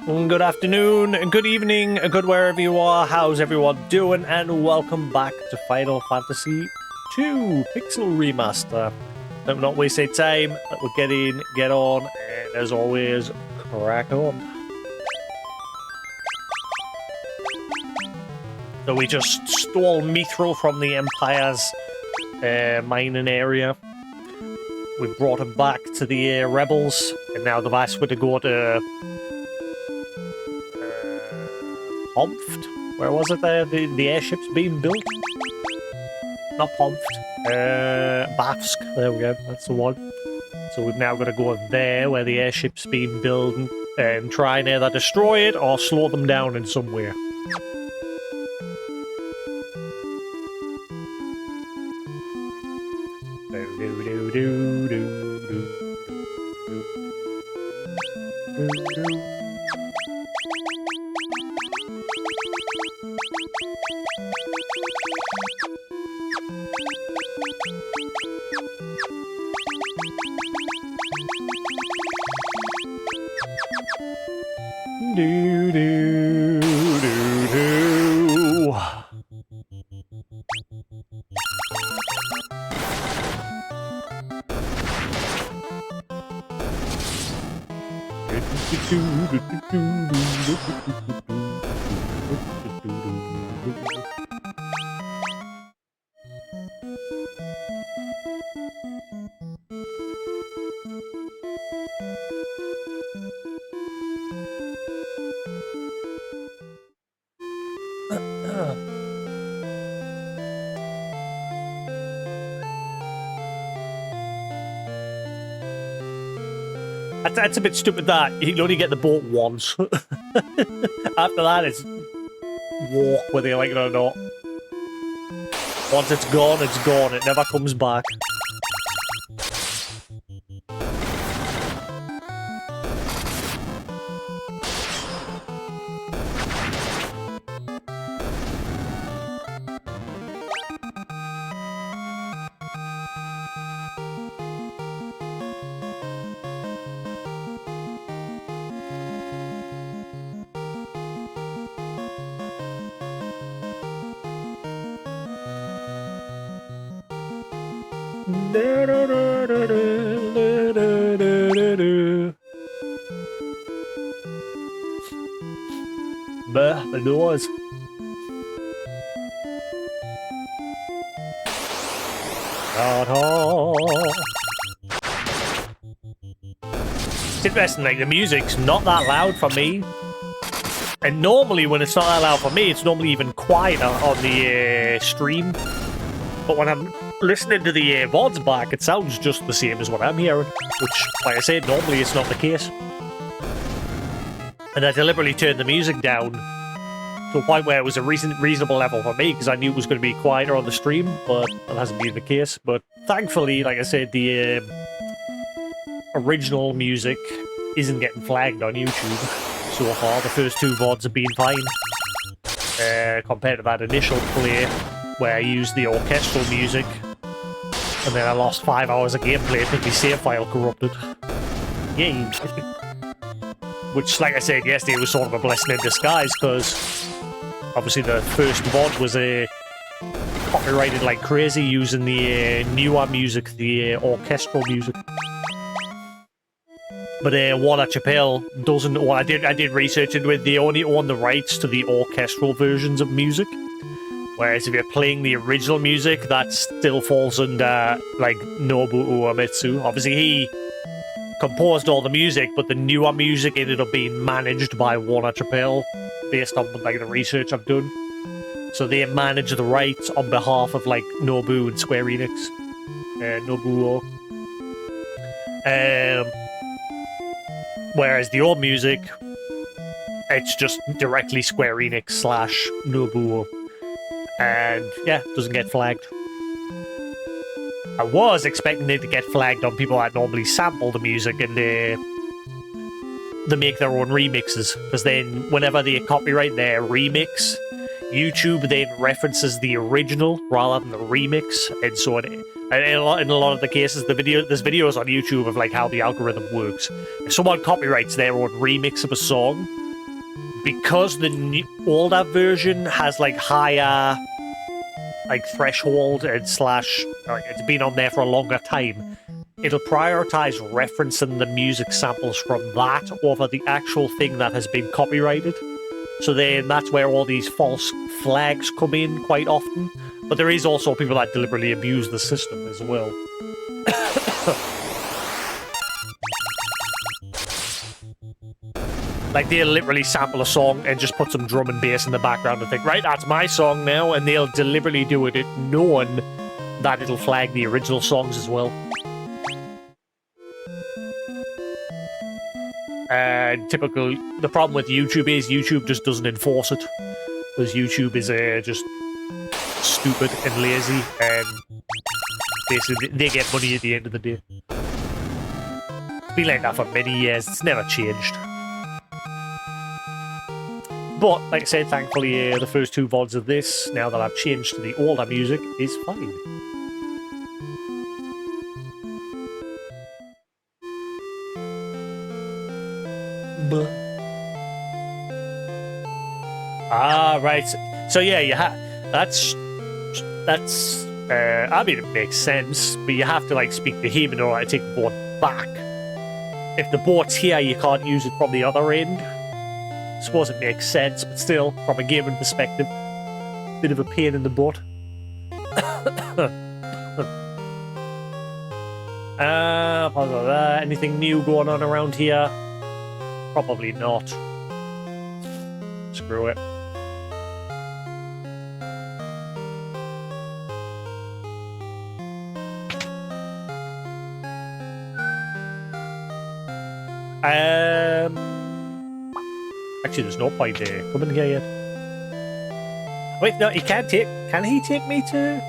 Good afternoon, good evening, good wherever you are. How's everyone doing? And welcome back to Final Fantasy II Pixel Remaster. Let me not waste any time. We'll get on, and as always, crack on. So we just stole Mithril from the Empire's mining area. We brought him back to the rebels, and now they've asked me to go to Pomft? Where was it there? The airship's being built? Not Pomft. Bafsk. There we go. That's the one. So we've now got to go there where the airship's being built and try and either destroy it or slow them down in some way. That's a bit stupid that you can only get the boat once. After that, it's walk whether you like it or not. Once it's gone, it's gone. It never comes back. The doors. It's interesting, like, the music's not that loud for me. And normally when it's not that loud for me, it's normally even quieter on the stream. But when I'm listening to the VODs back, it sounds just the same as what I'm hearing. Which, like I said, normally it's not the case. And I deliberately turned the music down to a point where it was a reasonable level for me, because I knew it was going to be quieter on the stream, but that hasn't been the case. But thankfully, like I said, the original music isn't getting flagged on YouTube so far. The first two VODs have been fine, compared to that initial play where I used the orchestral music, and then I lost 5 hours of gameplay because my save file corrupted. Yay! Which, like I said yesterday, was sort of a blessing in disguise, because obviously the first VOD was copyrighted like crazy using the newer music, the orchestral music. But Warner Chappelle doesn't. Well, I did research into it. They only own the rights to the orchestral versions of music. Whereas if you're playing the original music, that still falls under like Nobuo Uematsu. Obviously, he composed all the music, but the newer music ended up being managed by Warner Chappelle, based on like the research I've done. So they manage the rights on behalf of like Nobu and Square Enix, Nobuo. Whereas the old music, it's just directly Square Enix / Nobuo, and yeah, doesn't get flagged. I was expecting it to get flagged on people that normally sample the music and they make their own remixes, because then whenever they copyright their remix, YouTube then references the original rather than the remix, and so in a lot of the cases, there's videos on YouTube of like how the algorithm works. If someone copyrights their own remix of a song, because the older version has like higher like threshold and slash like it's been on there for a longer time, it'll prioritize referencing the music samples from that over the actual thing that has been copyrighted. So then that's where all these false flags come in quite often. But there is also people that deliberately abuse the system as well. Like, they'll literally sample a song and just put some drum and bass in the background and think, right, that's my song now, and they'll deliberately do it knowing that it'll flag the original songs as well. And the problem with YouTube is YouTube just doesn't enforce it. Because YouTube is just stupid and lazy, and basically they get money at the end of the day. It's been like that for many years, it's never changed. But, like I said, thankfully the first two VODs of this, now that I've changed to the older music, is fine. Ah, right. So yeah, you have that's I mean, it makes sense, but you have to like speak to him in order to take the board back. If the board's here, you can't use it from the other end. I suppose it makes sense, but still, from a gaming perspective, bit of a pain in the butt. Anything new going on around here? Probably not. Screw it. Actually, there's no point coming here yet. Wait, no, he can't take... Can he take me to...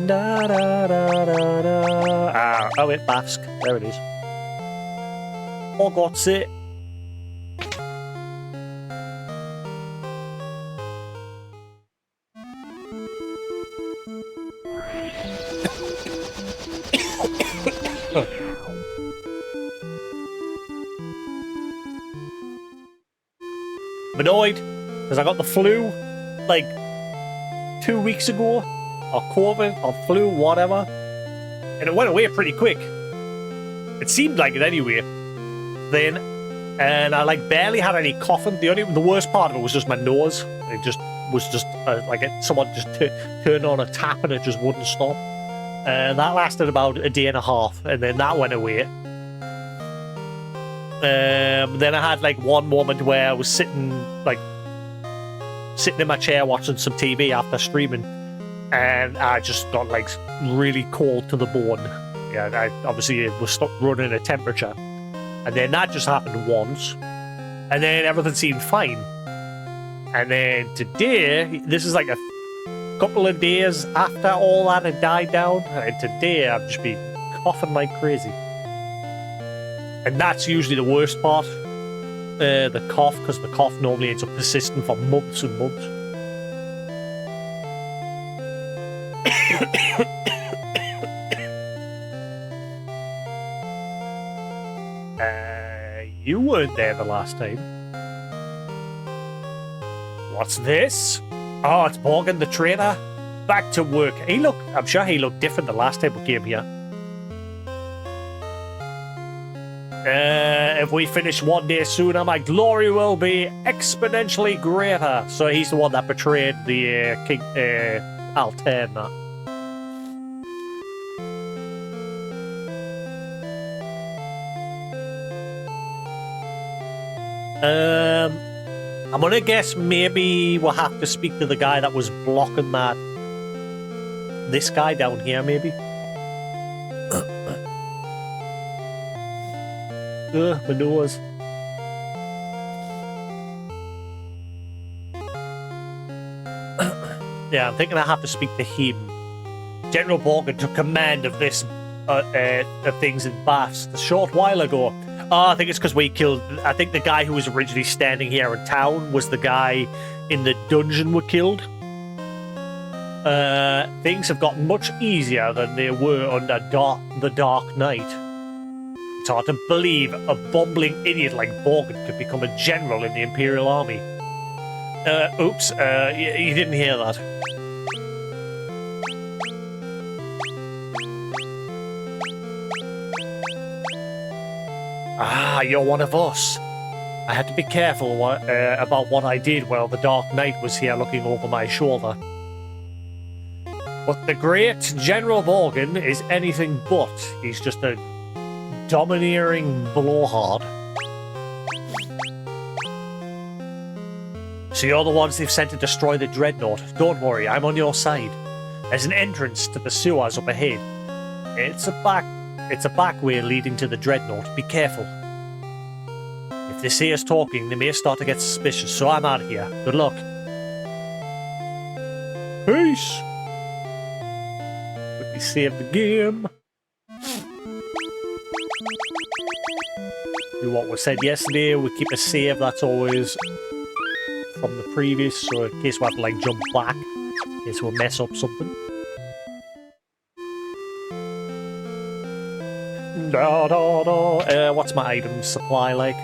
Da, da, da, da, da. Ah, oh wait, Basque. There it is. Oh, God's it. I'm annoyed because I got the flu like 2 weeks ago, or COVID, or flu, whatever, and it went away pretty quick. It seemed like it anyway. Then, and I like barely had any coughing. The worst part of it was just my nose. It just was just like someone just turned on a tap and it just wouldn't stop. And that lasted about a day and a half, and then that went away. Then I had like one moment where I was sitting in my chair watching some TV after streaming, and I just got like really cold to the bone. Yeah, obviously it was stuck running a temperature, and then that just happened once, and then everything seemed fine. And then today, this is like a couple of days after all that had died down, and today I've just been coughing like crazy. And that's usually the worst part, the cough, because the cough normally ends up persisting for months and months. You weren't there the last time. What's this? Oh, it's Morgan the trader. Back to work. I'm sure he looked different the last time we came here. If we finish one day sooner, my glory will be exponentially greater. So he's the one that betrayed the King Alterna. I'm gonna guess maybe we'll have to speak to the guy that was blocking that. This guy down here, maybe. My nose. Yeah, I'm thinking I have to speak to him. General Morgan took command of this, of things in Baths a short while ago. Oh, I think it's because we killed... I think the guy who was originally standing here in town was the guy in the dungeon we killed. things have gotten much easier than they were under the Dark Knight. It's hard to believe a bumbling idiot like Borgin could become a general in the Imperial Army. Oops, you didn't hear that. Ah, you're one of us. I had to be careful about what I did while the Dark Knight was here looking over my shoulder. But the great General Borgin is anything but. He's just a domineering blowhard. So you're the ones they've sent to destroy the Dreadnought. Don't worry, I'm on your side. There's an entrance to the sewers up ahead. It's a back way leading to the Dreadnought. Be careful. If they see us talking, they may start to get suspicious, so I'm out of here. Good luck. Peace! Quickly save the game. Do what was said yesterday, we keep a save, that's always from the previous, so in case we have to like jump back, in case we'll mess up something. What's my item supply like?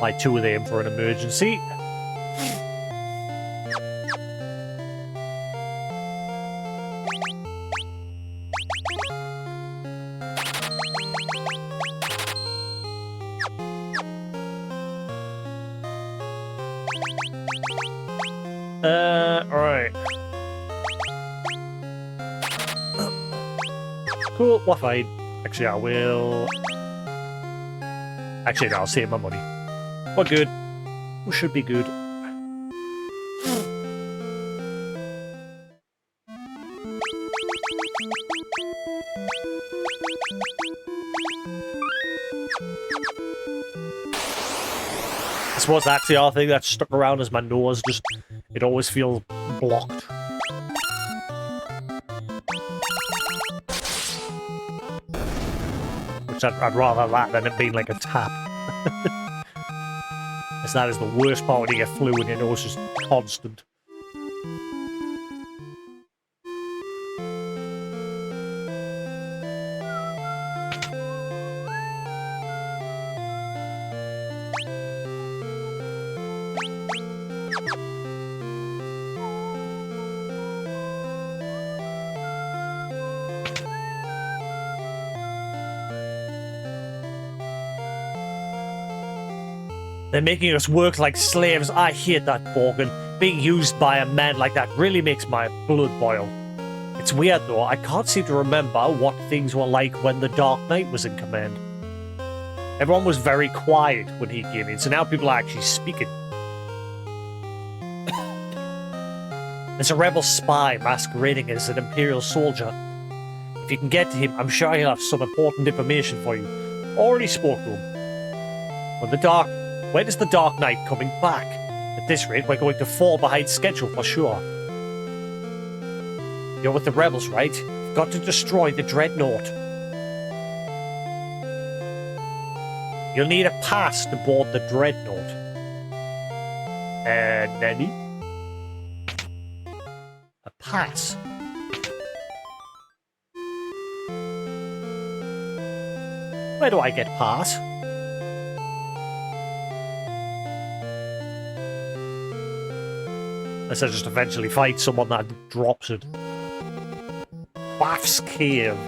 Buy 2 of them for an emergency. Alright. Cool, what if I... Actually, I will... Actually, no, I'll save my money. We're good. We should be good. I suppose that's the other thing that's stuck around is my nose. Just, it always feels blocked. Which I'd rather that than it being like a tap. As that is the worst part when you get flu and your nose is just constant. They're making us work like slaves. I hate that, Borgin. Being used by a man like that really makes my blood boil. It's weird, though. I can't seem to remember what things were like when the Dark Knight was in command. Everyone was very quiet when he came in, so now people are actually speaking. There's a rebel spy masquerading as an Imperial soldier. If you can get to him, I'm sure he'll have some important information for you. Already spoke to him. When is the Dark Knight coming back? At this rate, we're going to fall behind schedule for sure. You're with the rebels, right? You've got to destroy the Dreadnought. You'll need a pass to board the Dreadnought. Nanny? A pass? Where do I get pass? Unless I just eventually fight someone that drops it. Bath's Cave.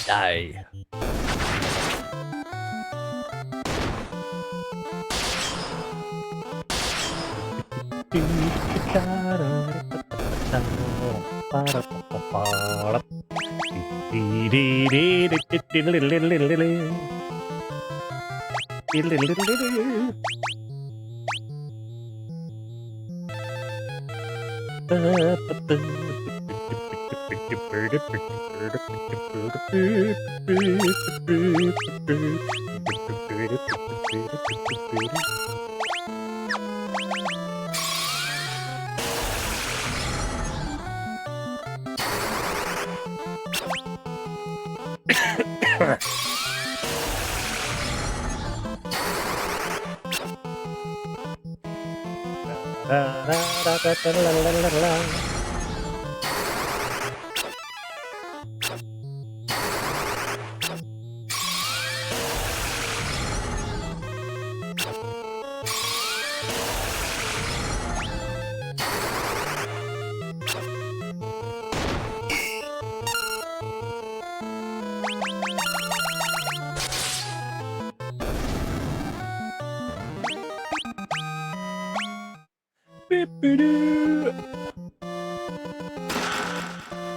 Die.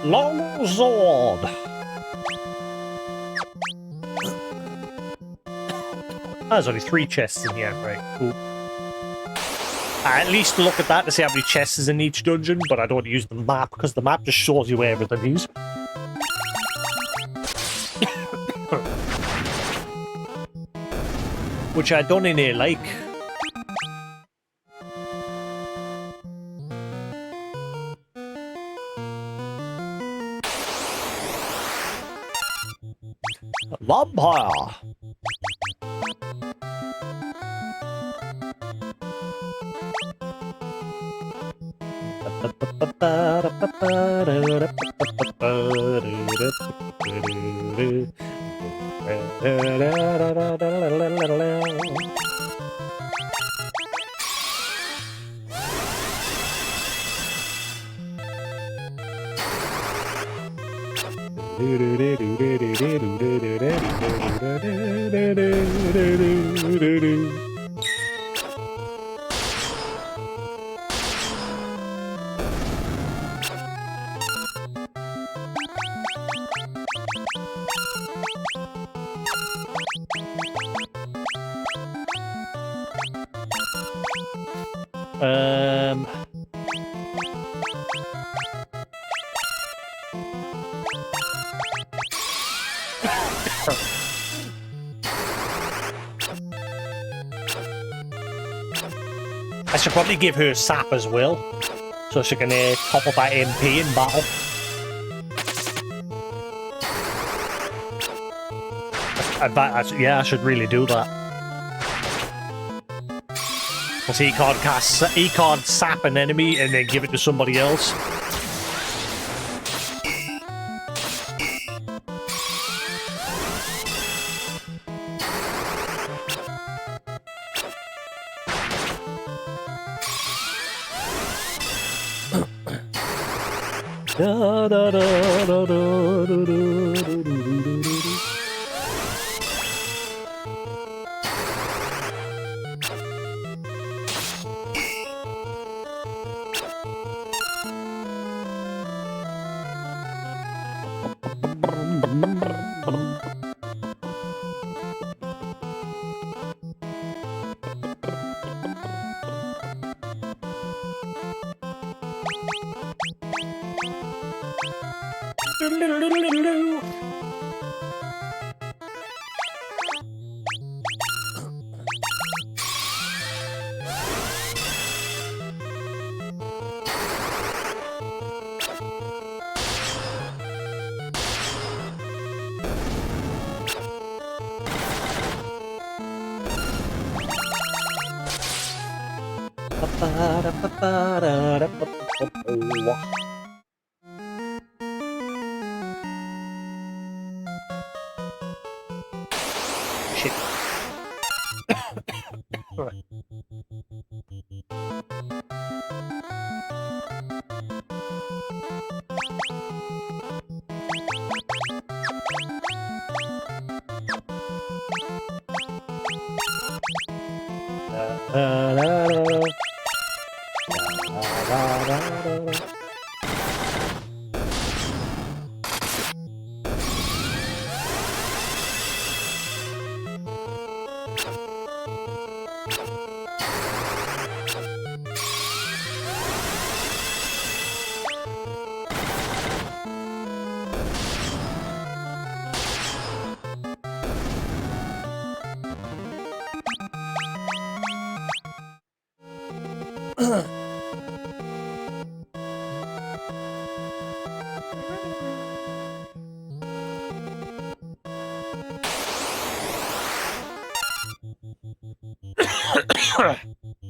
Long sword. There's only 3 chests in here, right? Cool. I at least look at that to see how many chests is in each dungeon, but I don't use the map because the map just shows you where everything is. Which I don't in here like. Vampire! I should probably give her sap as well, so she can top up her MP in battle. Yeah, I should really do that. Because he can't sap an enemy and then give it to somebody else. Da, da, da, da, da, da, da, da. Shit.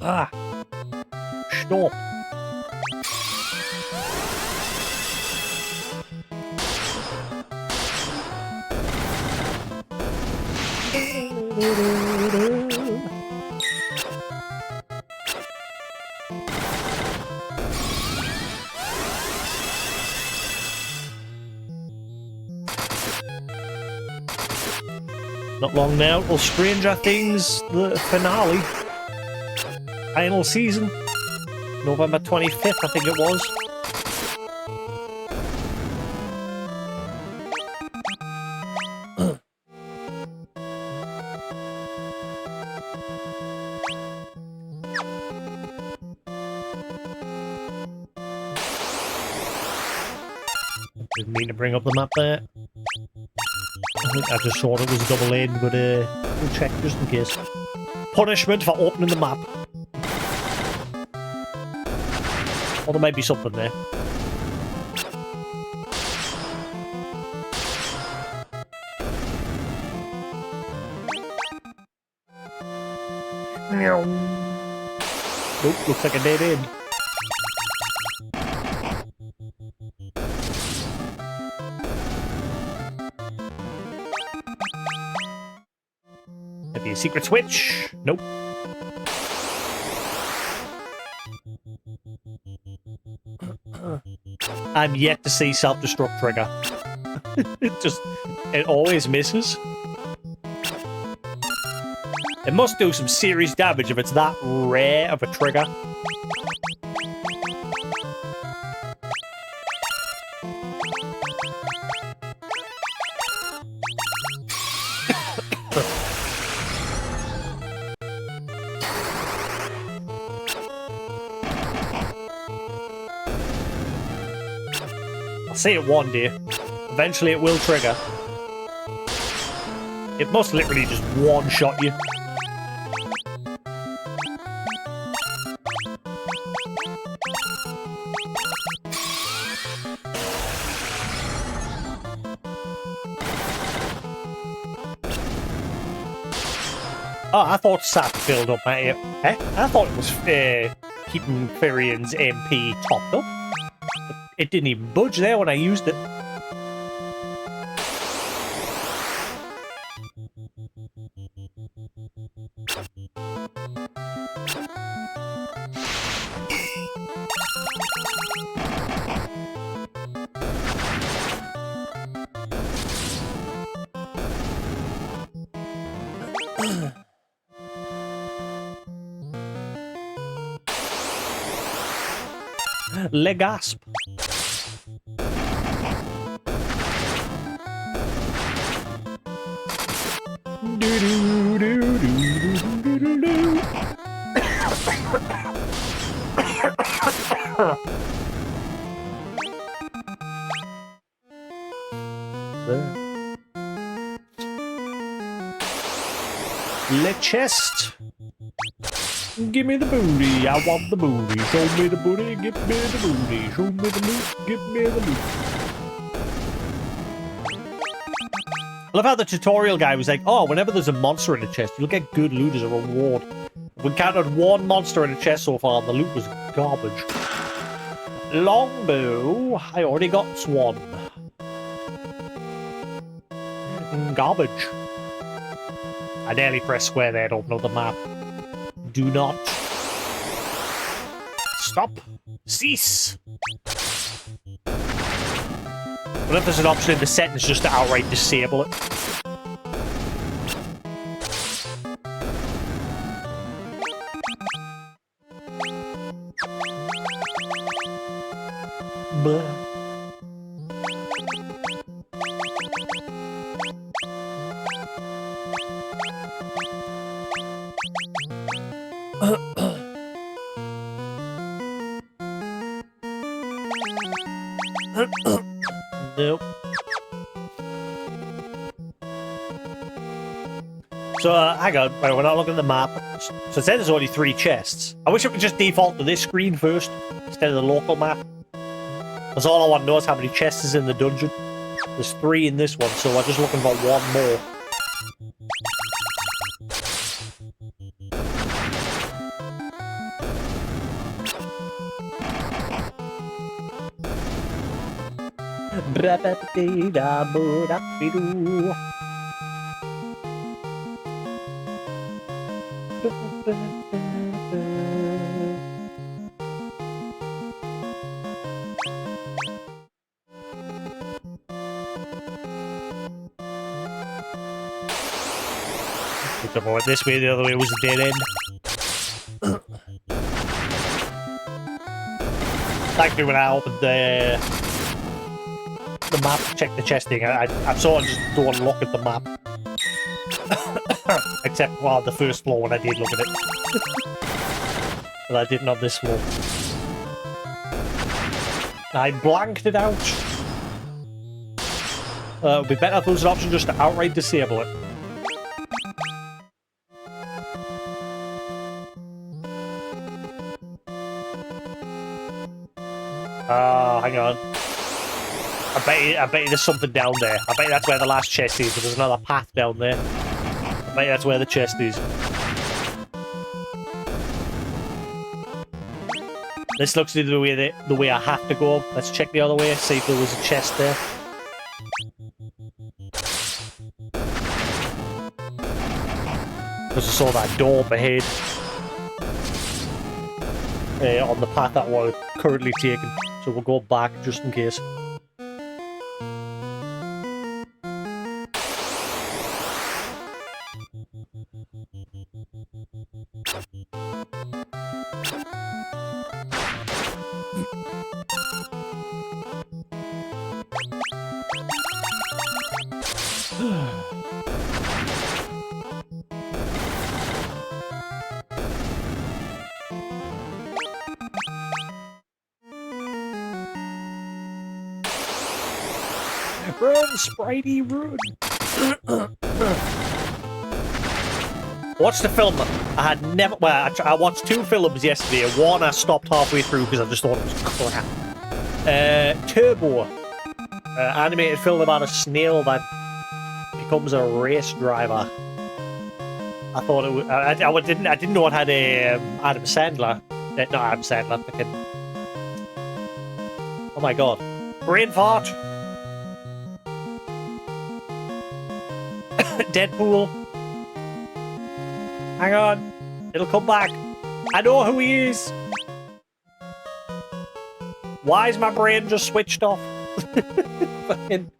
Ah. Stop. Not long now till Stranger Things, the finale. Final season. November 25th, I think it was. Didn't mean to bring up the map there. I think I just thought it was double in, but we'll check just in case. Punishment for opening the map. Or there might be something there. Nope, looks like a dead end. Maybe a secret switch? Nope. I'm yet to see self-destruct trigger. It always misses. It must do some serious damage if it's that rare of a trigger. I'll see it one day. Eventually it will trigger. It must literally just one-shot you. Oh, I thought sap filled up my... I thought it was keeping Firian's MP topped up. But it didn't even budge there when I used it. Legasp. Le chest. Give me the booty, I want the booty. Show me the booty, give me the booty. Show me the loot, give me the loot. I love how the tutorial guy was like, oh, whenever there's a monster in a chest, you'll get good loot as a reward. We encountered one monster in a chest so far, and the loot was garbage. Longbow, I already got one. Garbage. I nearly pressed square there to open up the map. Do not. Stop. Cease. What if there's an option in the settings just to outright disable it? Blah. Nope. So, hang on. Right, we're not looking at the map. So it says there's only 3 chests. I wish it would just default to this screen first, instead of the local map. That's all I want to know is how many chests is in the dungeon. There's 3 in this one, so we're just looking for 1 more. If I went this way, the other way was a dead end. Thankfully, when I opened the map, check the chest thing, I sort of just don't look at the map. Except, well, the first floor when I did look at it. But I didn't on this floor. I blanked it out. It would be better if there was an option just to outright disable it. Hang on. I bet you there's something down there. I bet you that's where the last chest is, but there's another path down there. I bet you that's where the chest is. This looks to be the way I have to go. Let's check the other way, see if there was a chest there. Because I saw that door ahead. On the path that we're currently taking. So we'll go back just in case. Run, Spritey, run! Watched the film. I had never... Well, I watched 2 films yesterday. One I stopped halfway through because I just thought it was crap. Turbo. Animated film about a snail that becomes a race driver. I thought it was... I didn't know it had Adam Sandler. Not Adam Sandler. Fucking... Oh my god. Brain fart! Deadpool. Hang on. It'll come back. I know who he is. Why is my brain just switched off? Fucking...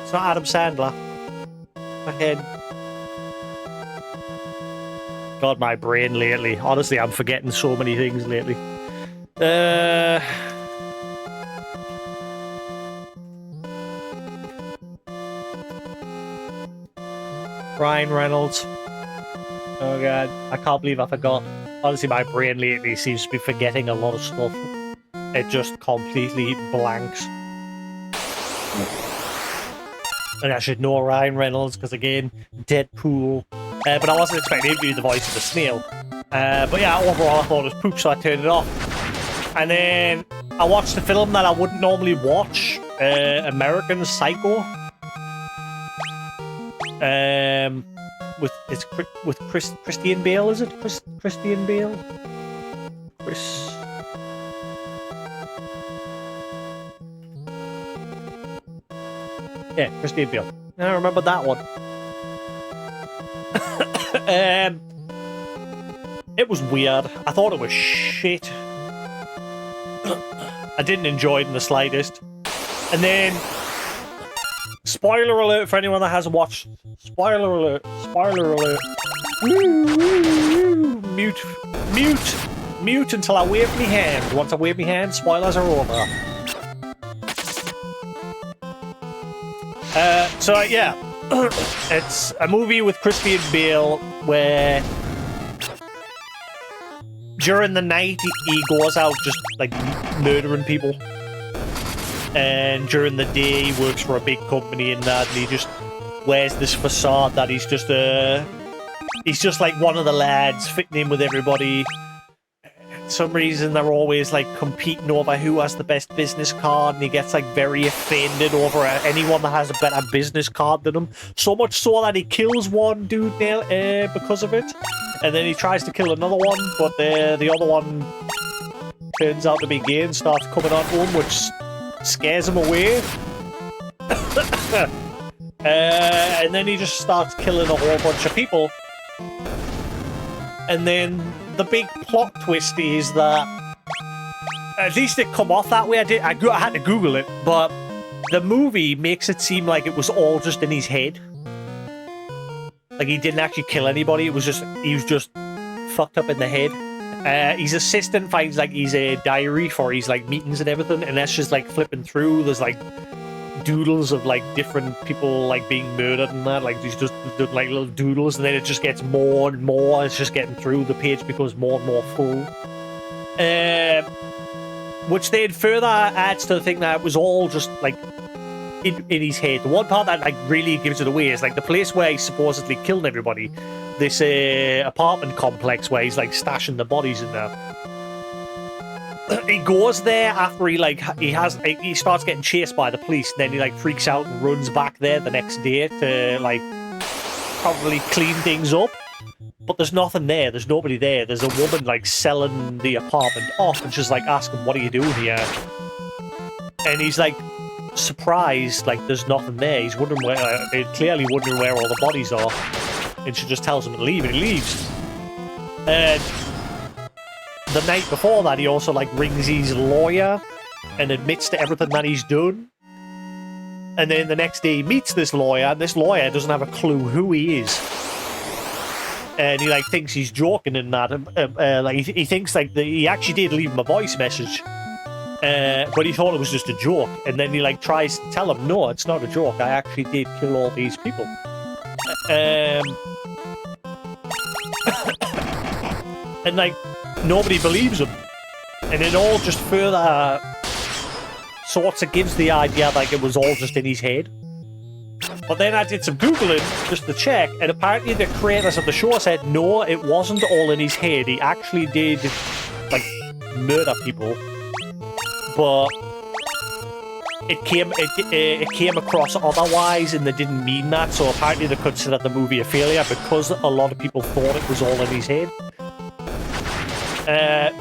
It's not Adam Sandler. Fucking... God, my brain lately. Honestly, I'm forgetting so many things lately. Ryan Reynolds. Oh god, I can't believe I forgot. Honestly, my brain lately seems to be forgetting a lot of stuff. It just completely blanks. And I should know Ryan Reynolds, because again, Deadpool. But I wasn't expecting him to be the voice of the snail. But yeah, overall I thought it was poop, so I turned it off. And then I watched a film that I wouldn't normally watch. American Psycho. With Christian Bale, is it? Christian Bale? Yeah, Christian Bale. I remember that one. It was weird. I thought it was shit. I didn't enjoy it in the slightest. And then... Spoiler alert for anyone that hasn't watched. Spoiler alert. Spoiler alert. Mute. Mute. Mute until I wave my hand. Once I wave my hand, spoilers are over. So yeah. It's a movie with Christian Bale where during the night he goes out just like murdering people. And during the day he works for a big company and that, and he just wears this facade that he's just like one of the lads fitting in with everybody. some reason they're always like competing over who has the best business card, and he gets like very offended over anyone that has a better business card than him. So much so that he kills one dude because of it, and then he tries to kill another one, but the other one turns out to be gay and starts coming on to him, which scares him away. And then he just starts killing a whole bunch of people. And then the big plot twist is that, at least it come off that way. I had to Google it, but the movie makes it seem like it was all just in his head. Like he didn't actually kill anybody. He was just fucked up in the head. His assistant finds like his diary for his like meetings and everything, and that's just like flipping through. There's like doodles of like different people like being murdered and that, like these just like little doodles, and then it just gets more and more. It's just getting through, the page becomes more and more full, which then further adds to the thing that it was all just like in his head. The one part that like really gives it away is like the place where he's supposedly killed everybody, this apartment complex where he's like stashing the bodies in there. He goes there after he starts getting chased by the police, and then he like freaks out and runs back there the next day to like probably clean things up. But there's nothing there. There's nobody there. There's a woman like selling the apartment off, and she's like asking, "What are you doing here?" And he's like surprised, like there's nothing there. He's wondering clearly wondering where all the bodies are, and she just tells him to leave, and he leaves. And the night before that, he also like rings his lawyer and admits to everything that he's done. And then the next day he meets this lawyer, and this lawyer doesn't have a clue who he is. And he like thinks he's joking and that. Like he thinks like he actually did leave him a voice message, but he thought it was just a joke. And then he like tries to tell him, no, it's not a joke. I actually did kill all these people. And like nobody believes him, and it all just further sorts of gives the idea like it was all just in his head. But then I did some Googling just to check, and apparently the creators of the show said no, it wasn't all in his head. He actually did like murder people, but it came across otherwise, and they didn't mean that. So apparently they considered the movie a failure because a lot of people thought it was all in his head.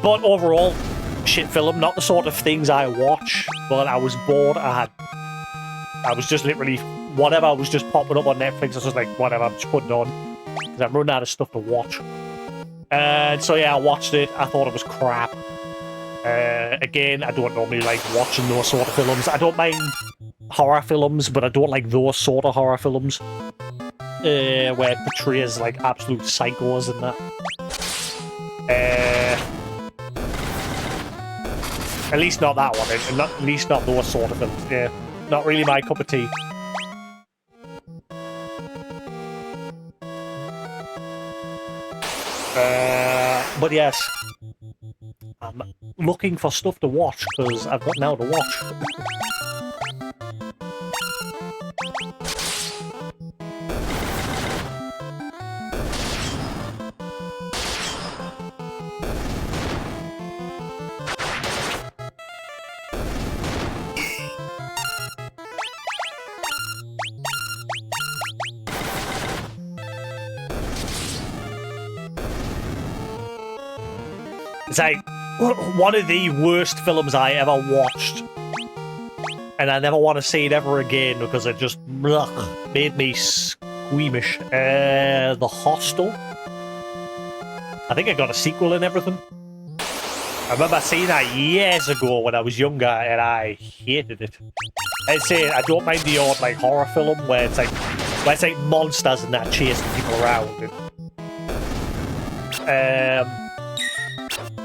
But overall, shit film. Not the sort of things I watch, but I was bored. I was just literally, whatever was just popping up on Netflix, I was just like, whatever, I'm just putting it on, because I'm running out of stuff to watch. And so yeah, I watched it. I thought it was crap. Again, I don't normally like watching those sort of films. I don't mind horror films, but I don't like those sort of horror films, where it portrays like absolute psychos and that. At least not that one, and at least not those sort of films. Yeah, not really my cup of tea. But yes, I'm looking for stuff to watch because I've got now to watch. It's like one of the worst films I ever watched, and I never want to see it ever again because it just made me squeamish. The Hostel. I think I got a sequel and everything. I remember seeing that years ago when I was younger, and I hated it. I'd say I don't mind the odd like horror film where it's like monsters and that chasing people around.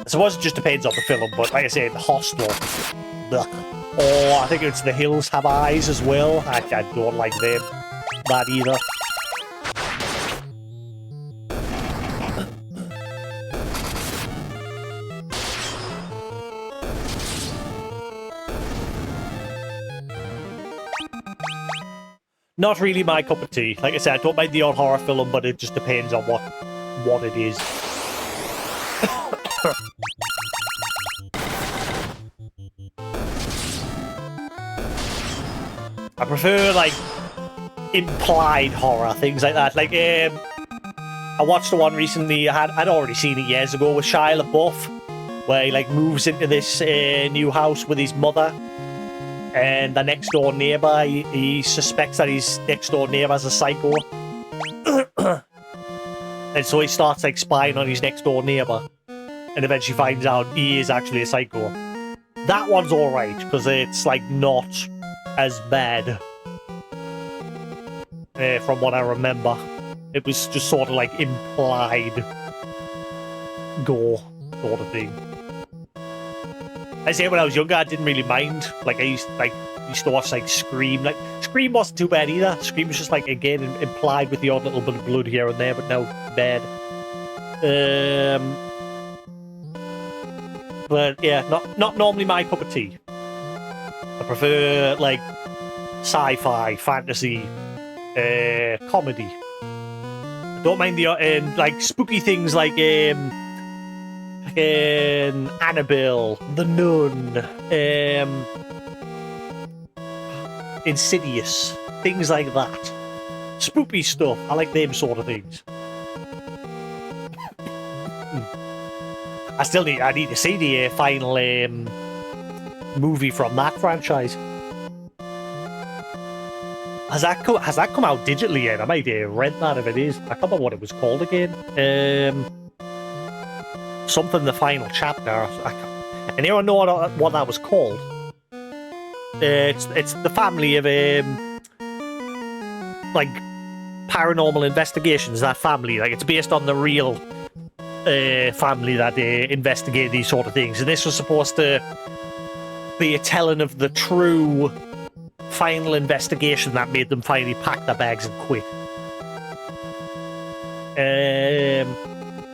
I suppose it just depends on the film, but like I said, Hostel. Or I think it's The Hills Have Eyes as well. I don't like them. That either. Not really my cup of tea. Like I said, I don't mind the odd horror film, but it just depends on what it is. I prefer, like, implied horror, things like that. Like, I watched the one recently, I'd already seen it years ago, with Shia LaBeouf, where he, like, moves into this new house with his mother, and the next door neighbor, he suspects that his next door neighbor's a psycho. And so he starts, like, spying on his next door neighbor, and eventually finds out he is actually a psycho. That one's alright, because it's, like, not as bad from what I remember. It was just sort of, like, implied gore sort of thing. I say when I was younger, I didn't really mind. Like, I used to watch, like, Scream. Like, Scream wasn't too bad either. Scream was just, like, again, implied with the odd little bit of blood here and there, but no bad. But yeah, not normally my cup of tea. I prefer, like, sci-fi, fantasy, comedy. I don't mind the like spooky things like Annabelle, The Nun, Insidious, things like that. Spooky stuff. I like them sort of things. I need to see the final movie from that franchise. Has that come out digitally yet? I might rent that if it is. I can't remember what it was called again. Something the final chapter. Anyone know what that was called? It's the family of like paranormal investigations. That family, like, it's based on the real family that investigate these sort of things, and this was supposed to be a telling of the true final investigation that made them finally pack their bags and quit.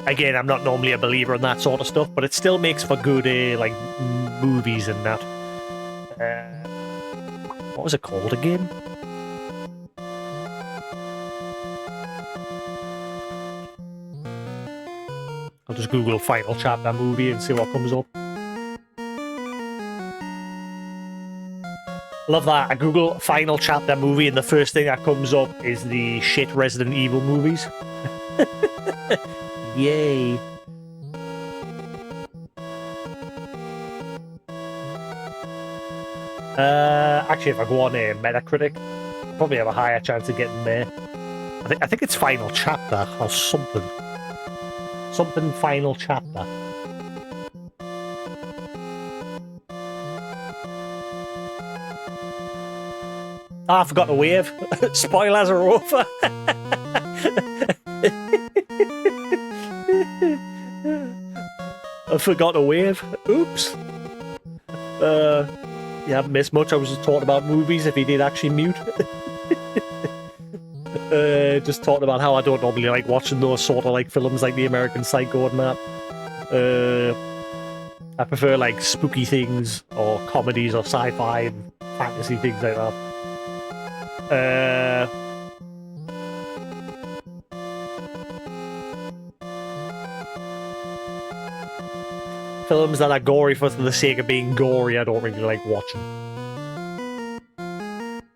Again, I'm not normally a believer in that sort of stuff, but it still makes for good like movies and that. What was it called again? I'll just Google final chapter movie and see what comes up. Love that. I Google final chapter movie and the first thing that comes up is the shit Resident Evil movies. Yay. Actually, if I go on Metacritic, I'll probably have a higher chance of getting there. I think it's final chapter or something. Something final chapter. I forgot to wave. Spoilers are over. I forgot to wave. Oops. You haven't missed much. I was just talking about movies if he did actually mute. Just talking about how I don't normally like watching those sort of like films like The American Psycho and that. I prefer like spooky things or comedies or sci-fi and fantasy things like that. Films that are gory for the sake of being gory, I don't really like watching.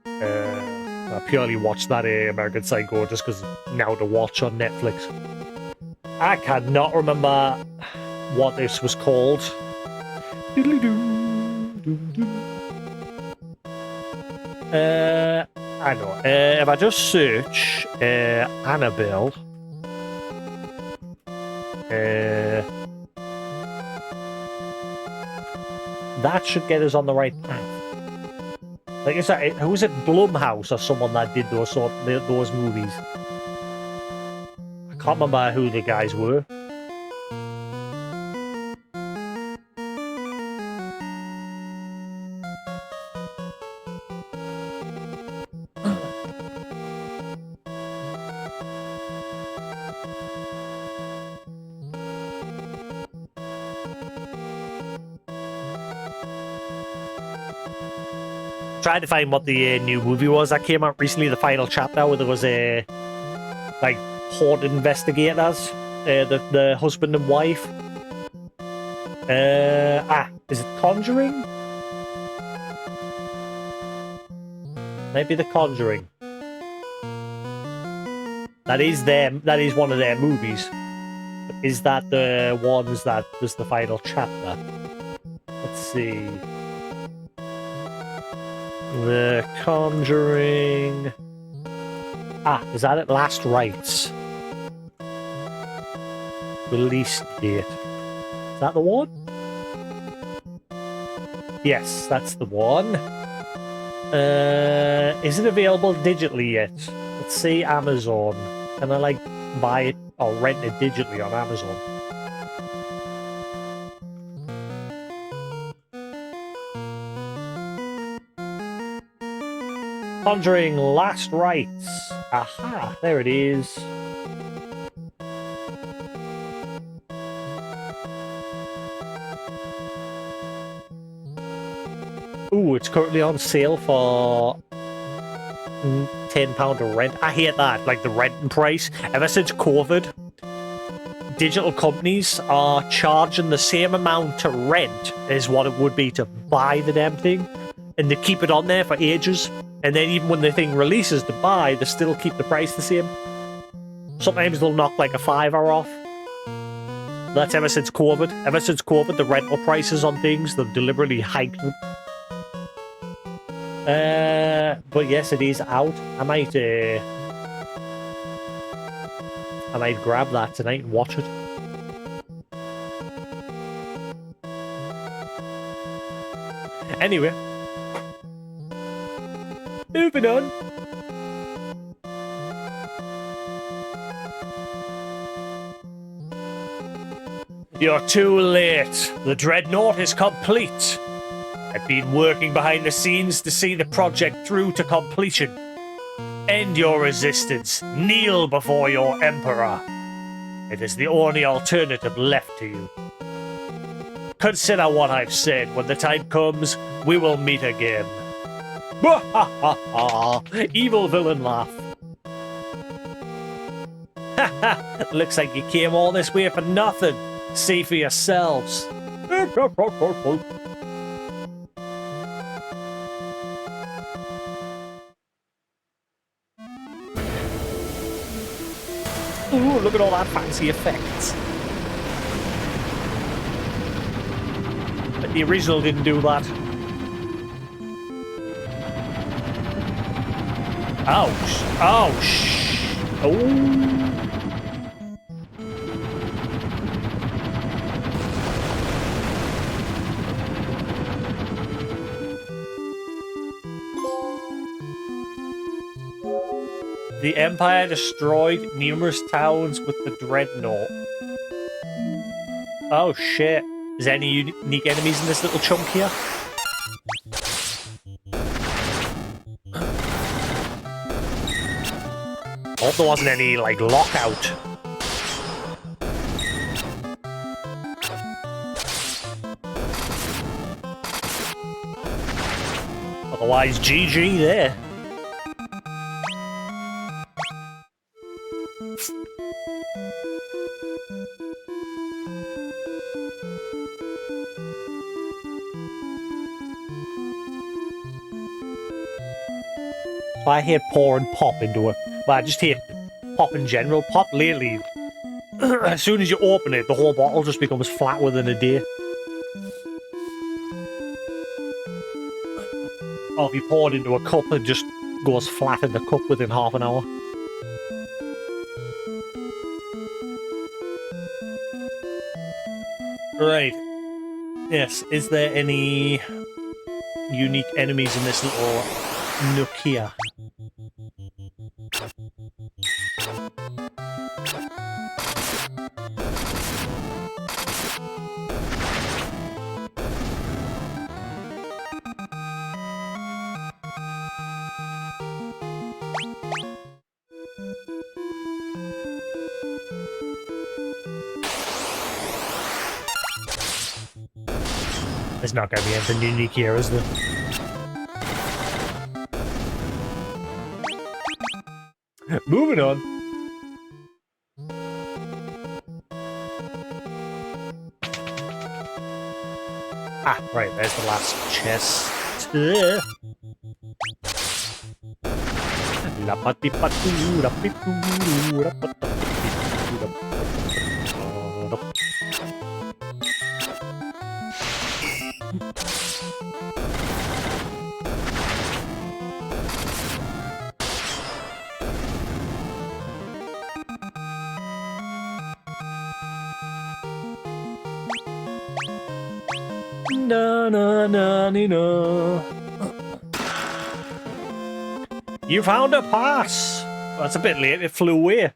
I purely watch that American Psycho just because now to watch on Netflix. I cannot remember what this was called. I know. If I just search Annabelle, that should get us on the right path. Like, is that who was it? Blumhouse or someone that did those movies? I can't remember who the guys were. Trying to find what the new movie was that came out recently, the final chapter, where there was like haunted investigators, the husband and wife. Is it Conjuring? Maybe The Conjuring. That is them. That is one of their movies. But is that the ones that was the final chapter? Let's see. The Conjuring. Ah, is that it? Last Rites. Release date. Is that the one? Yes, that's the one. Is it available digitally yet? Let's see, Amazon. Can I, like, buy it or rent it digitally on Amazon? Conjuring Last Rites. Aha, there it is. Ooh, it's currently on sale for £10 to rent. I hate that, like the renting price. Ever since COVID, digital companies are charging the same amount to rent as what it would be to buy the damn thing. And they keep it on there for ages. And then even when the thing releases to buy, they still keep the price the same. Sometimes they'll knock like a $5 off. That's ever since COVID. Ever since COVID, the rental prices on things, they've deliberately hiked them. But yes, it is out. I might grab that tonight and watch it. Anyway. Moving on. You're too late. The Dreadnought is complete. I've been working behind the scenes to see the project through to completion. End your resistance. Kneel before your Emperor. It is the only alternative left to you. Consider what I've said. When the time comes, we will meet again. Evil villain laugh. Looks like you came all this way for nothing. See for yourselves. Ooh, look at all that fancy effects. But the original didn't do that. Ouch. Ouch. Oh. The Empire destroyed numerous towns with the Dreadnought. Oh shit. Is there any unique enemies in this little chunk here? I hope there wasn't any, like, lockout. Otherwise, GG there. So I hate pour and pop into it. Well, I just hate pop in general. Pop lately, as soon as you open it, the whole bottle just becomes flat within a day. Or if you pour it into a cup, it just goes flat in the cup within half an hour. Right. Yes, is there any unique enemies in this little nook here? There's not going to be anything unique here, is there? Moving on. Ah, right, there's the last chest. La pati patu, la pitu, la pata. Na na na ni na. You found a pass. That's a bit late. It flew away.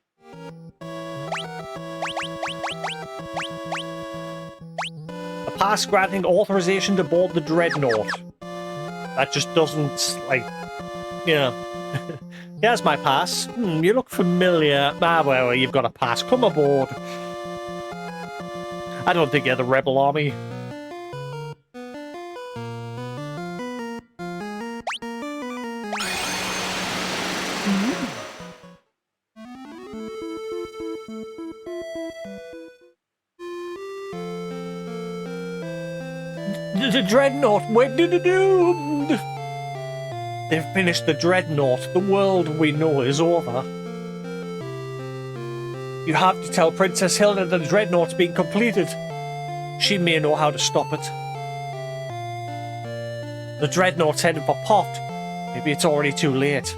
A pass granting authorization to board the Dreadnought. That just doesn't, like, you know. Here's my pass. You look familiar. Ah, well, you've got a pass. Come aboard. I don't think you're the rebel army. The Dreadnought, we're doomed! They've finished the Dreadnought. The world we know is over. You have to tell Princess Hilda that the Dreadnought's been completed. She may know how to stop it. The Dreadnought's headed for Pot. Maybe it's already too late.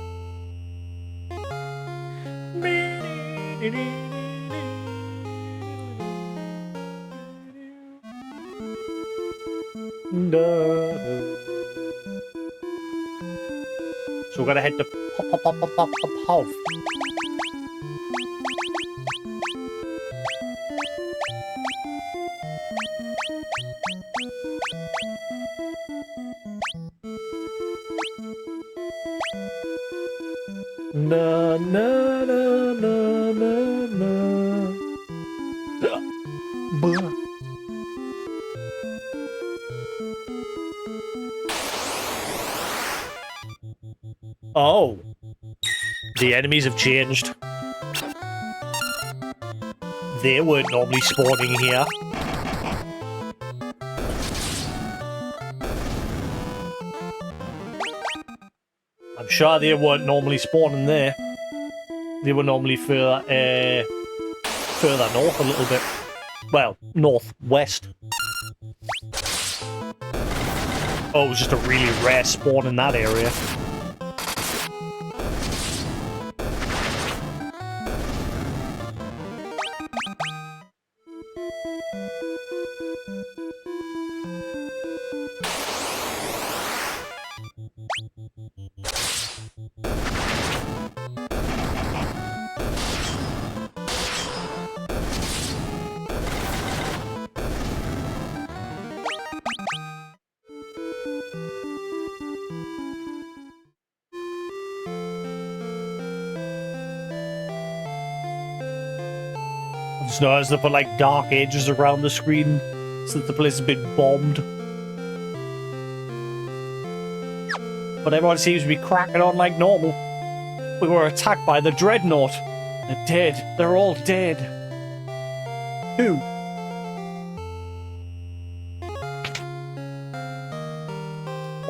So we're gonna head to Pop. Na na na na na na. Buh. Oh. The enemies have changed. They weren't normally spawning here. I'm sure they weren't normally spawning there. They were normally further north a little bit. Well, northwest. Oh, it was just a really rare spawn in that area. Just noticed they put like dark edges around the screen since the place has been bombed. But everyone seems to be cracking on like normal. We were attacked by the Dreadnought. They're dead. They're all dead. Who?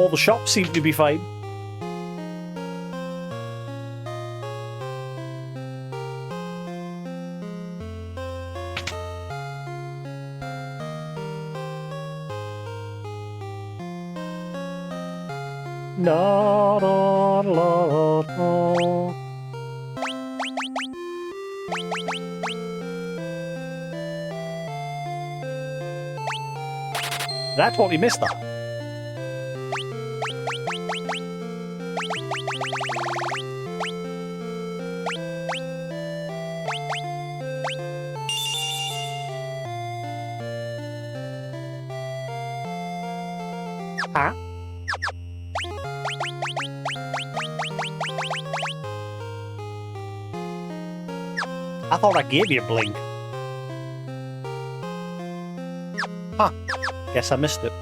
All the shops seem to be fine. La, la, la, la. That totally missed that. Huh? I thought I gave you a blink. Huh. Guess I missed it.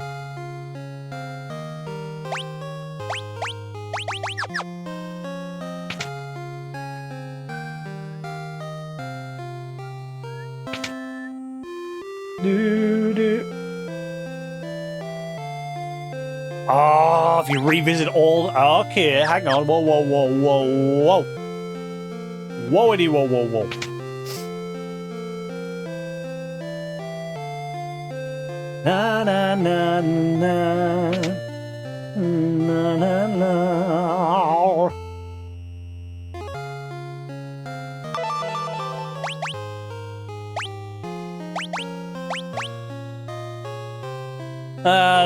if you revisit all... Okay, hang on. Whoa, whoa, whoa, whoa, whoa. Whoa-ity, whoa, whoa, whoa. Na, na, na, na. Na, na, na.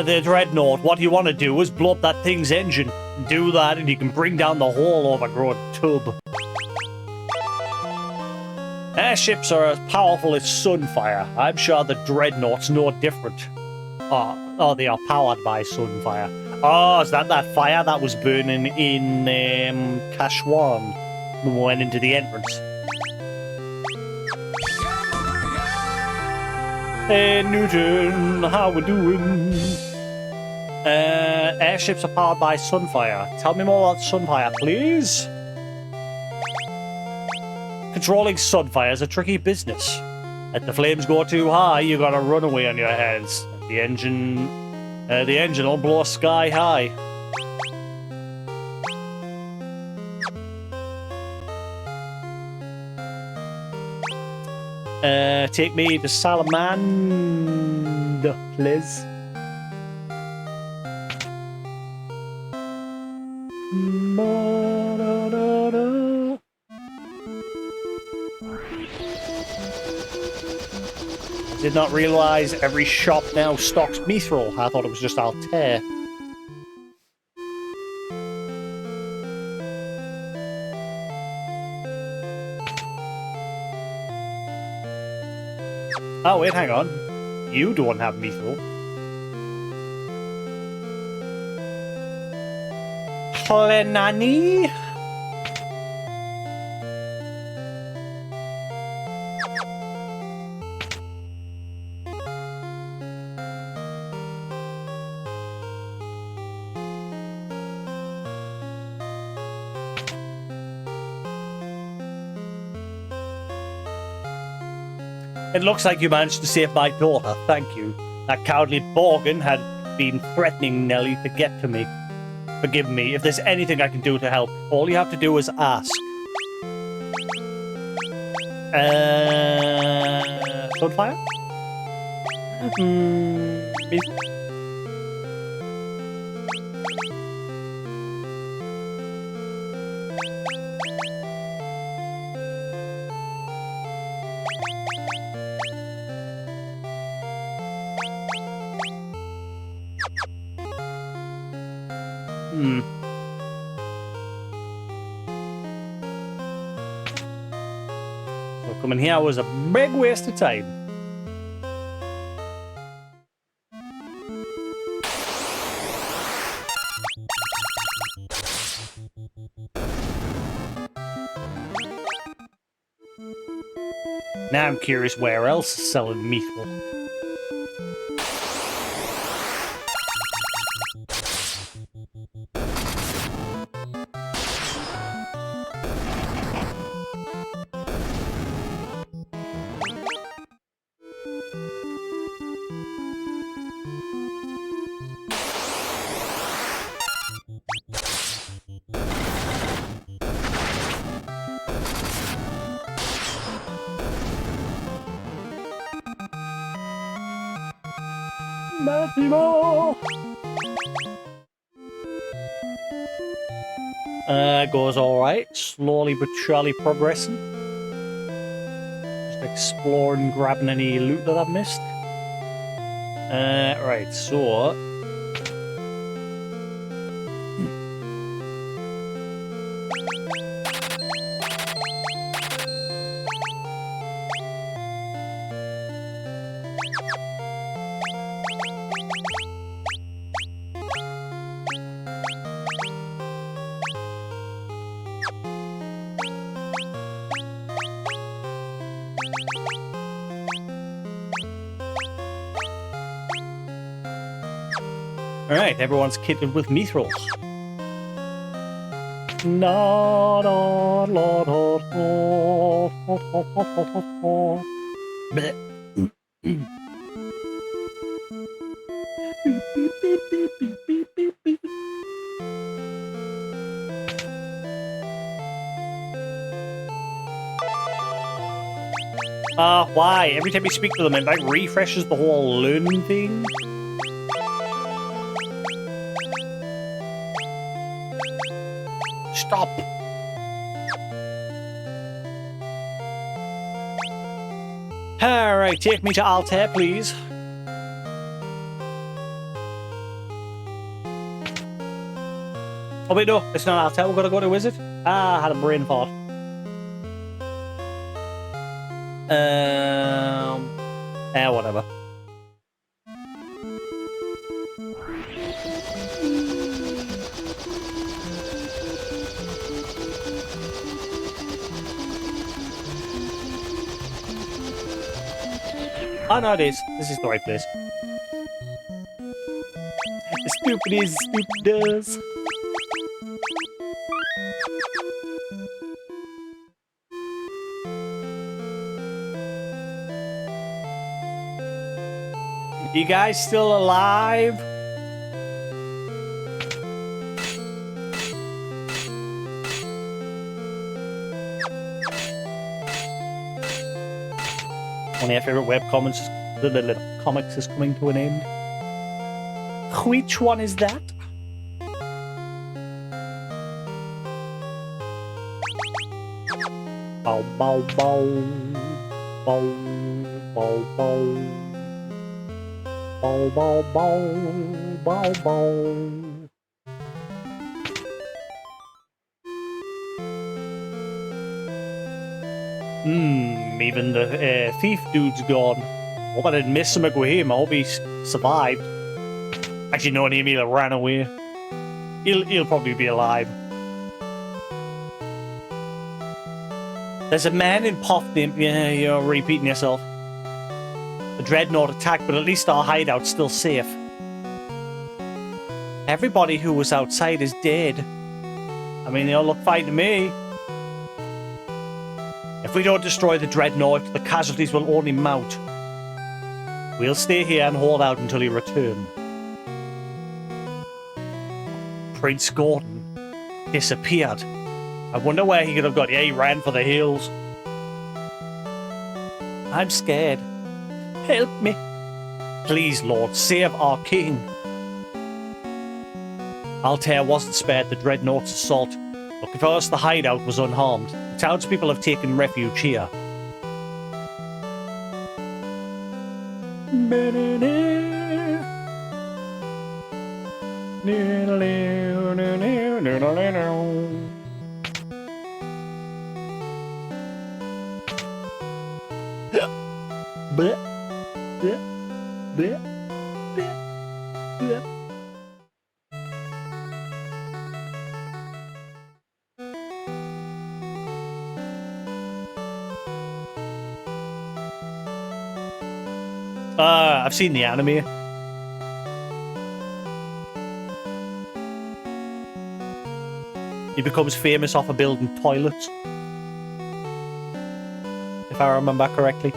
The Dreadnought, what you want to do is blow up that thing's engine. Do that and you can bring down the whole overgrown tub. Airships are as powerful as Sunfire. I'm sure the Dreadnought's no different. Oh, they are powered by Sunfire. Oh, is that fire that was burning in Kashwan when we went into the entrance? Hey Newton, how we doing? Airships are powered by Sunfire. Tell me more about Sunfire, please. Controlling Sunfire is a tricky business. If the flames go too high, you got a runaway on your hands. The engine will blow sky high. Take me to Salamander, please. Did not realize every shop now stocks mithril. I thought it was just Altair. Oh, wait, hang on. You don't have mithril. Holenani? It looks like you managed to save my daughter, thank you. That cowardly Borgin had been threatening Nelly to get to me. Forgive me, if there's anything I can do to help, all you have to do is ask. Sunfire? So coming here was a big waste of time. Now I'm curious where else is selling mithril. Massimo! Goes alright. Slowly but surely progressing. Just exploring, grabbing any loot that I've missed. Right, so... Alright, everyone's kitted with mithrils. Why? Every time you speak to them, it like refreshes the whole learning thing. Stop. Alright, take me to Altair, please. Oh wait, no, it's not Altair. We've got to go to Wizard. Ah, I had a brain fart. Whatever. Oh no, it is. This is the right place. Stupid is, stupid does. You guys still alive? One of your favourite web comics is coming to an end. Which one is that? Bow, bow, bow. Bow, bow, bow. Bow, bow, bow. Bow, bow. Even the thief dude's gone. Hope I didn't miss something with him. I hope he survived. Actually, no, Emil ran away. He'll probably be alive. There's a man in Poth named... Yeah, you're repeating yourself. The Dreadnought attacked, but at least our hideout's still safe. Everybody who was outside is dead. I mean, they all look fine to me. If we don't destroy the Dreadnought, the casualties will only mount. We'll stay here and hold out until you return. Prince Gordon disappeared. I wonder where he could have got. Yeah, he ran for the hills. I'm scared. Help me. Please, Lord, save our king. Altair wasn't spared the Dreadnought's assault. Lucky for us, the hideout was unharmed. The townspeople have taken refuge here. I've seen the anime. He becomes famous off of building toilets, if I remember correctly.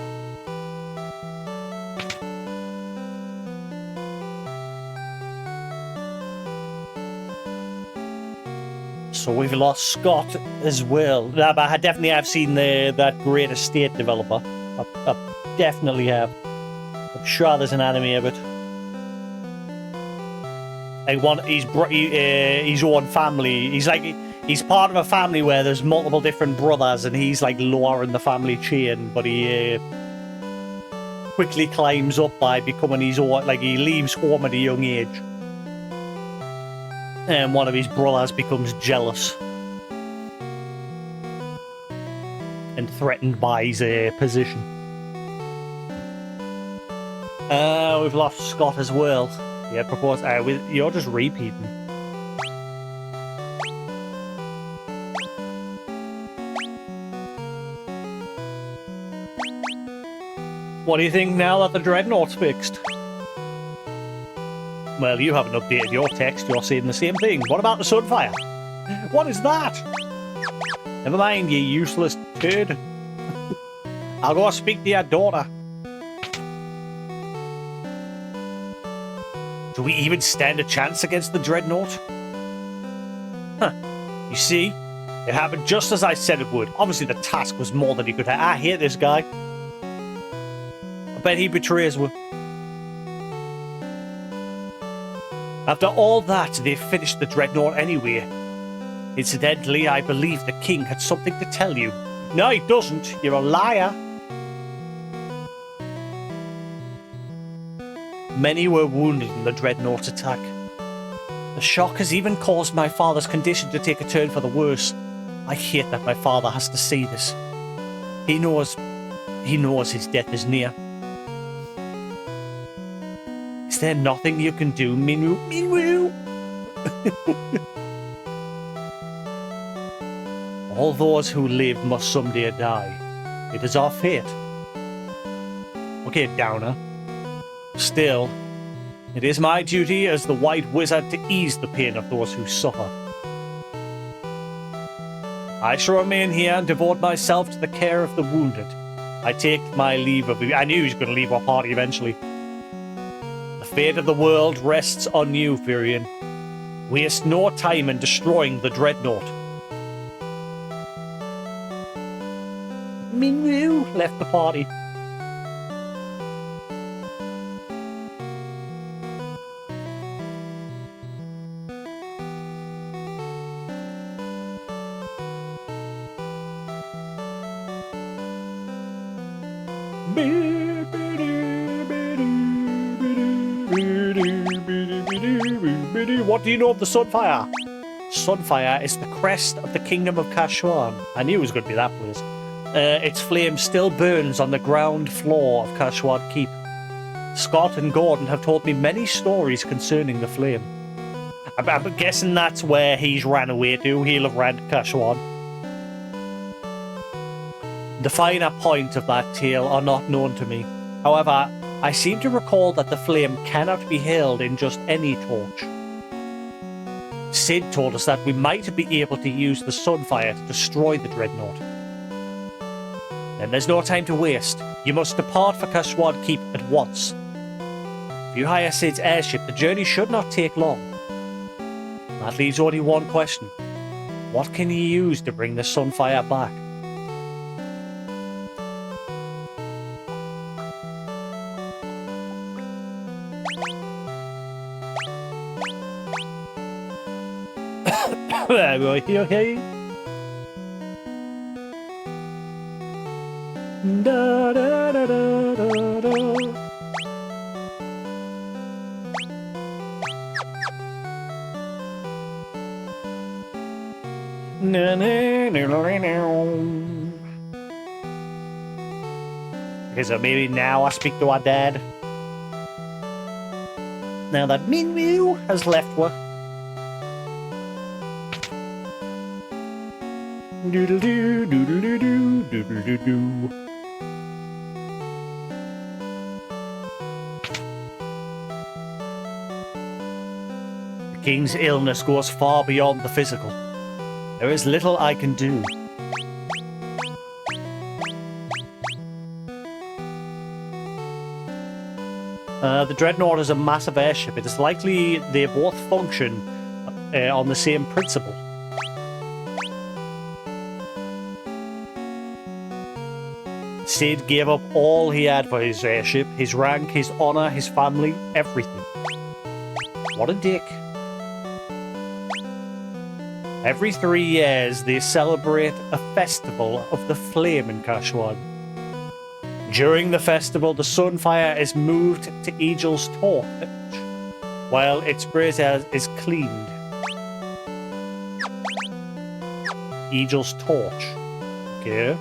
So we've lost Scott as well. Nah, but I definitely have seen that Great Estate developer. I definitely have. I'm sure there's an anime of it. Like his own family. He's part of a family where there's multiple different brothers, and he's like lower in the family chain, but he quickly climbs up by becoming his own. Like he leaves home at a young age, and one of his brothers becomes jealous and threatened by his position. We've lost Scott as well. Yeah, propose. You're just repeating. What do you think now that the Dreadnought's fixed? Well, you haven't updated your text. You're saying the same thing. What about the Sunfire? What is that? Never mind, you useless turd. I'll go speak to your daughter. Do we even stand a chance against the Dreadnought? Huh. You see, it happened just as I said it would. Obviously, the task was more than he could have. I hate this guy. bet he betrays me. After all that, they finished the dreadnought anyway. Incidentally, I believe the king had something to tell you. No, he doesn't. You're a liar. Many were wounded in the dreadnaught's attack. The shock has even caused my father's condition to take a turn for the worse. I hate that my father has to see this. He knows his death is near. Is there nothing you can do, Minwoo? Minwoo! All those who live must someday die. It is our fate. Okay, Downer. Still, it is my duty as the White Wizard to ease the pain of those who suffer. I shall remain here and devote myself to the care of the wounded. I take my leave of you. I knew he was going to leave our party eventually. The fate of the world rests on you, Furion. Waste no time in destroying the dreadnought. Minwoo left the party. What do you know of the Sunfire? Sunfire is the crest of the Kingdom of Kashuan. I knew it was going to be that place. Its flame still burns on the ground floor of Kashuan Keep. Scott and Gordon have told me many stories concerning the flame. I'm guessing that's where he's ran away to. He'll have ran to Kashuan. The finer point of that tale are not known to me. However, I seem to recall that the flame cannot be held in just any torch. Sid told us that we might be able to use the Sunfire to destroy the dreadnought. Then there's no time to waste. You must depart for Kashuan Keep at once. If you hire Sid's airship, the journey should not take long. That leaves only one question. What can you use to bring the Sunfire back? Okay. Da, da, da, da, da, da. Na, na, na, na, na. Okay, so maybe now I speak to our dad. Now that Minwoo has left us. Doodle doo, doodle doo doo, doodle doo doo. The king's illness goes far beyond the physical. There is little I can do. The Dreadnought is a massive airship. It is likely they both function on the same principle. Sid gave up all he had for his airship, his rank, his honor, his family, everything. What a dick. Every 3 years, they celebrate a festival of the flame in Kashuan. During the festival, the Sunfire is moved to Eagle's torch, while its brazier is cleaned. Eagle's torch. Okay.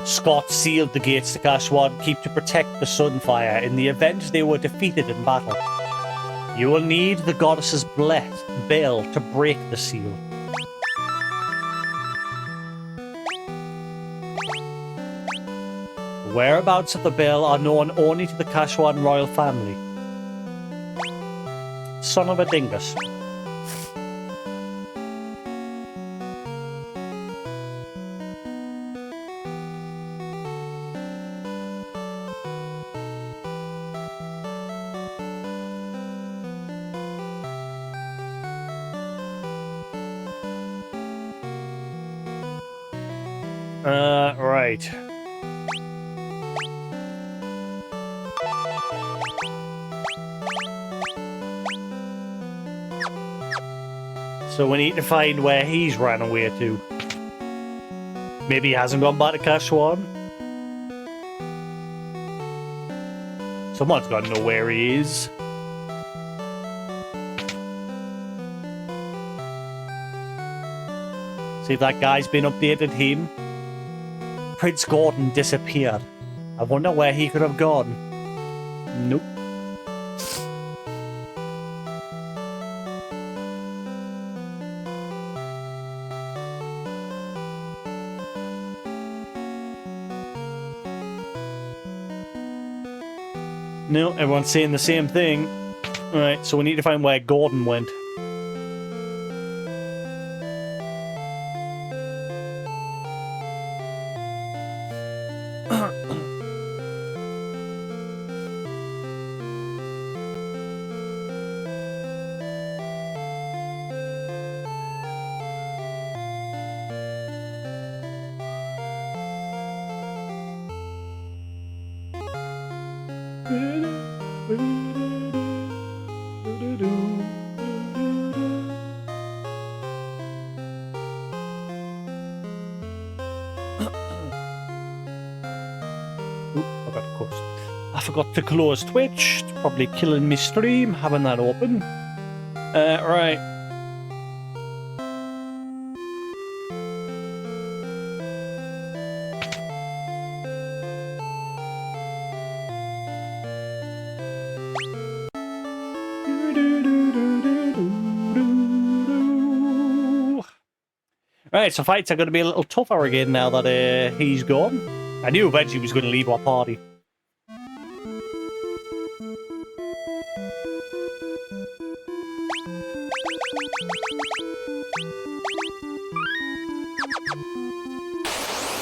Scott sealed the gates to Kashuan Keep to protect the Sunfire in the event they were defeated in battle. You will need the goddess's bell to break the seal. The whereabouts of the bell are known only to the Kashuan royal family. Son of a dingus. Right. So we need to find where he's ran away to. Maybe he hasn't gone back to Kashwan. Someone's got to know where he is. See if that guy's been updated him. Prince Gordon disappeared. I wonder where he could have gone. Nope. No, everyone's saying the same thing. Alright, so we need to find where Gordon went. I forgot to close Twitch. It's probably killing me stream, having that open. Right. Right, so fights are going to be a little tougher again now that he's gone. I knew eventually he was going to leave our party.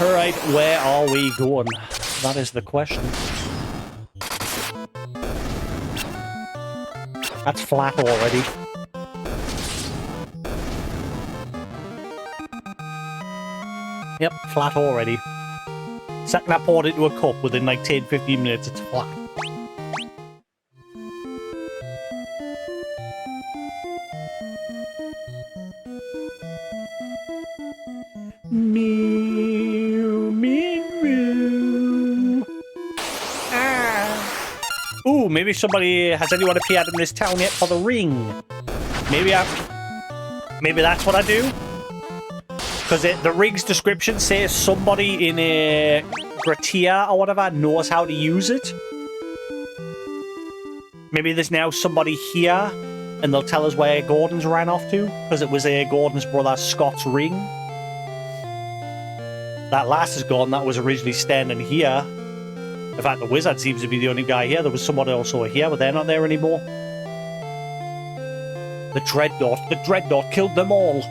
Alright, where are we going? That is the question. That's flat already. Yep, flat already. Second I poured it into a cup, within like 10-15 minutes, it's flat. Meow, meow. Ah. Ooh, maybe somebody... Has anyone appeared in this town yet for the ring? Maybe that's what I do? Because the ring's description says somebody in a Gratia or whatever knows how to use it. Maybe there's now somebody here, and they'll tell us where Gordon's ran off to, because it was Gordon's brother Scott's ring. That last is gone, that was originally standing here. In fact, the wizard seems to be the only guy here. There was somebody also here, but they're not there anymore. The Dreadnought killed them all.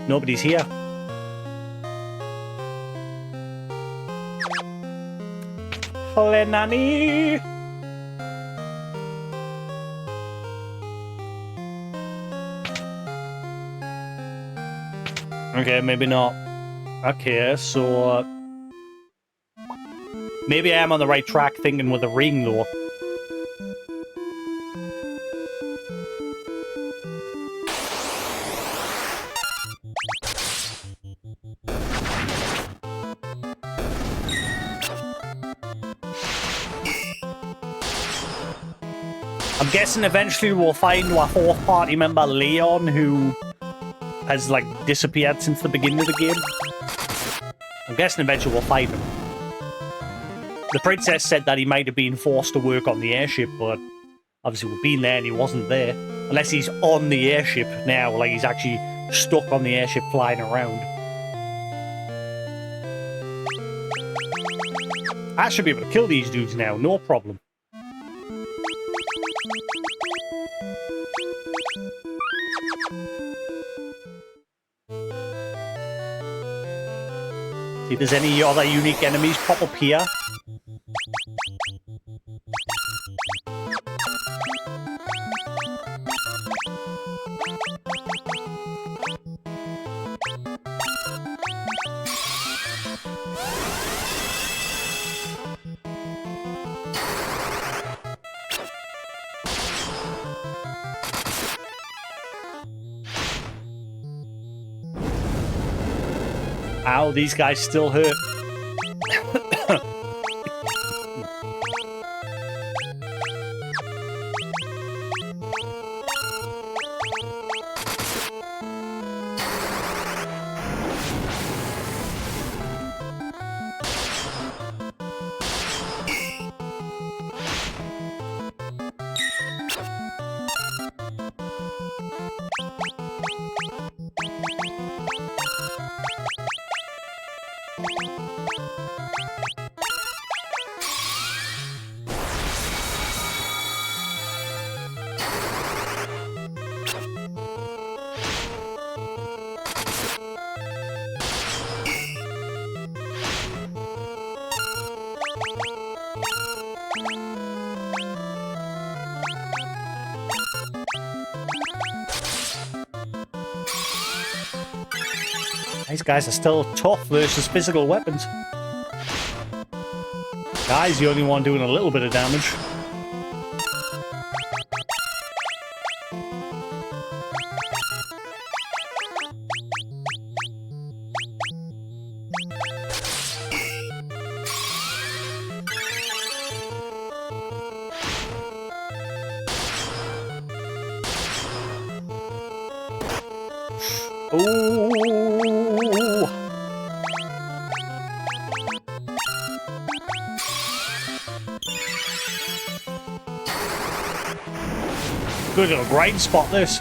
Nobody's here. Lenani. Okay, maybe not. Okay, so... maybe I am on the right track thinking with a ring, though. I'm guessing eventually we'll find our fourth party member, Leon, who has, like, disappeared since the beginning of the game. I'm guessing eventually we'll find him. The princess said that he might have been forced to work on the airship, but obviously we've been there and he wasn't there. Unless he's on the airship now, like he's actually stuck on the airship flying around. I should be able to kill these dudes now, no problem. See if there's any other unique enemies pop up here. Ow, these guys still hurt. These guys are still tough versus physical weapons. Guy's the only one doing a little bit of damage. Ooh. Good little grind spot, this.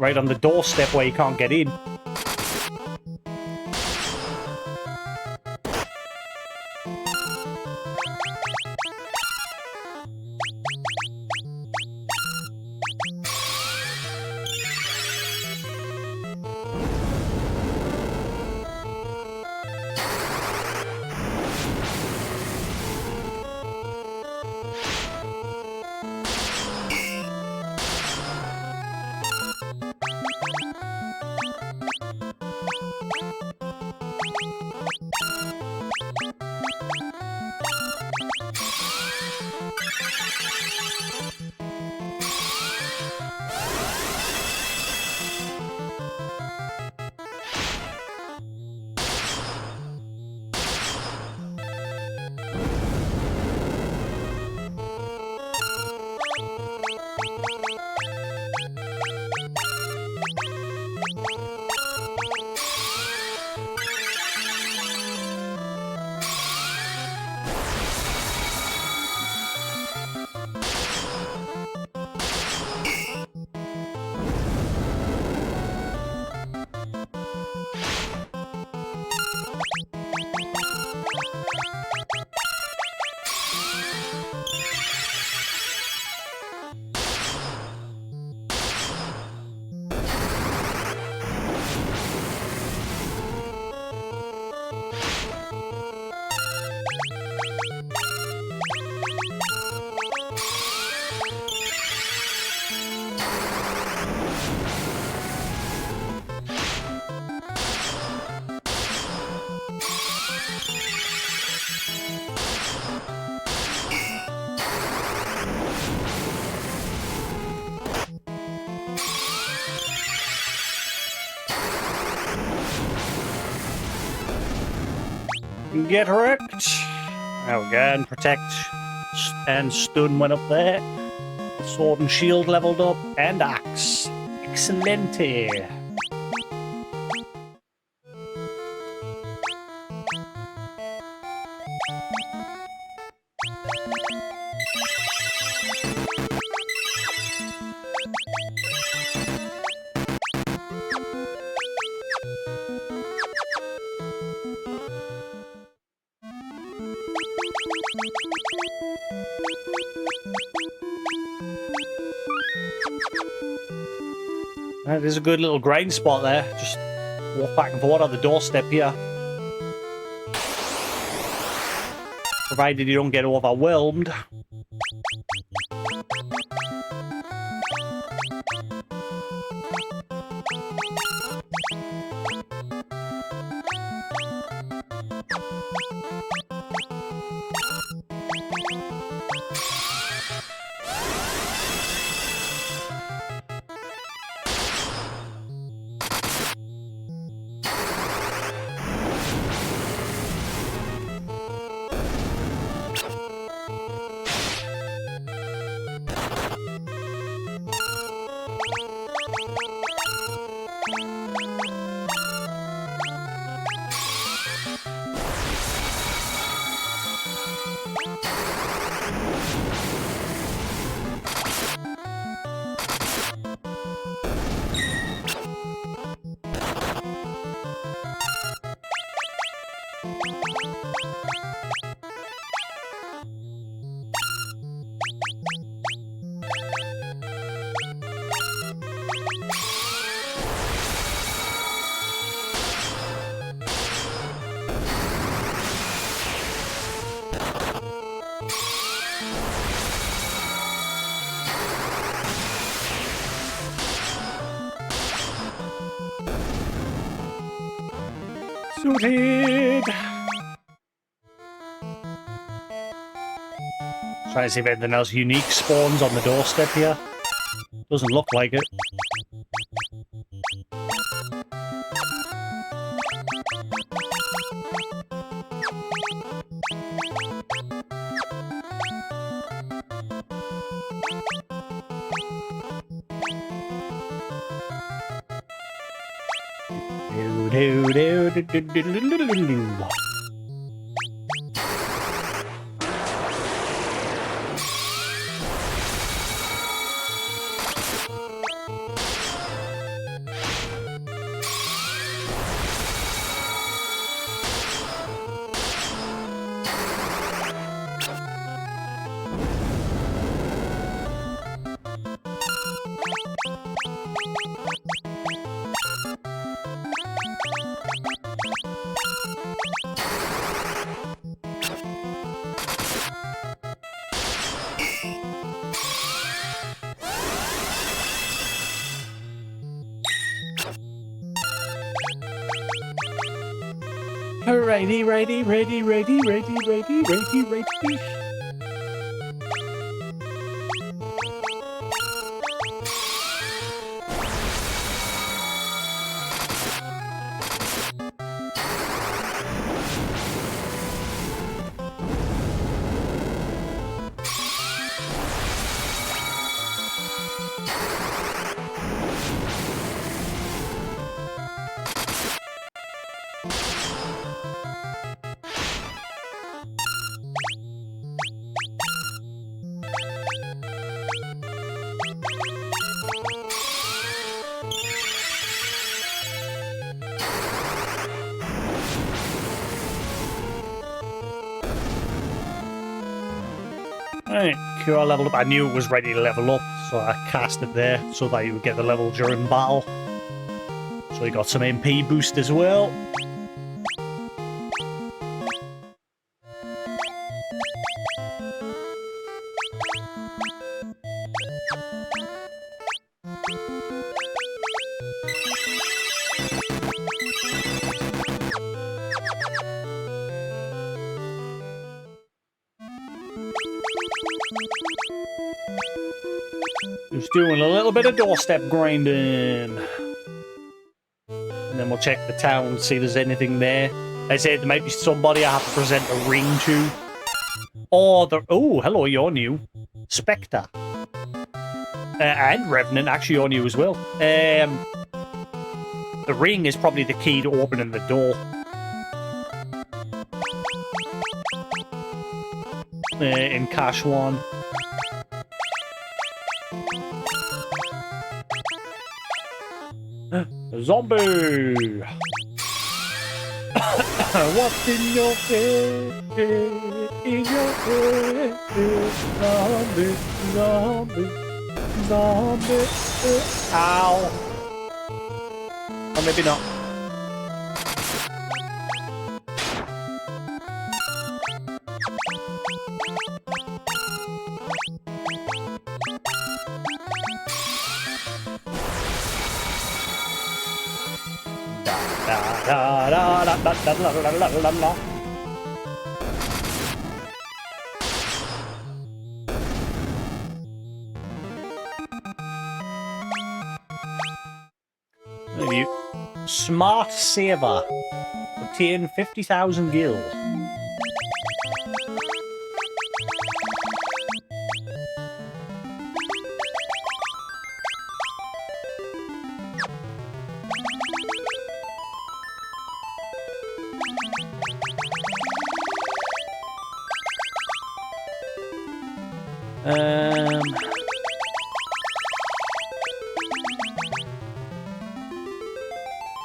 Right on the doorstep where you can't get in. Get wrecked. Oh, again, protect and stun went up there. Sword and shield leveled up, and axe. Excelente. There's a good little grind spot there. Just walk back and forth on the doorstep here. Provided you don't get overwhelmed. Suited. Trying to see if anything else unique spawns on the doorstep here. Doesn't look like it. Ready. Right, Cure leveled up. I knew it was ready to level up, so I cast it there so that you would get the level during battle. So you got some MP boost as well. Just doing a little bit of doorstep grinding. And then we'll check the town, see if there's anything there. I said there might be somebody I have to present a ring to. Or the... Oh, hello, you're new. Spectre. And Revenant, actually you're new as well. The ring is probably the key to opening the door. In Cache 1. Zombie! What's in your head? In your head? Zombie, zombie, zombie. Ow! Or maybe not. Review. Smart Saver. Obtain 50,000 gills.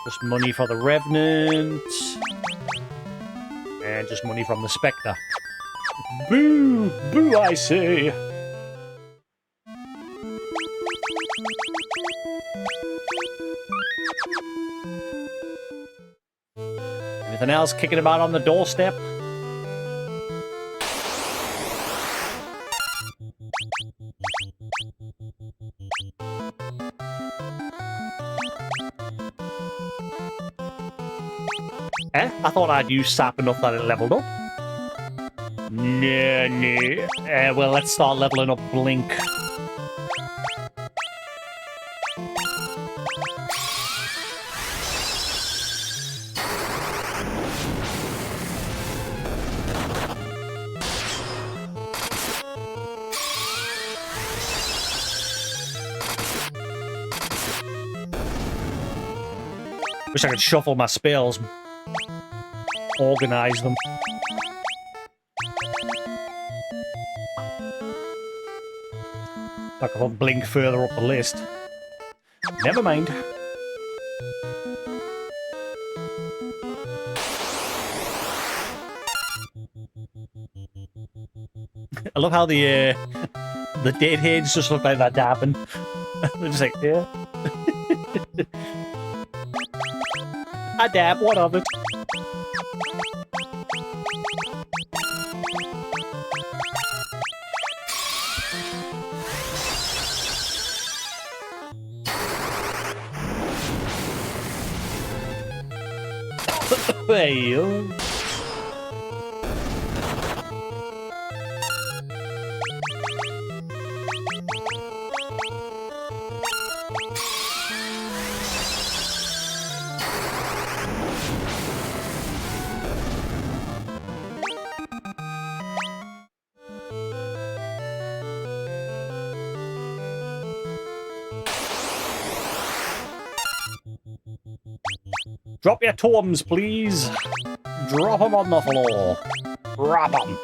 Just money for the Revenant. And just money from the Spectre. Boo! Boo, I say! Anything else kicking about on the doorstep? Eh? I thought I'd used sap enough that it leveled up. No. Well, let's start leveling up Blink. Wish I could shuffle my spells, organize them. I can Blink further up the list. Never mind. I love how the dead heads just look like they're dabbing. They're just like, yeah. I dab, what of it? Hey, yo. Drop your totems, please. Drop them on the floor. Drop them.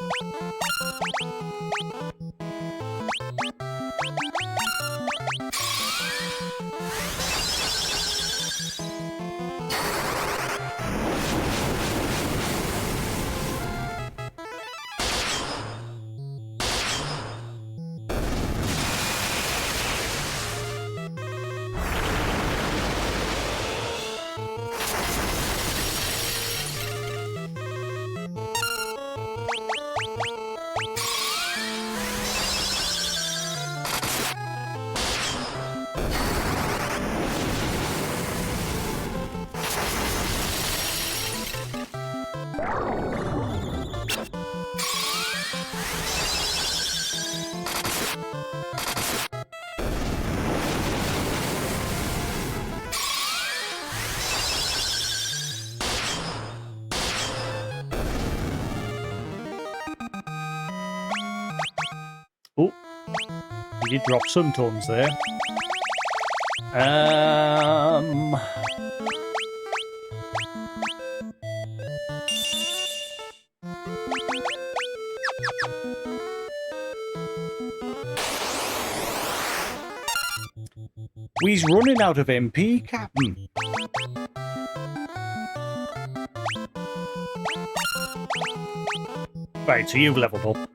Oh, he did drop some totems there. We's running out of MP, Captain. Right, so you've leveled up.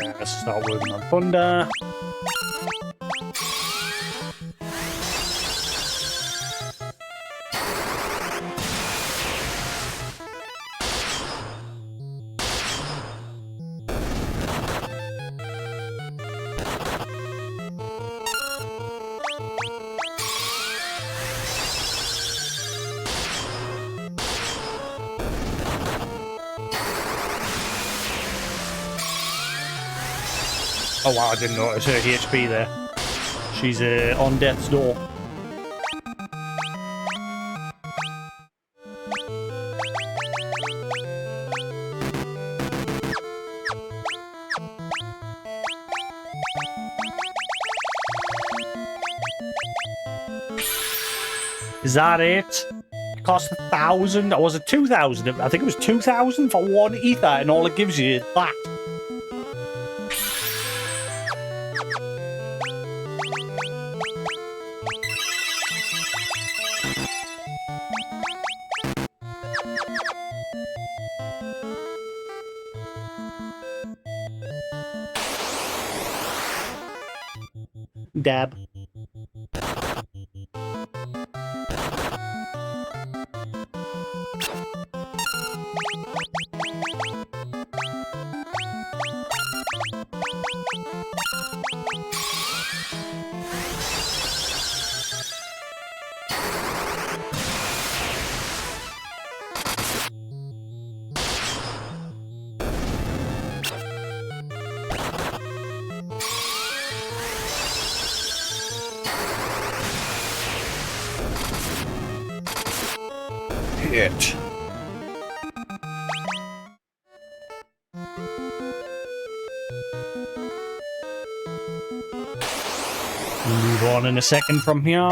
Let's start working on Thunder. Oh wow, I didn't notice her HP there. She's on death's door. Is that it? It cost 1,000, or was it 2,000? I think it was 2,000 for one ether, and all it gives you is that. Dab. Shit. Move on in a second from here.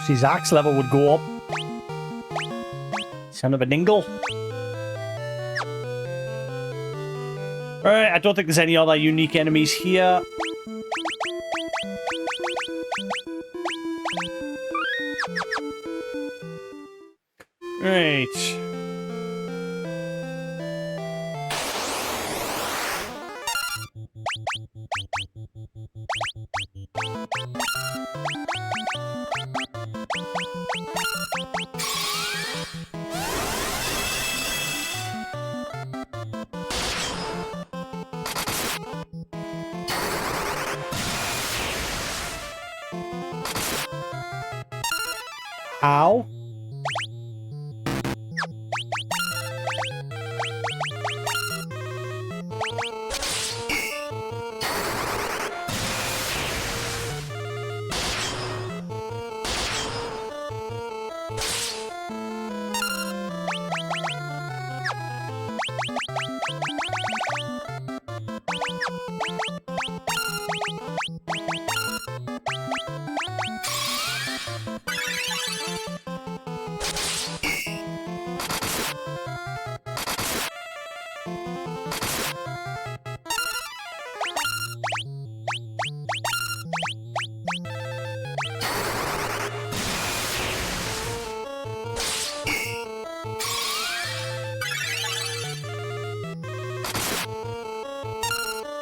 His axe level would go up. Son of a dingle. Alright, I don't think there's any other unique enemies here. Right. Ow.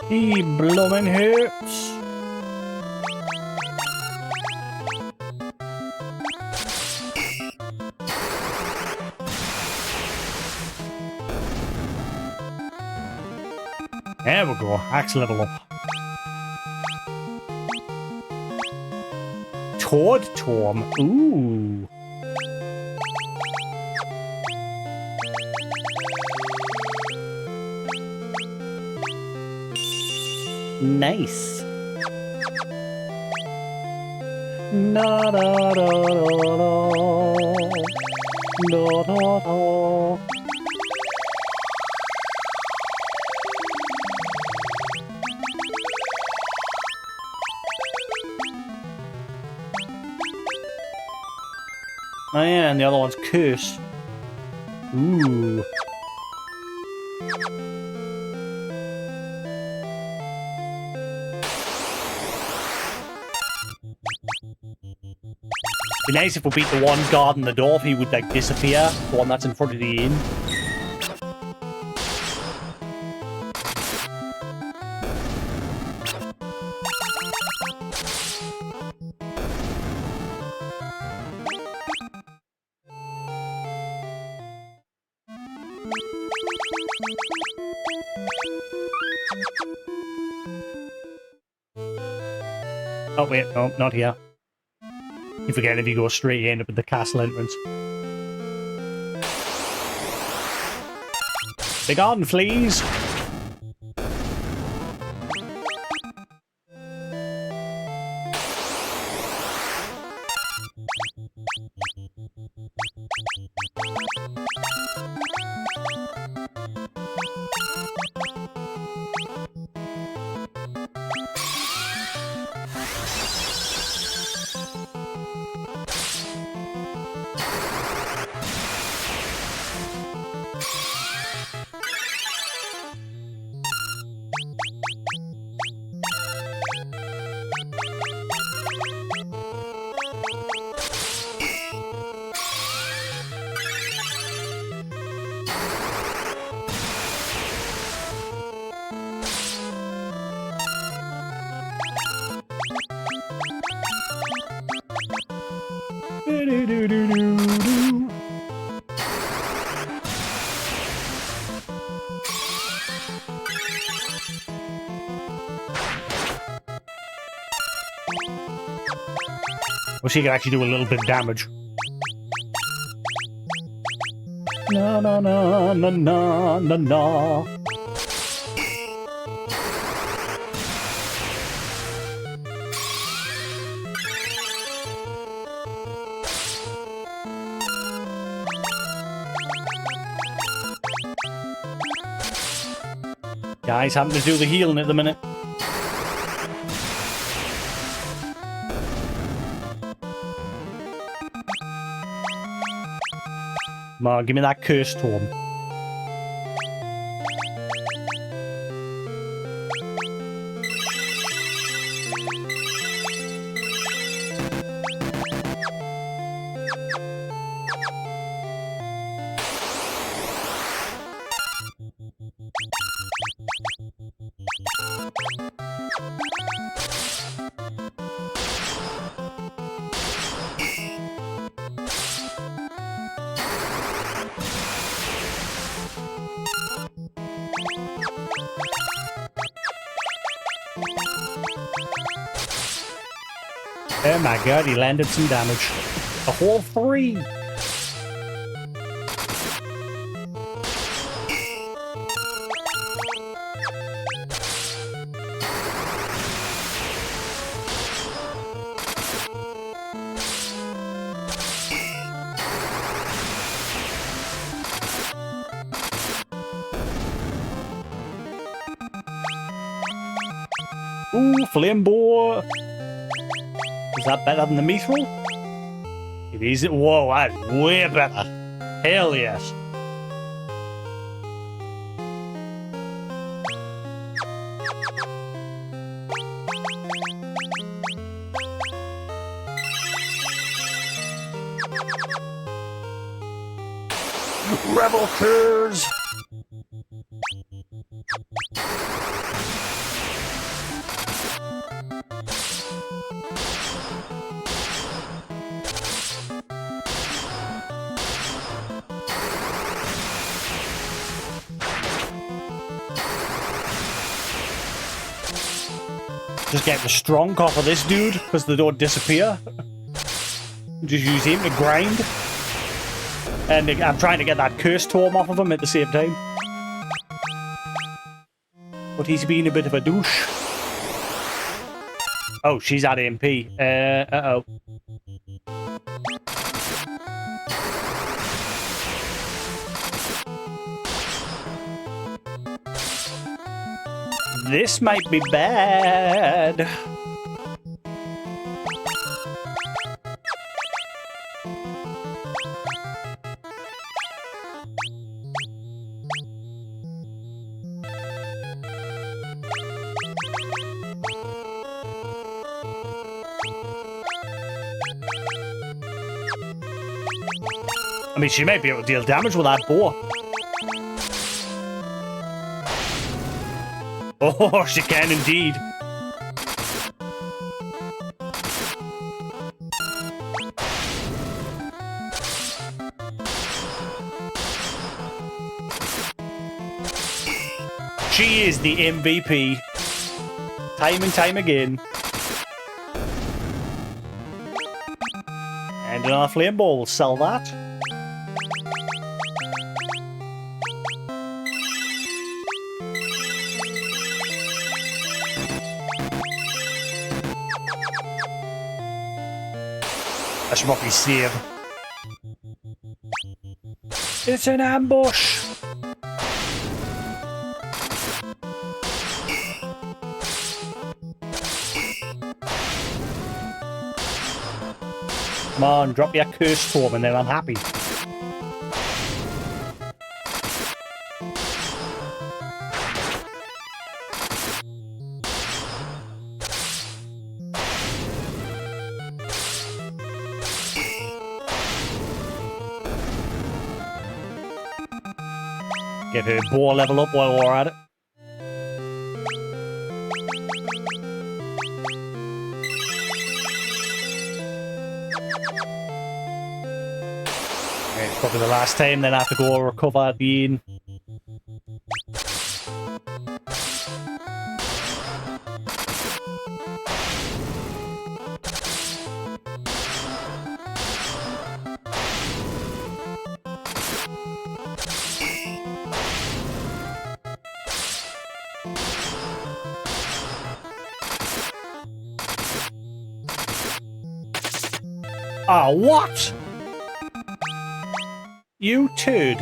He bloomin' hurts. There we go. Axe level up. Toad Torm. Ooh. Nice. Na da da da da da. Oh yeah, and the other one's Curse. Ooh. Be nice if we beat the one guarding the door, if he would like disappear. The one that's in front of the inn. Oh wait, no, not here. You forget if you go straight, you end up at the castle entrance. The garden fleas! Well, she can actually do a little bit of damage. Na na na na na na na. Guys, having to do the healing at the minute. Come on, give me that cursed tome. Oh my god, he landed some damage. A whole 3! Ooh, flame boar! Is that better than the mithril? It is. Whoa, that's way better. Hell yes. Rebel Cruise! Just get the strong off of this dude, because they don't disappear. Just use him to grind. And I'm trying to get that cursed tome off of him at the same time. But he's been a bit of a douche. Oh, she's at MP. Uh-oh. This might be bad. I mean, she might be able to deal damage with that boar. Oh, she can indeed. She is the MVP. Time and time again. And another flame ball will sell that. I should probably save. It's an ambush! Come on, drop your curse tome and then I'm happy. Get her boar level up while we're at it. It's probably the last time, then I have to go recover at the inn. Ah, what? You turd.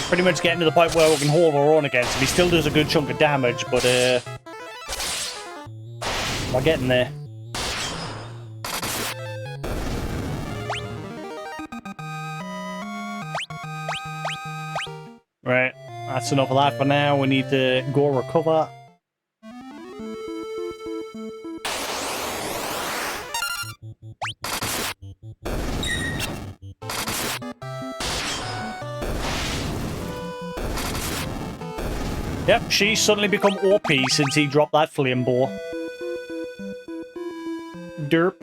Pretty much getting to the point where we can hold our own against him. He still does a good chunk of damage, but we're getting there. Right, that's enough of that for now. We need to go recover. Yep, she's suddenly become OP since he dropped that flame bow. Derp.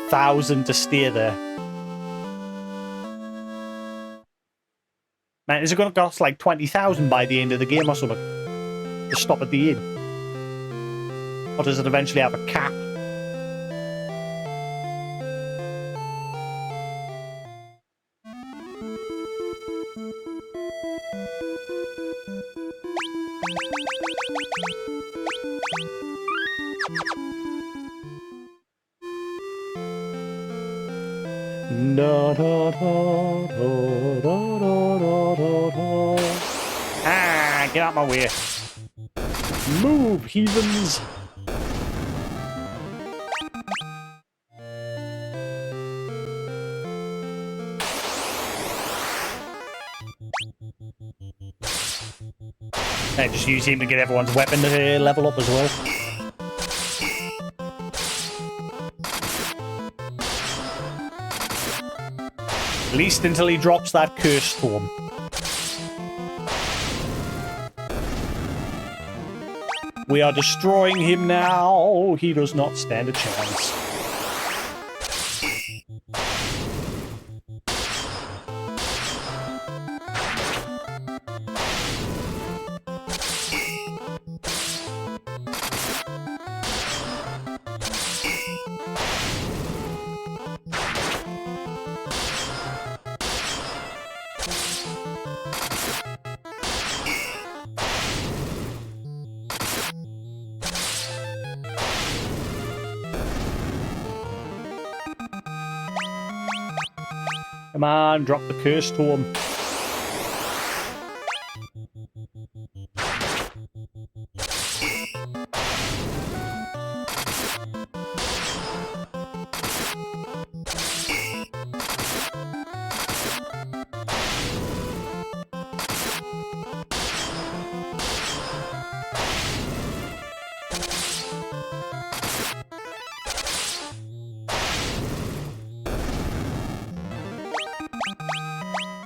$1,000 to stay there. Man, is it going to cost like 20,000 by the end of the game or something? To stop at the inn? Or does it eventually have a cap? Ah, get out my way. Move, heathens. I just use him to get everyone's weapon to level up as well. At least until he drops that curse storm. We are destroying him now. He does not stand a chance. Come on, drop the curse to him.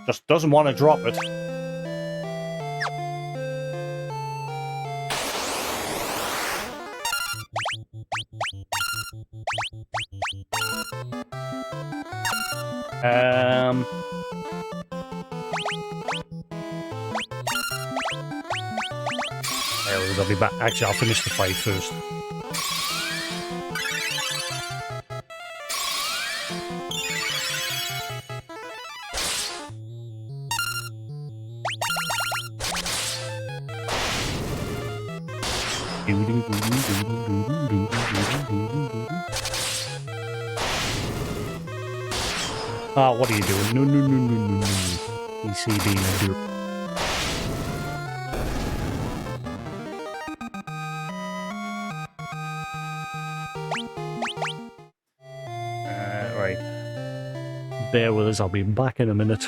Just doesn't want to drop it. I'll be back. Actually, I'll finish the fight first. Ah, what are you doing? No, no, no, no, no, no. PC being a derp. Right. Bear with us, I'll be back in a minute.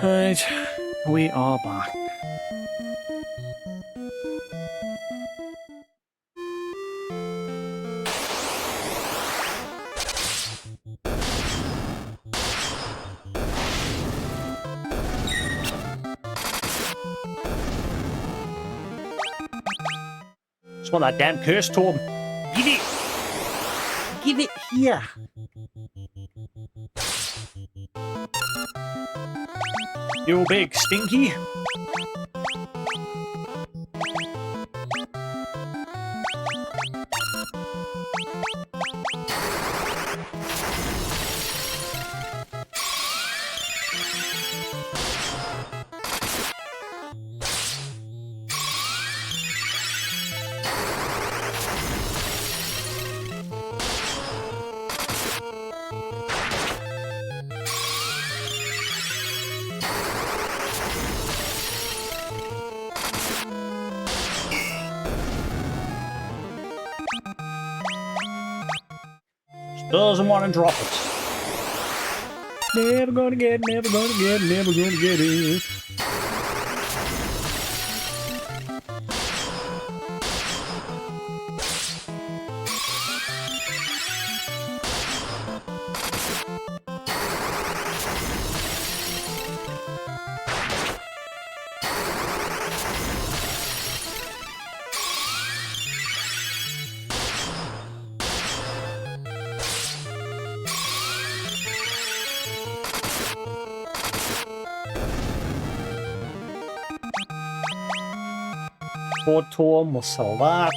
Right, we are back. Just want that damn curse tome. Give it! Give it here! You big stinky! Doesn't want to drop it. Never gonna get, never gonna get, never gonna get it. Board tome, we'll sell that.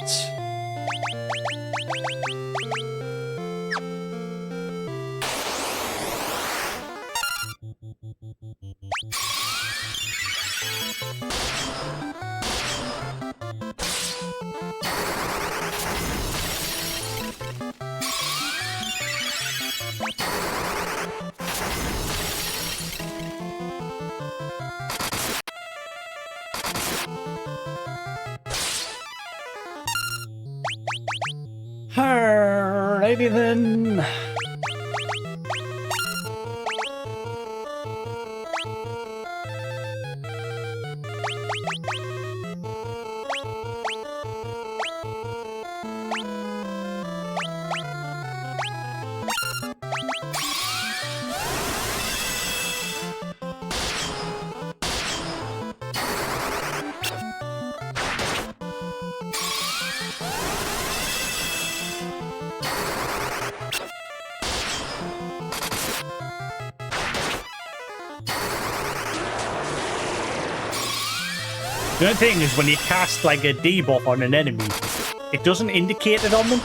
Alrighty then. The only thing is when you cast like a debuff on an enemy, it doesn't indicate it on them.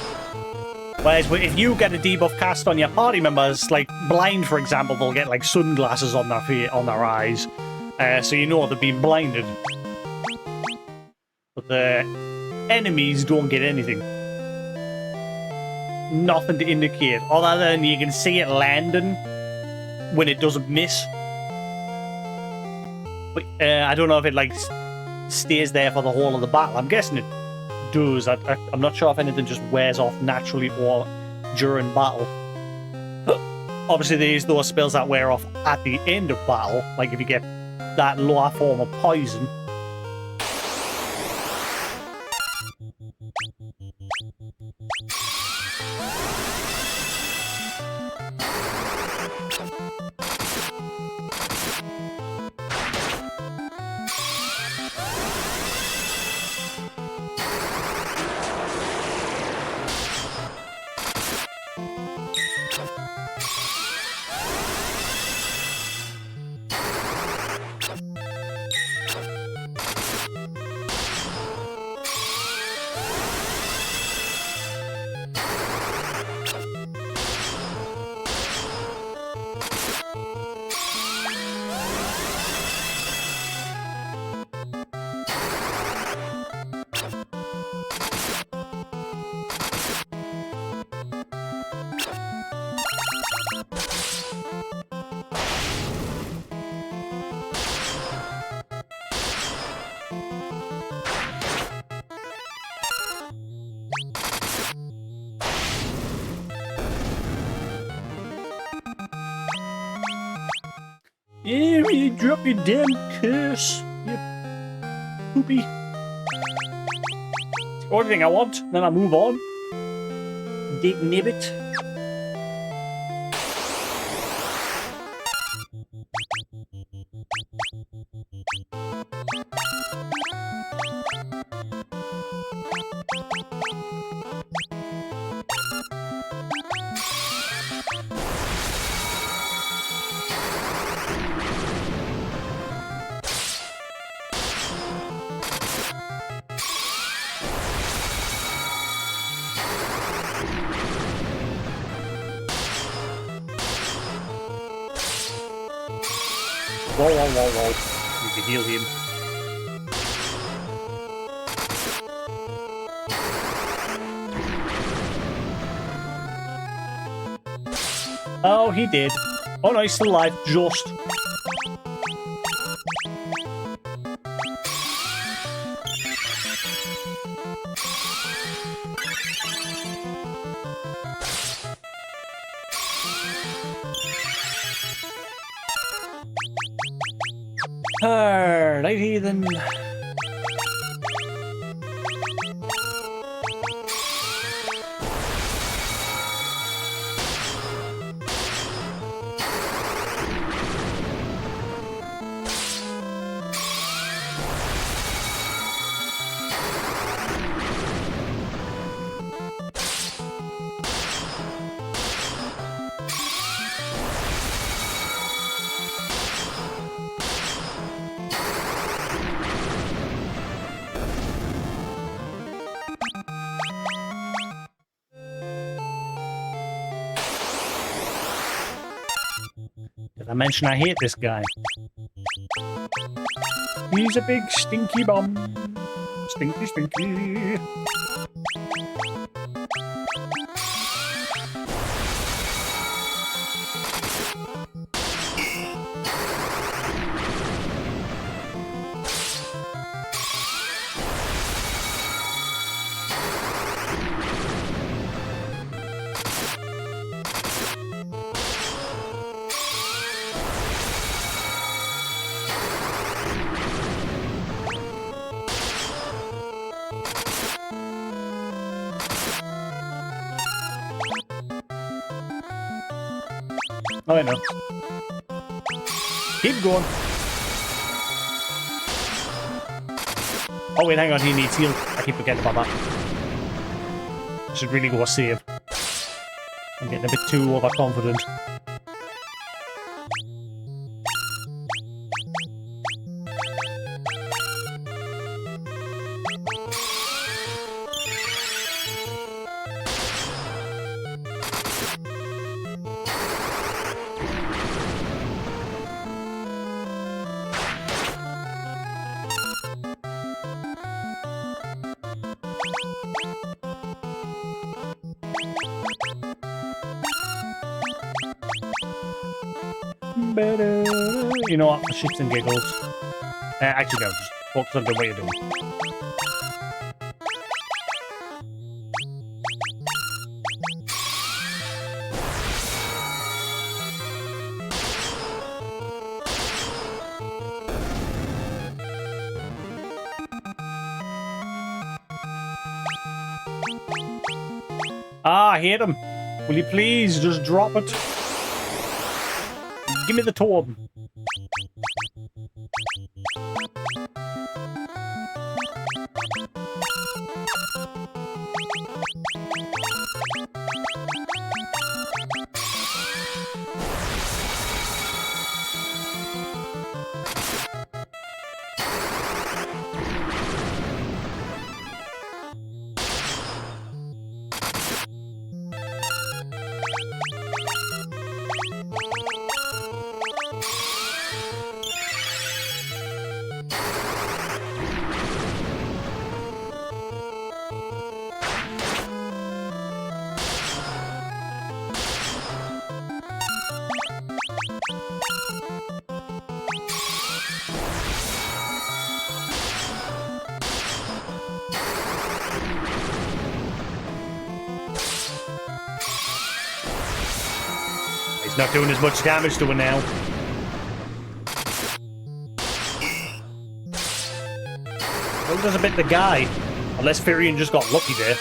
Whereas if you get a debuff cast on your party members, like blind, for example, they'll get like sunglasses on their eyes, so you know they're being blinded. But the enemies don't get anything. Nothing to indicate, other than you can see it landing when it doesn't miss. But I don't know if it like stays there for the whole of the battle. I'm guessing it does. I'm not sure if anything just wears off naturally or during battle. Obviously, there's those spells that wear off at the end of battle, like if you get that lower form of poison. Yeah, you drop your damn curse, you poopy. It's the only thing I want, then I move on. Dick nibbit. Whoa, whoa, whoa, whoa. We can heal him. Oh, he did. Oh no, he's still alive. Just. Alrighty then. Did I mention I hate this guy? He's a big stinky bum. Stinky, stinky. Oh, I know. Keep going. Oh, wait, hang on. He needs heal. I keep forgetting about that. I should really go save. I'm getting a bit too overconfident. You know what? Shits and giggles. Actually, no. Just focus on doing what you're doing. Ah, I hate him. Will you please just drop it? Give me the toad. He's not doing as much damage to it now. Well, there's a bit the guy. Unless Firion just got lucky there.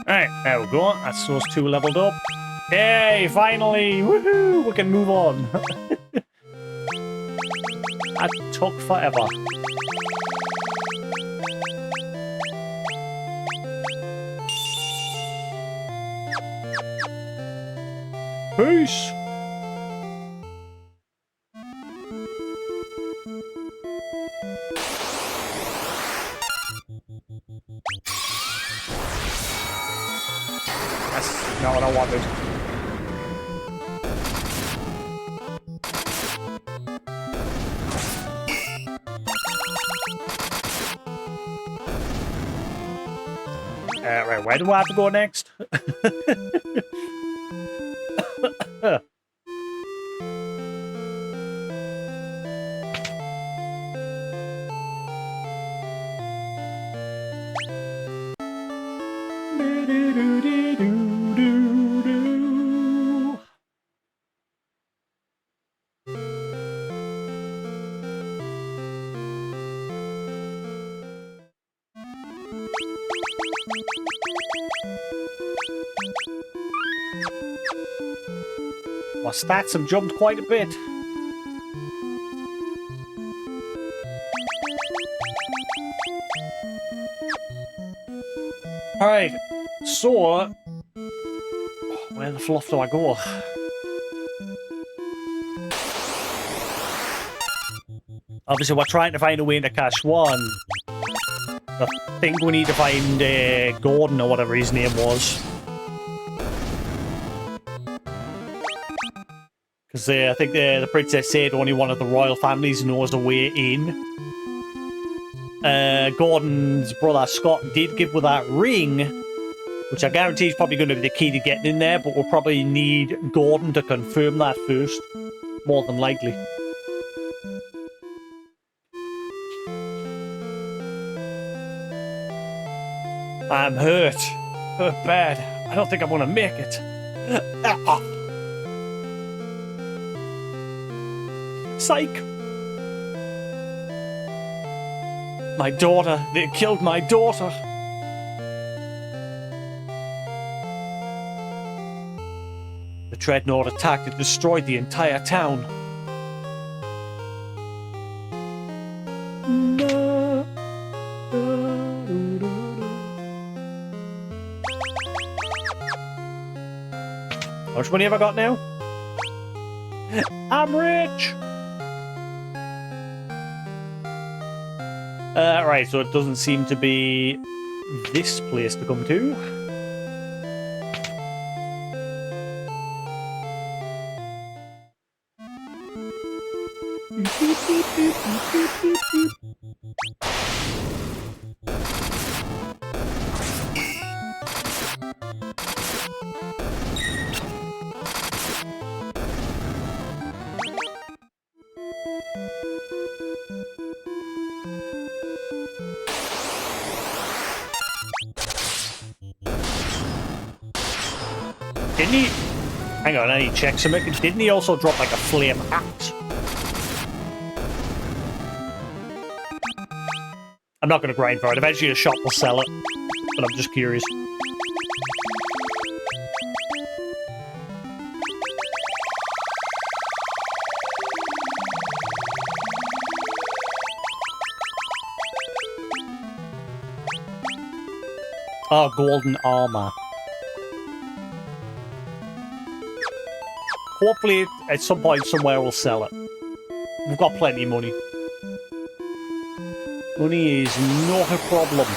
Alright, there we go. That's those two leveled up. Yay, finally! Woohoo! We can move on. That took forever. Peace! That's not what I wanted. Right, where do I have to go next? My stats have jumped quite a bit. Alright, so... where the fluff do I go? Obviously, we're trying to find a way into Cache 1. I think we need to find Gordon, or whatever his name was. Because I think the princess said only one of the royal families knows a way in. Gordon's brother Scott did give with that ring, which I guarantee is probably going to be the key to getting in there, but we'll probably need Gordon to confirm that first, more than likely. I'm hurt. Hurt bad. I don't think I'm going to make it. Psych! My daughter. They killed my daughter. The Dreadnought attacked and destroyed the entire town. How much money have I got now? I'm rich! Right, so it doesn't seem to be this place to come to. Didn't he... Hang on, I need to check something. Didn't he also drop like a flame axe? I'm not going to grind for it. Eventually a shop will sell it. But I'm just curious. Oh, golden armor. Hopefully, at some point, somewhere we'll sell it. We've got plenty of money. Money is not a problem.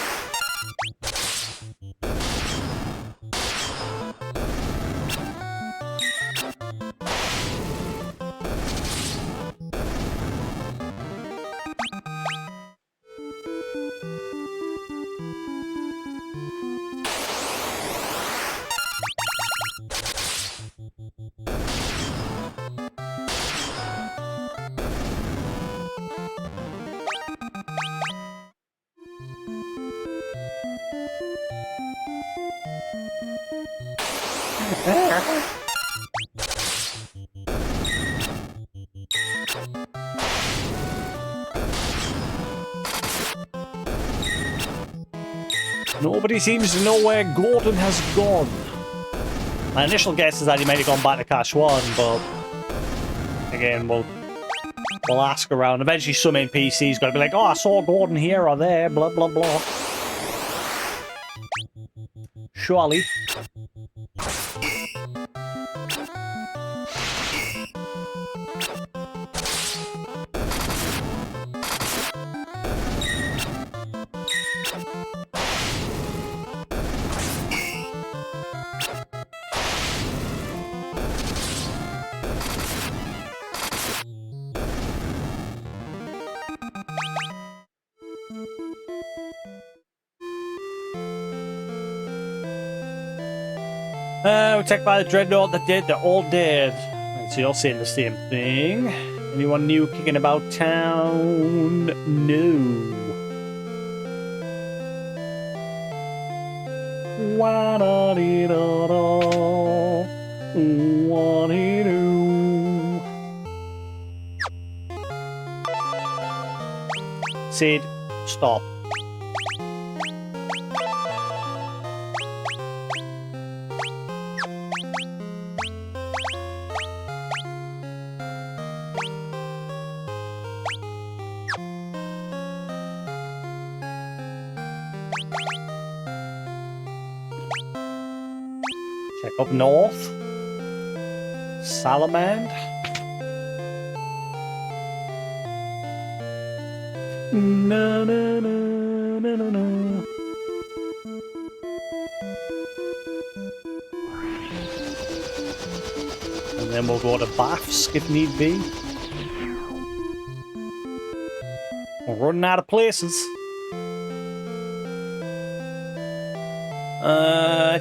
Nobody seems to know where Gordon has gone. My initial guess is that he might have gone back to Cash 1, but again, we'll ask around. Eventually some NPC's got to be like, oh, I saw Gordon here or there, blah, blah, blah. Surely. We're attacked by the dreadnought, the dead, they're all dead. Right, so you're saying the same thing. Anyone new kicking about town? No. Wa-da-dee-da-da. Wa-dee-doo. Sid, stop. Check up north. Salamand. No, no, no, no, no, no. And then we'll go to Baths if need be. We're running out of places.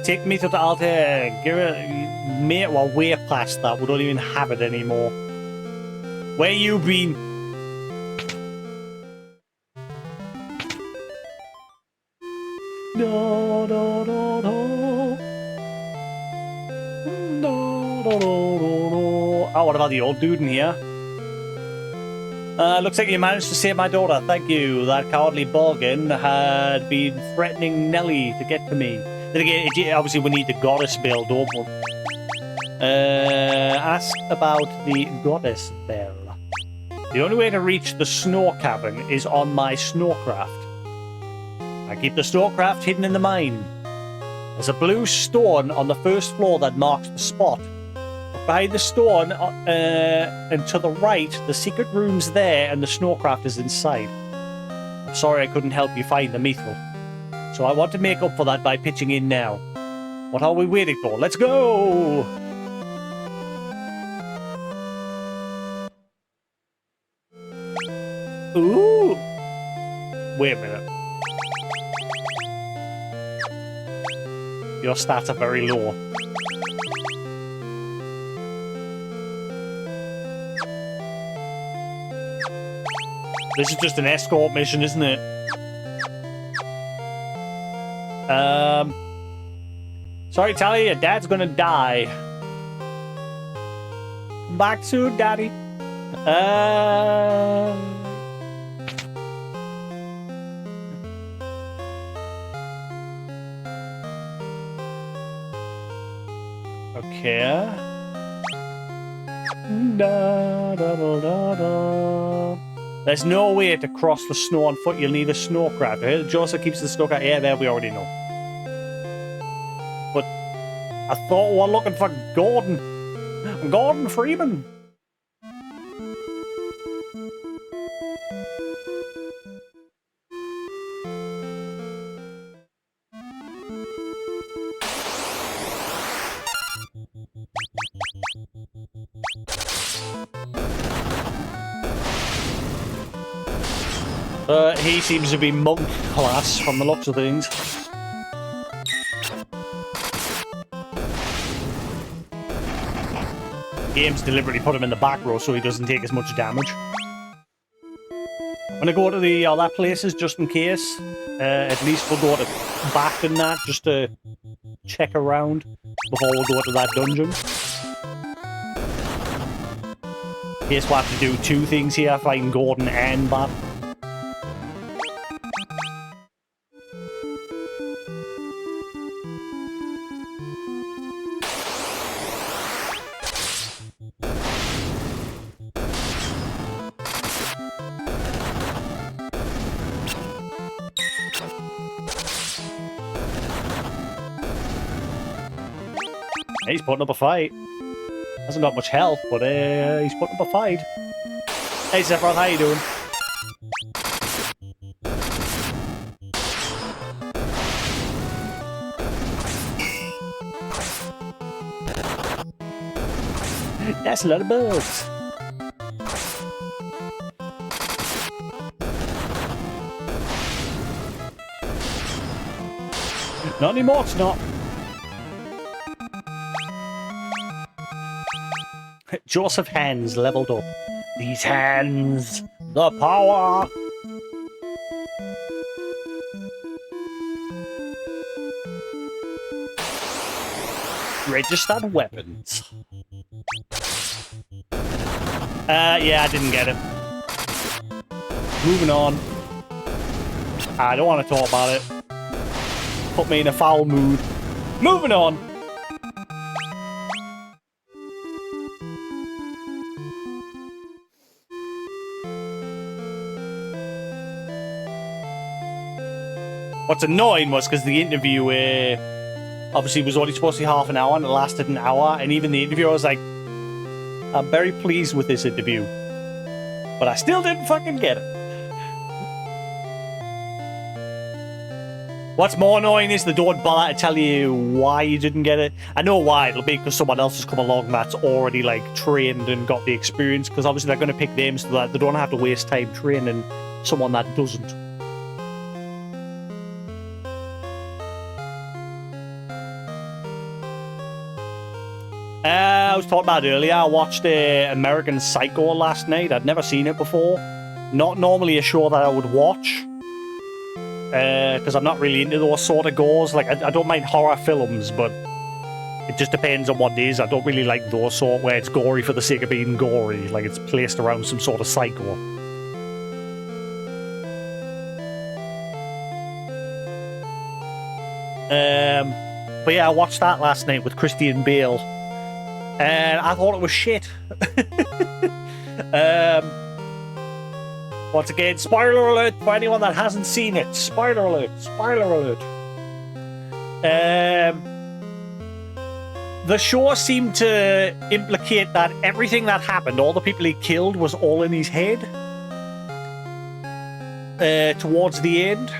Take me to the altar. Give it, mate. Well, way past that. We don't even have it anymore. Where you been? No, no, no, no. No, no, no, no. Oh, what about the old dude in here? Looks like you managed to save my daughter. Thank you. That cowardly Borgin had been threatening Nelly to get to me. Then again, obviously we need the goddess bell, don't we? Ask about the goddess bell. The only way to reach the snow cabin is on my snowcraft. I keep the snowcraft hidden in the mine. There's a blue stone on the first floor that marks the spot. Behind the stone and to the right, the secret room's there and the snowcraft is inside. I'm sorry I couldn't help you find the mithril. So I want to make up for that by pitching in now. What are we waiting for? Let's go! Ooh! Wait a minute. Your stats are very low. This is just an escort mission, isn't it? Sorry, Tally, your dad's gonna die. Back soon, Daddy. Okay. Da, da, da, da, da. There's no way to cross the snow on foot. You'll need a snowcraft. I heard Joseph keeps the snowcraft. Yeah, there we already know. But I thought we were looking for Gordon Freeman. He seems to be monk class from the looks of things. Game's deliberately put him in the back row so he doesn't take as much damage. I'm gonna go to the other places just in case. At least we'll go to back and that just to check around before we go to that dungeon. In case we have to do two things here, fighting Gordon and Bat. He's putting up a fight. Hasn't got much health, but he's putting up a fight. Hey, Sephiroth, how you doing? That's a lot of bugs. Not anymore, it's not. Joseph hands leveled up. These hands, the power. Registered weapons. Yeah, I didn't get it. Moving on. I don't want to talk about it. Put me in a foul mood. Moving on. What's annoying was because the interview obviously was only supposed to be half an hour and it lasted an hour, and even the interviewer was like, I'm very pleased with this interview, but I still didn't fucking get it. What's more annoying is they don't bother to tell you why you didn't get it. I know why. It'll be because someone else has come along that's already like trained and got the experience, because obviously they're going to pick them so that they don't have to waste time training someone that doesn't. I was talking about earlier, I watched American Psycho last night. I'd never seen it before. Not normally a show that I would watch, because I'm not really into those sort of gores. Like, I don't mind horror films, but it just depends on what it is. I don't really like those sort where it's gory for the sake of being gory, like it's placed around some sort of psycho. But yeah, I watched that last night with Christian Bale. And I thought it was shit. Once again, spoiler alert for anyone that hasn't seen it. Spoiler alert. Spoiler alert. The show seemed to implicate that everything that happened, all the people he killed, was all in his head. Towards the end.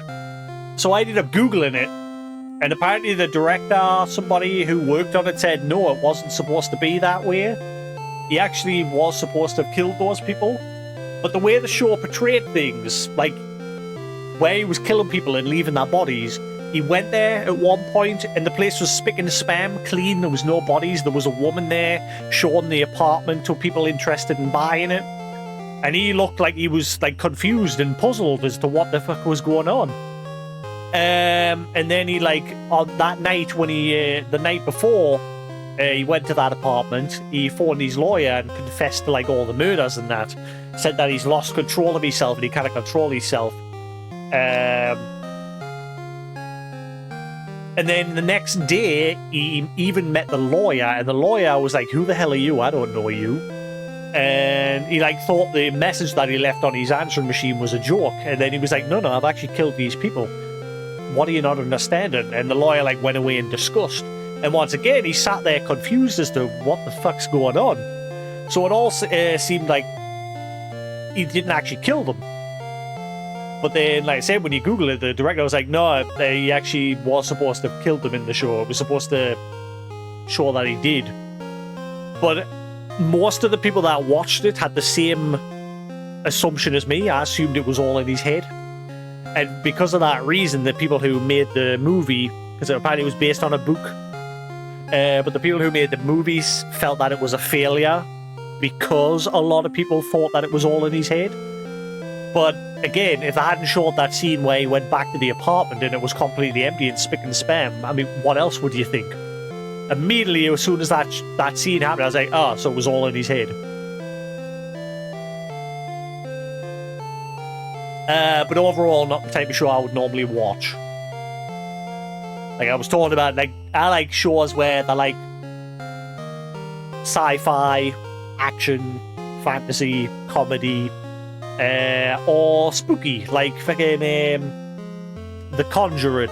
So I ended up Googling it. And apparently the director, somebody who worked on it, said no, it wasn't supposed to be that way. He actually was supposed to have killed those people. But the way the show portrayed things, like where he was killing people and leaving their bodies, he went there at one point and the place was spick and span, clean, there was no bodies, there was a woman there showing the apartment to people interested in buying it. And he looked like he was like confused and puzzled as to what the fuck was going on. And then he, like, on that night when he, the night before, he went to that apartment, he phoned his lawyer and confessed to, like, all the murders and that. Said that he's lost control of himself and he can't control himself. And then the next day, he even met the lawyer, and the lawyer was like, "Who the hell are you? I don't know you." And he, like, thought the message that he left on his answering machine was a joke. And then he was like, no, I've actually killed these people. What are you not understanding? And the lawyer, like, went away in disgust. And once again, he sat there confused as to what the fuck's going on. So it all seemed like he didn't actually kill them. But then, like I said, when you Google it, the director was like, no, he actually was supposed to have killed them in the show. It was supposed to show that he did. But most of the people that watched it had the same assumption as me. I assumed it was all in his head. And because of that reason, the people who made the movie, because apparently it was based on a book, but the people who made the movies felt that it was a failure because a lot of people thought that it was all in his head. But again, if I hadn't showed that scene where he went back to the apartment and it was completely empty and spick and spam, I mean, what else would you think? Immediately, as soon as that scene happened, I was like, oh, so it was all in his head. But overall, not the type of show I would normally watch. Like I was talking about, like, I like shows where they're like sci-fi, action, fantasy, comedy, or spooky, like fucking The Conjuring,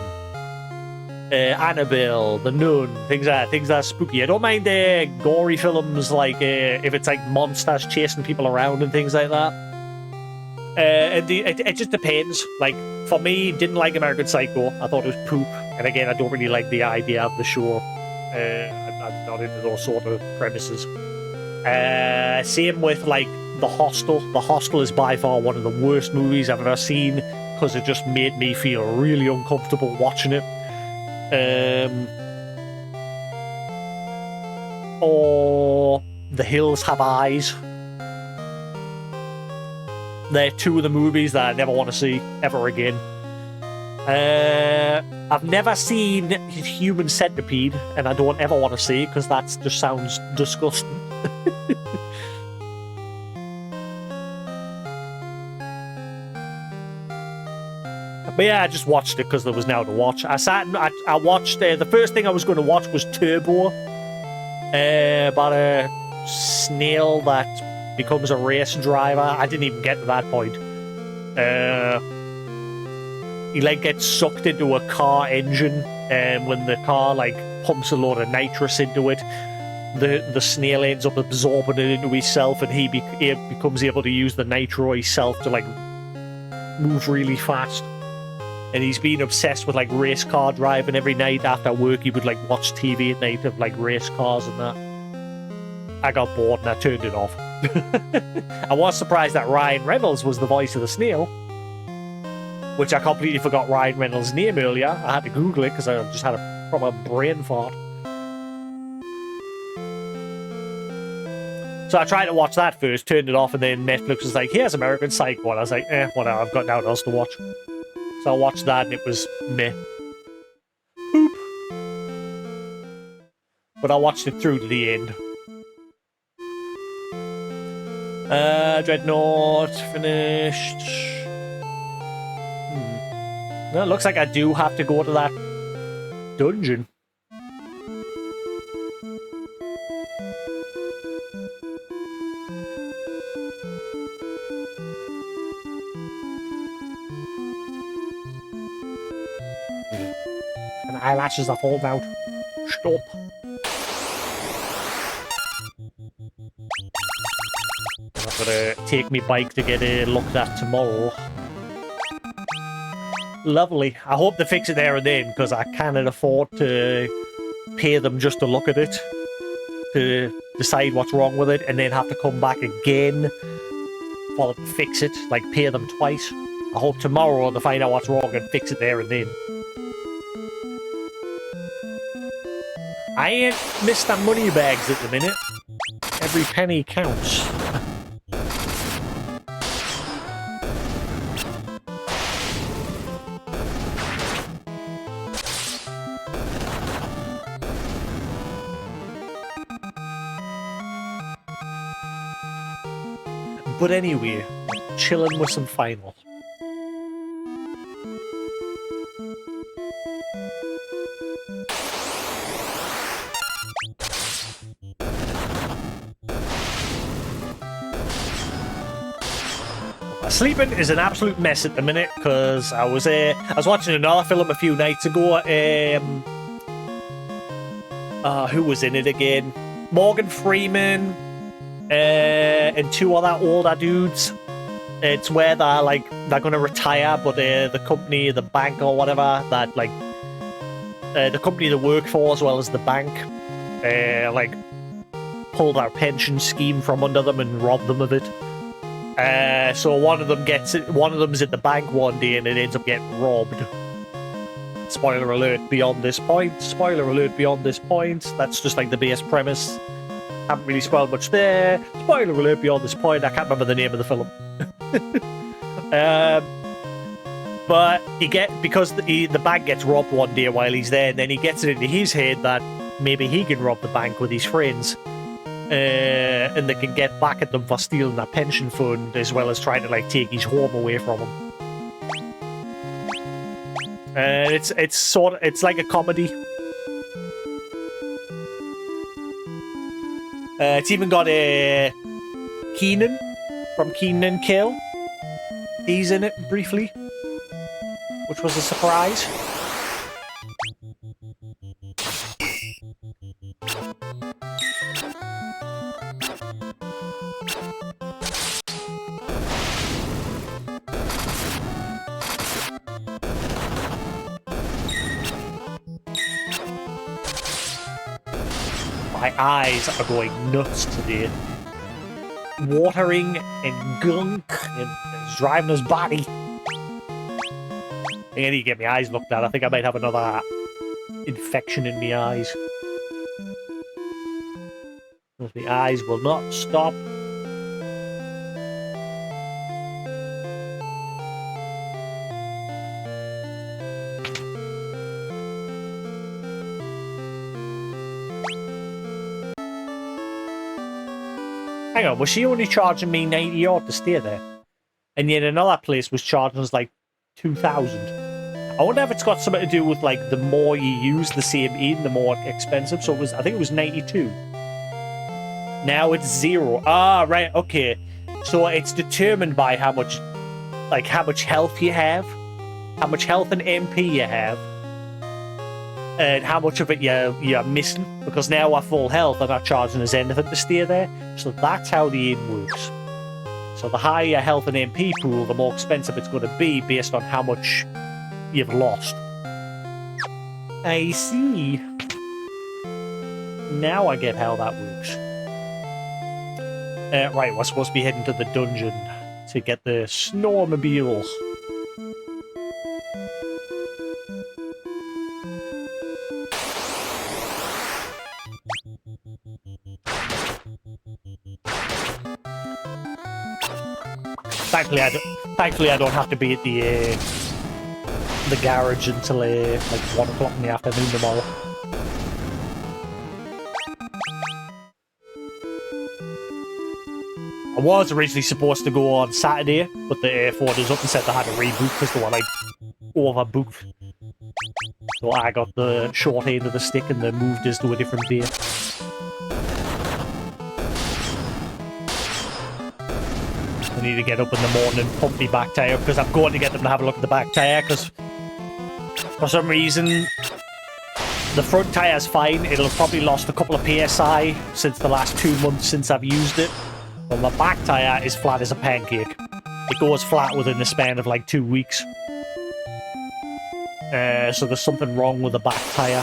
Annabelle, The Nun, things that are spooky. I don't mind gory films, like if it's like monsters chasing people around and things like that. It just depends. Like for me, didn't like American Psycho. I thought it was poop. And again, I don't really like the idea of the show. I'm not into those sort of premises. Same with like The Hostel. The Hostel is by far one of the worst movies I've ever seen because it just made me feel really uncomfortable watching it. Or The Hills Have Eyes. They're two of the movies that I never want to see ever again. I've never seen Human Centipede, and I don't ever want to see it because that just sounds disgusting. But yeah, I just watched it because there was now to watch. I sat and I watched, the first thing I was going to watch was Turbo, about a snail that becomes a race driver. I didn't even get to that point. He like gets sucked into a car engine, and when the car like pumps a load of nitrous into it, the snail ends up absorbing it into himself, and he becomes able to use the nitro himself to like move really fast. And he's been obsessed with like race car driving. Every night after work, he would like watch TV at night of like race cars and that. I got bored and I turned it off. I was surprised that Ryan Reynolds was the voice of the snail, which I completely forgot Ryan Reynolds' name earlier. I had to Google it because I just had a proper brain fart. So I tried to watch that first, turned it off, and then Netflix was like, here's American Psycho. And I was like, whatever, I've got nothing else to watch. So I watched that and it was meh. Boop. But I watched it through to the end. Dreadnought, finished. Well, it looks like I do have to go to that dungeon. And eyelashes are falling out. Stop. I've got to take me bike to get looked at tomorrow. Lovely. I hope they fix it there and then, because I cannot afford to pay them just to look at it, to decide what's wrong with it, and then have to come back again for them to fix it, like pay them twice. I hope tomorrow they find out what's wrong and fix it there and then. I ain't Mr. Moneybags at the minute. Every penny counts. But anyway, chilling with some final. Sleeping is an absolute mess at the minute because I was watching another film a few nights ago. Who was in it again? Morgan Freeman and two other older dudes. It's where they're gonna retire, but the company, the bank or whatever, that the company they work for as well as the bank, pull their pension scheme from under them and rob them of it. So one of them's at the bank one day and it ends up getting robbed. Spoiler alert beyond this point. Spoiler alert beyond this point. That's just like the base premise. Haven't really spoiled much there. Spoiler alert beyond this point. I can't remember the name of the film. But because the bank gets robbed one day while he's there, and then he gets it into his head that maybe he can rob the bank with his friends. And they can get back at them for stealing their pension fund as well as trying to take his home away from him. It's like a comedy. It's even got Keenan from Keenan and Kel. He's in it briefly, which was a surprise. My eyes are going nuts today. Watering and gunk and it's driving us batty. I need to get my eyes looked at. I think I might have another infection in my eyes. My eyes will not stop. Hang on, was she only charging me 90 odd to stay there? And yet another place was charging us 2,000. I wonder if it's got something to do with the more you use the same inn, the more expensive. So I think it was 92. Now it's 0. Ah, right, okay. So it's determined by how much health you have, how much health and MP you have, and how much of it you're missing. Because now we're full health, they're not charging us anything to stay there. So that's how the inn works. So the higher your health and MP pool, the more expensive it's going to be based on how much you've lost. I see. Now I get how that works. Right, we're supposed to be heading to the dungeon to get the snowmobile. Thankfully, I don't have to be at the garage until 1 o'clock in the afternoon tomorrow. I was originally supposed to go on Saturday, but the forwarders up and said they had to reboot because they were overbooked. So I got the short end of the stick and they moved us to a different day. I need to get up in the morning and pump my back tyre because I'm going to get them to have a look at the back tyre because for some reason the front tyre's fine. It'll have probably lost a couple of PSI since the last 2 months since I've used it. But my back tyre is flat as a pancake. It goes flat within the span of 2 weeks. So there's something wrong with the back tyre.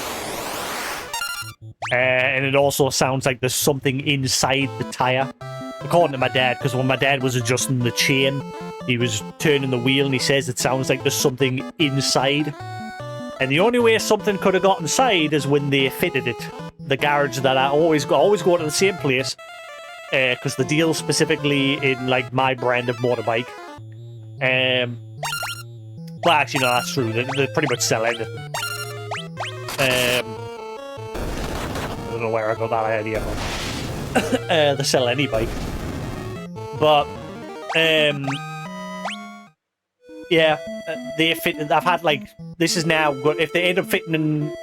And it also sounds like there's something inside the tyre. According to my dad, because when my dad was adjusting the chain, he was turning the wheel and he says it sounds like there's something inside. And the only way something could have got inside is when they fitted it. The garage that I always go to the same place, because the deal specifically in my brand of motorbike. Well, actually, no, that's true. They pretty much sell anything. I don't know where I got that idea from. They sell any bike. But Um, yeah, they fit. I've had like this is now. If they end up fitting in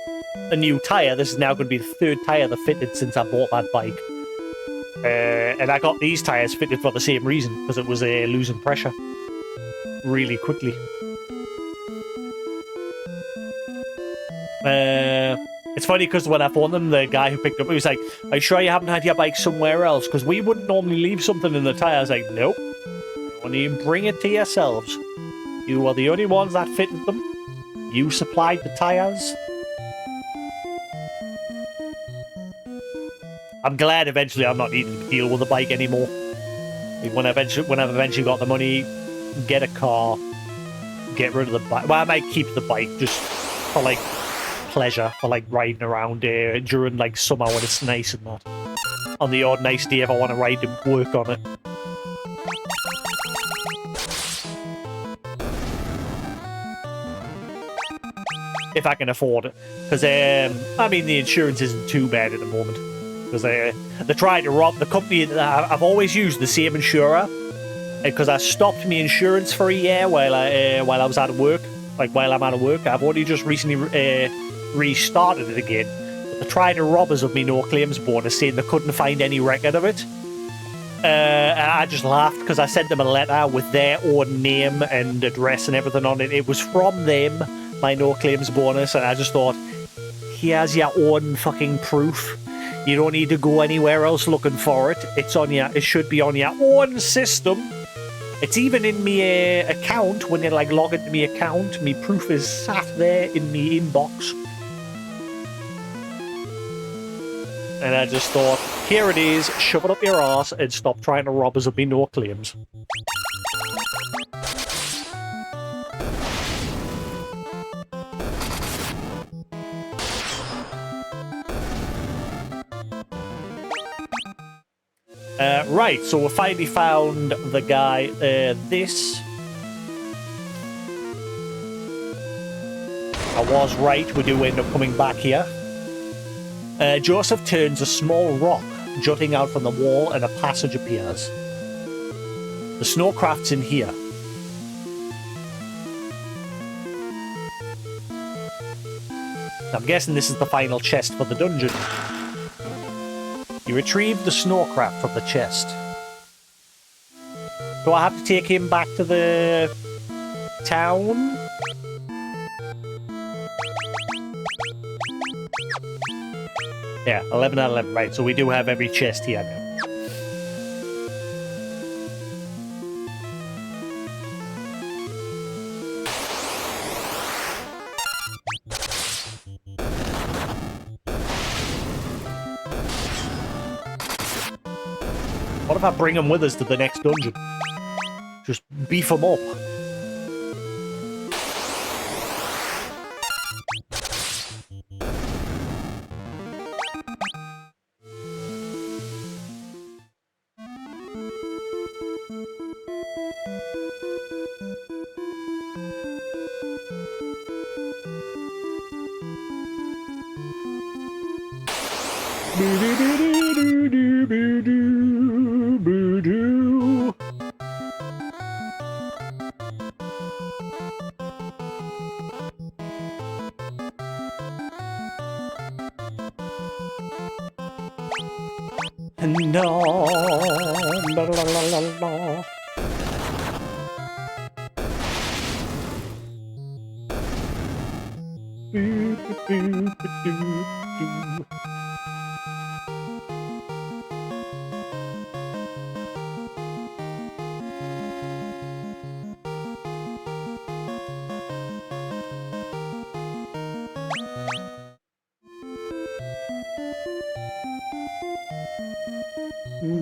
a new tire, this is now going to be the third tire they've fitted since I bought that bike. And I got these tires fitted for the same reason because it was losing pressure really quickly. It's funny because when I phoned them, the guy who picked up, he was like, "Are you sure you haven't had your bike somewhere else? Because we wouldn't normally leave something in the tire." I was like, "Nope. Only bring it to yourselves. You are the only ones that fitted them. You supplied the tires." I'm glad eventually I'm not needing to deal with the bike anymore. Like when I've eventually got the money, get a car, get rid of the bike. Well, I might keep the bike just for like pleasure, for like riding around during like summer when it's nice and that. On the odd nice day if I want to ride and work on it. If I can afford it. Because, I mean, the insurance isn't too bad at the moment. Because they tried to rob the company. I've always used the same insurer. Because I stopped my insurance for a year while I was out of work. Like, while I'm out of work. I've only just recently restarted it again. But they tried to rob us of me no claims bonus, saying they couldn't find any record of it. I just laughed because I sent them a letter with their own name and address and everything on it. It was from them, my no claims bonus, and I just thought, here's your own fucking proof. You don't need to go anywhere else looking for it. It's on your. It should be on your own system. It's even in me account when you like log into me account. Me proof is sat there in me inbox. And I just thought, here it is, shove it up your arse and stop trying to rob us of me no claims. Right, so we finally found the guy. This. I was right, we do end up coming back here. Joseph turns a small rock jutting out from the wall and a passage appears. The snowcraft's in here. I'm guessing this is the final chest for the dungeon. You retrieve the snowcraft from the chest. Do I have to take him back to the town? Yeah, 11 out of 11. Right, so we do have every chest here now. What if I bring him with us to the next dungeon? Just beef him up. No, la, la, la, la, la. Do, do, do, do, do.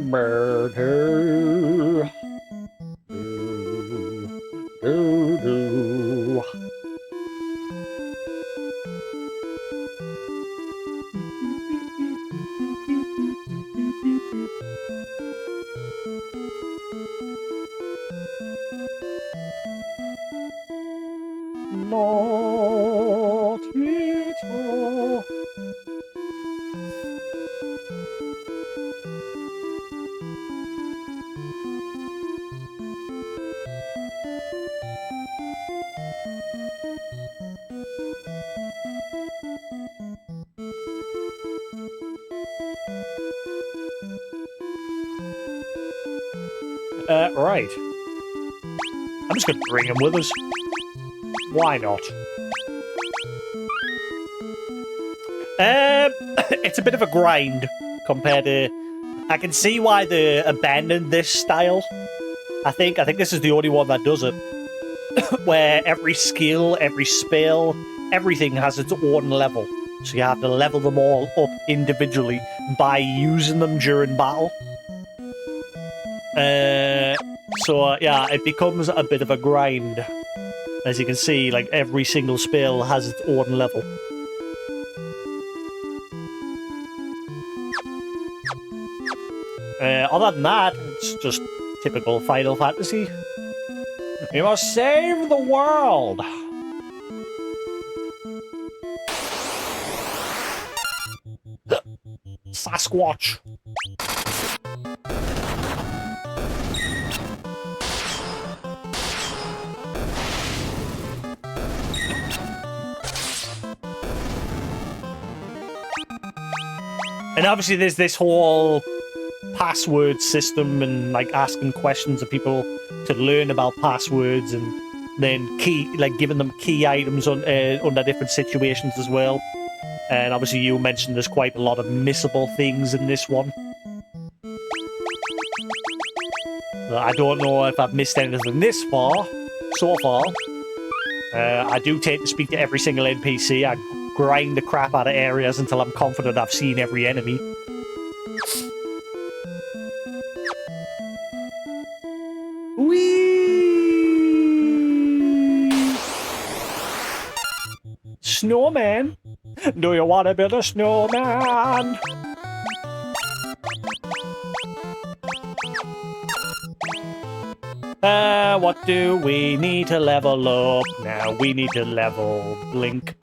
Murder. Do, do, do. Not it all. Right. I'm just gonna bring him with us. Why not? It's a bit of a grind compared to... I can see why they abandoned this style. I think this is the only one that does it. Where every skill, every spell, everything has its own level. So you have to level them all up individually by using them during battle. Yeah, it becomes a bit of a grind. As you can see, like, every single spell has its own level. Other than that, it's just typical Final Fantasy. You must save the world! Sasquatch! And obviously there's this whole password system and like asking questions of people to learn about passwords and then giving them key items under different situations as well. And obviously you mentioned there's quite a lot of missable things in this one. I don't know if I've missed anything so far. I do tend to speak to every single NPC. I grind the crap out of areas until I'm confident I've seen every enemy. Whee! Snowman? Do you want to build a snowman? What do we need to level up? Now we need to level Blink.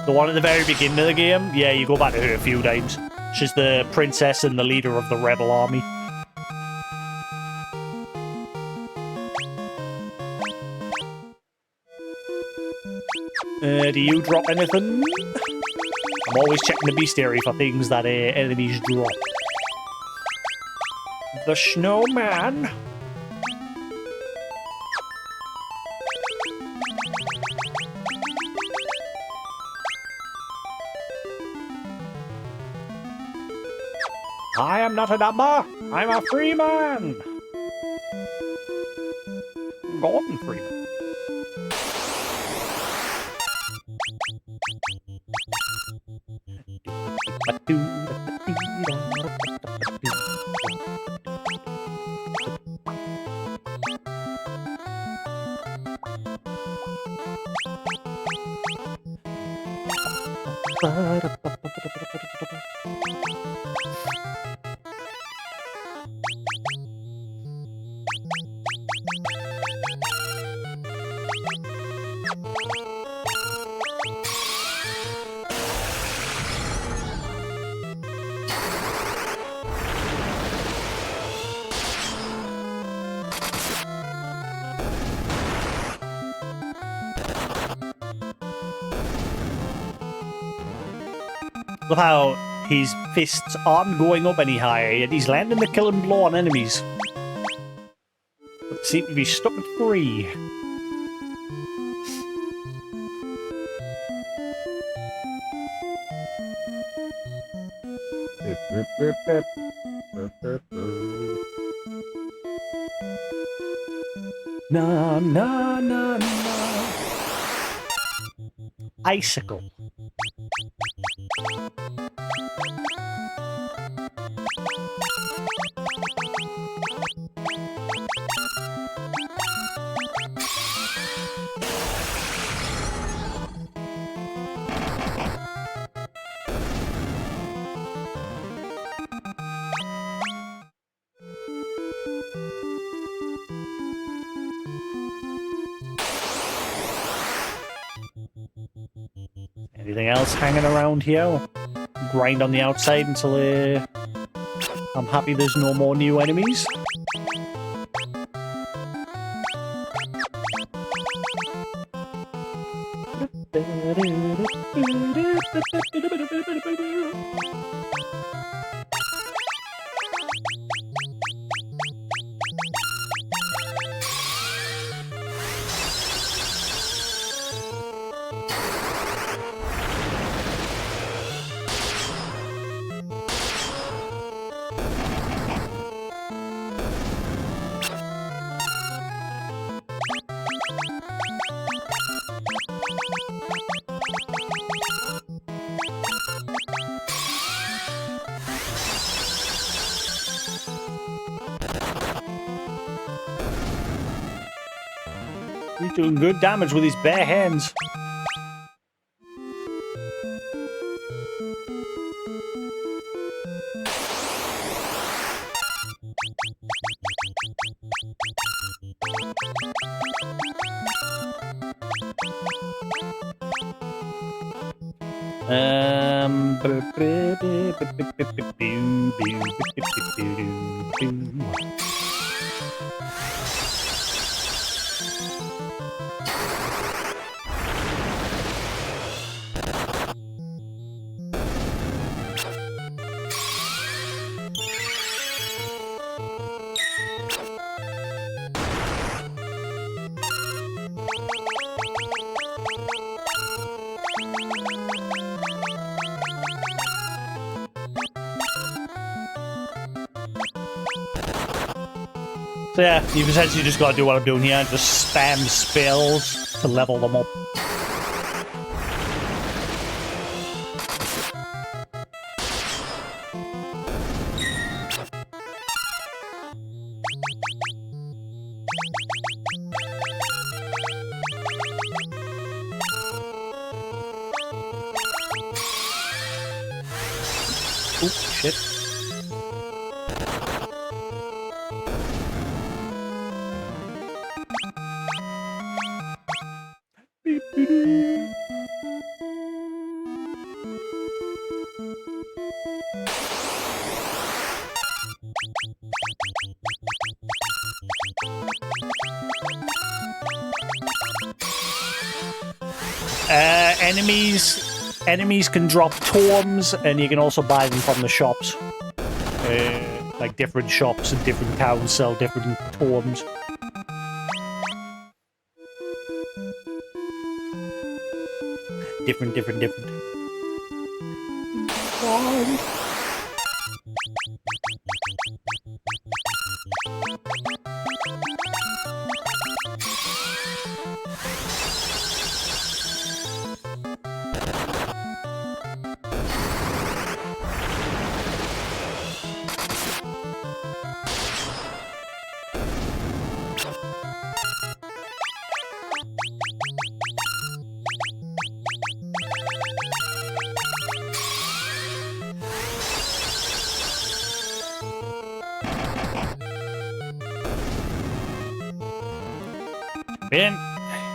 The one at the very beginning of the game, yeah, you go back to her a few times. She's the princess and the leader of the rebel army. Do you drop anything? I'm always checking the bestiary for things that enemies drop. The snowman. I am not a number. I'm a free man. Gordon Freeman. Love how his fists aren't going up any higher, yet he's landing the killing blow on enemies. But seem to be stuck at 3. Na na na na. Icicle. Anything else hanging around here? Grind on the outside until I'm happy there's no more new enemies. He's doing good damage with his bare hands. So yeah, you've essentially just got to do what I'm doing here and just spam spells to level them up. Oop, shit. Enemies can drop tomes, and you can also buy them from the shops. Like different shops and different towns sell different tomes. Different.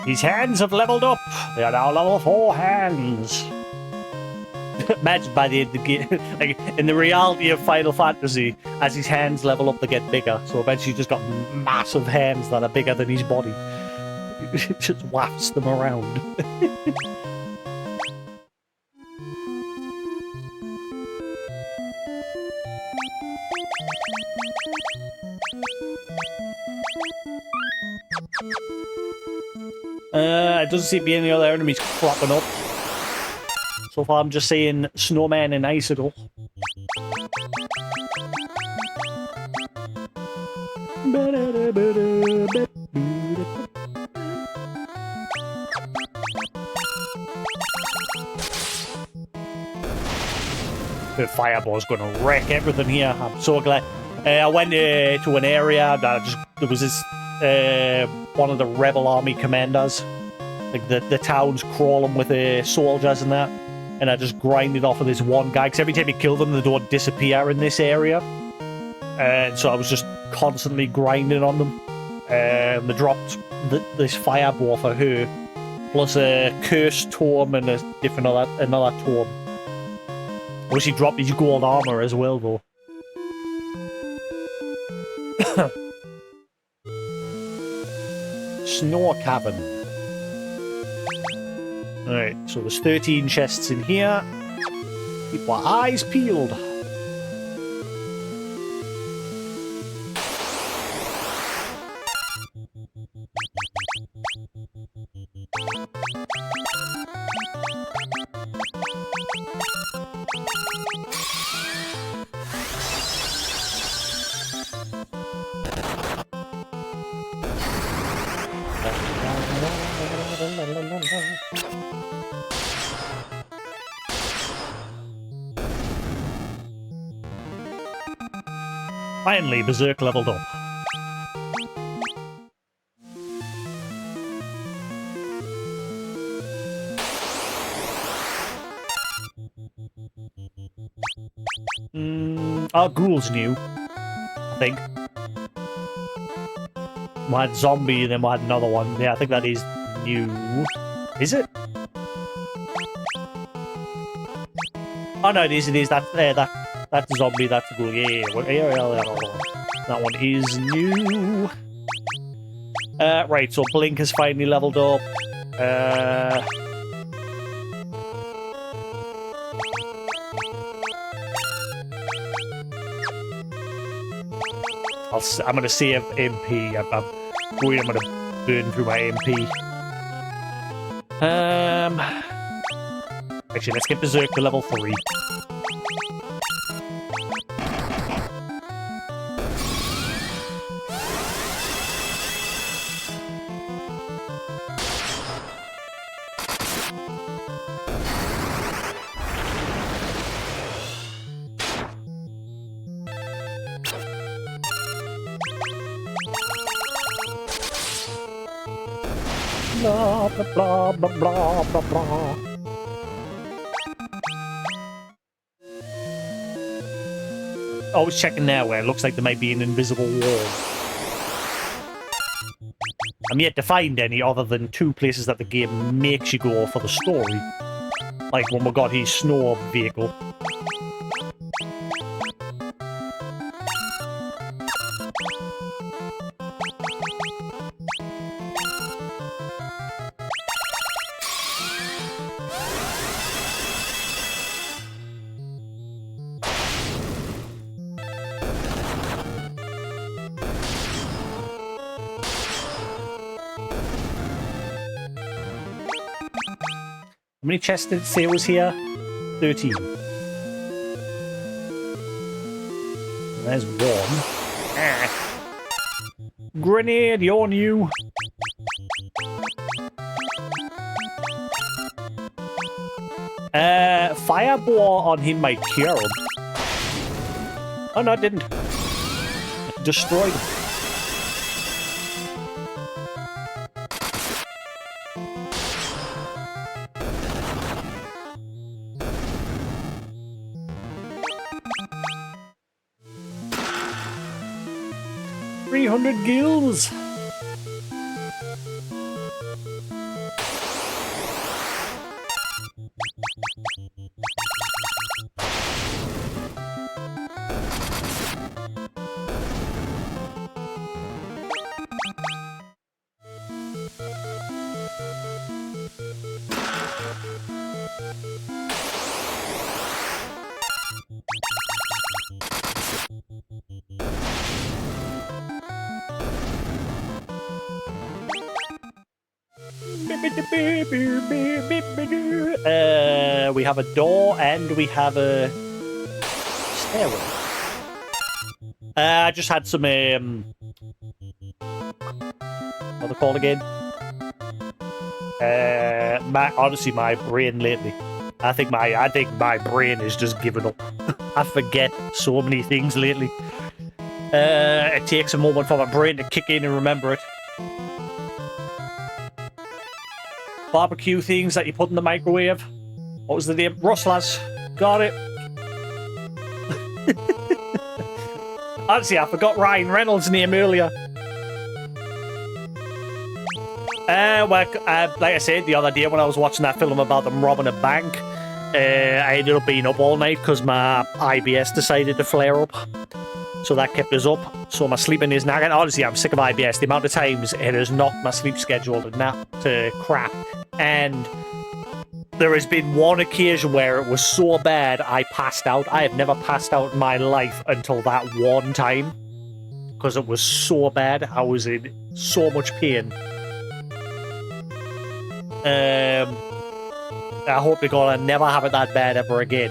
His hands have leveled up. They are now level 4 hands. Imagine by the end of the game, like in the reality of Final Fantasy, as his hands level up, they get bigger. So eventually, he's just got massive hands that are bigger than his body. It just wafts them around. It doesn't seem to be any other enemies cropping up. So far, I'm just seeing Snowman and Icicle. The fireball's gonna wreck everything here. I'm so glad. I went to an area that there was this one of the rebel army commanders, like the town's crawling with soldiers and that, and I just grinded off of this one guy because every time you kill them, they don't disappear in this area, and so I was just constantly grinding on them. They dropped this fireball for her, Plus a cursed tome and a different another tome. Wish he dropped his gold armor as well, though. Snow cabin. Alright, so there's 13 chests in here. Keep our eyes peeled. Finally, Berserk leveled up. Our ghoul's new, I think. We had zombie, and then we had another one. Yeah, I think that is new. Is it? Oh no, it is. It is. That's zombie. That's a ghoul. Yeah. That one is new. Right. So Blink has finally leveled up. I'm going to save MP. I'm worried I'm going to burn through my MP. Actually, let's get Berserk to level 3. Blah, blah, blah, blah, blah, blah. I was checking now where it looks like there might be an invisible wall. I'm yet to find any other than 2 places that the game makes you go for the story. Like when we got his snow vehicle. How many chests did it say was here? 13. There's one. Ah. Grenade, you're new. Fireball on him might cure him. Oh no, it didn't. It destroyed him. Gills. We have a door and we have a stairwell. I just had some what are they called again? Honestly, my brain lately. I think my brain is just giving up. I forget so many things lately. It takes a moment for my brain to kick in and remember it. Barbecue things that you put in the microwave. What was the name? Rustlers. Got it. Honestly, I forgot Ryan Reynolds' name earlier. Like I said the other day when I was watching that film about them robbing a bank, I ended up being up all night because my IBS decided to flare up. So that kept us up. So my sleeping is nagging. Honestly, I'm sick of IBS. The amount of times it has knocked my sleep schedule to crap. And there has been one occasion where it was so bad I passed out. I have never passed out in my life until that one time. Because it was so bad. I was in so much pain. I hope to God I never have it that bad ever again.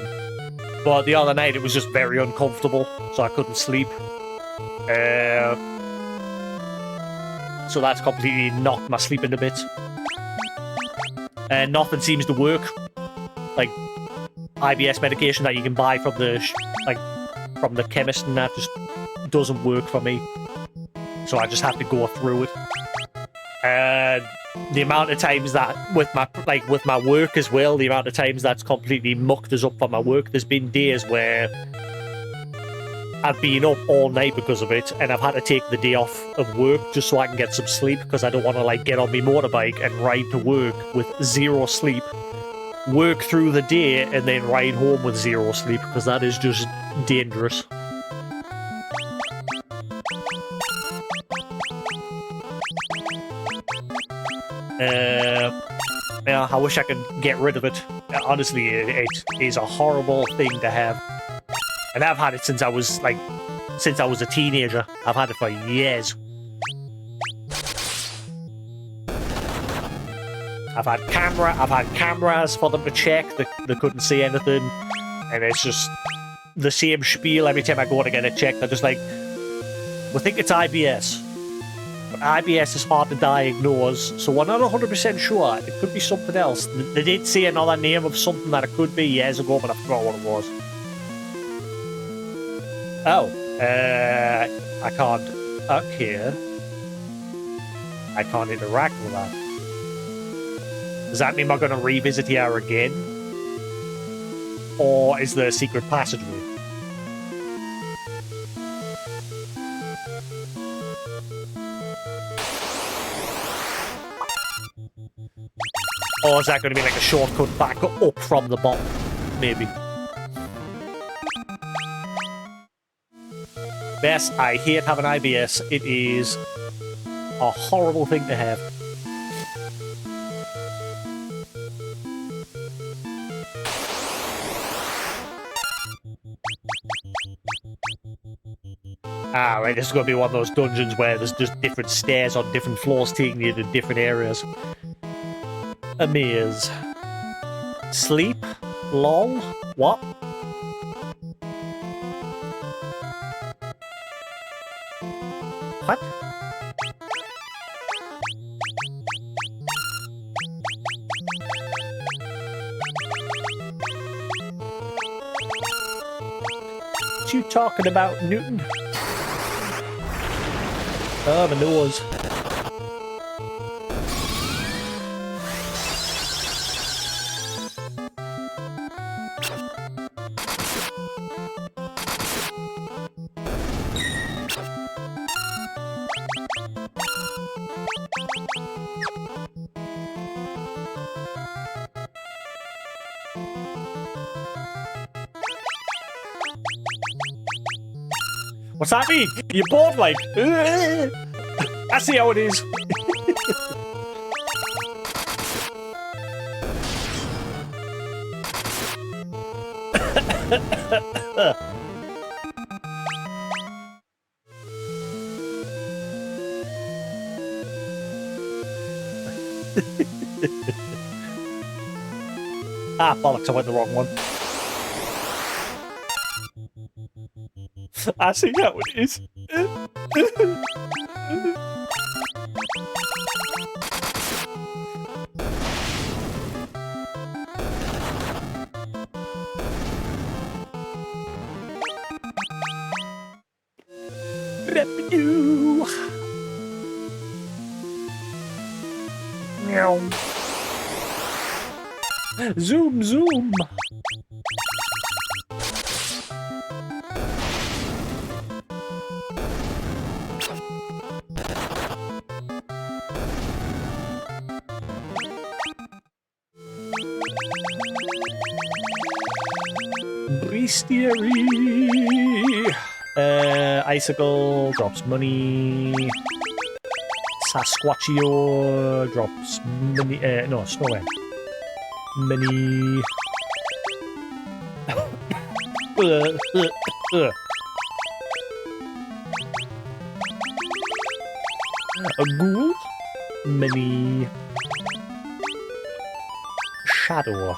But the other night it was just very uncomfortable, so I couldn't sleep. So that's completely knocked my sleep into bits. And nothing seems to work. Like IBS medication that you can buy from the from the chemist, and that just doesn't work for me. So I just have to go through it. And the amount of times that with my work as well, the amount of times that's completely mucked us up for my work. There's been days where I've been up all night because of it, and I've had to take the day off of work just so I can get some sleep, because I don't want to get on my motorbike and ride to work with zero sleep, work through the day, and then ride home with zero sleep, because that is just dangerous. Yeah, I wish I could get rid of it. Honestly, it is a horrible thing to have. And I've had it since I was a teenager. I've had it for years. I've had cameras for them to check. They couldn't see anything. And it's just the same spiel every time I go to get it checked. They're just like, we think it's IBS. But IBS is hard to diagnose, so we're not 100% sure. It could be something else. They did say another name of something that it could be years ago, but I forgot what it was. Oh, I can't. Okay. I can't interact with that. Does that mean we're going to revisit here again? Or is there a secret passageway? Or is that going to be like a shortcut back up from the bottom? Maybe. Yes, I hate having IBS. It is a horrible thing to have. Ah, right, this is going to be one of those dungeons where there's just different stairs on different floors taking you to different areas. A maze. Sleep? Lol? What? What? What you talking about, Newton? Oh, my nose. What's that mean? You're bored, like? I see how it is. Ah, bollocks, I went the wrong one. I see how it is. Revenue. Meow. Zoom, zoom. Bestiary. Icicle drops money. Sasquatchio drops money. No, snowman. Money. A ghoul. Money. Shadow.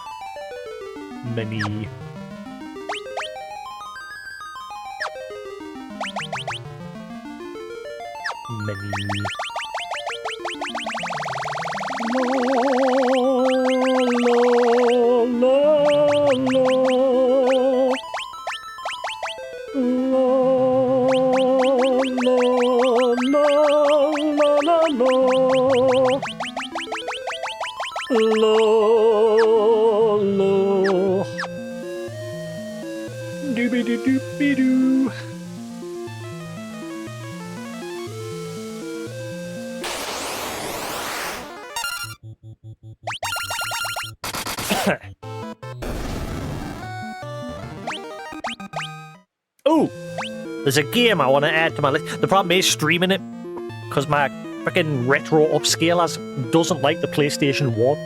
Money. Money. Doobie-doo-doobie-doo. Ooh, there's a game I want to add to my list. The problem is streaming it, because my freaking retro upscalers doesn't like the PlayStation 1.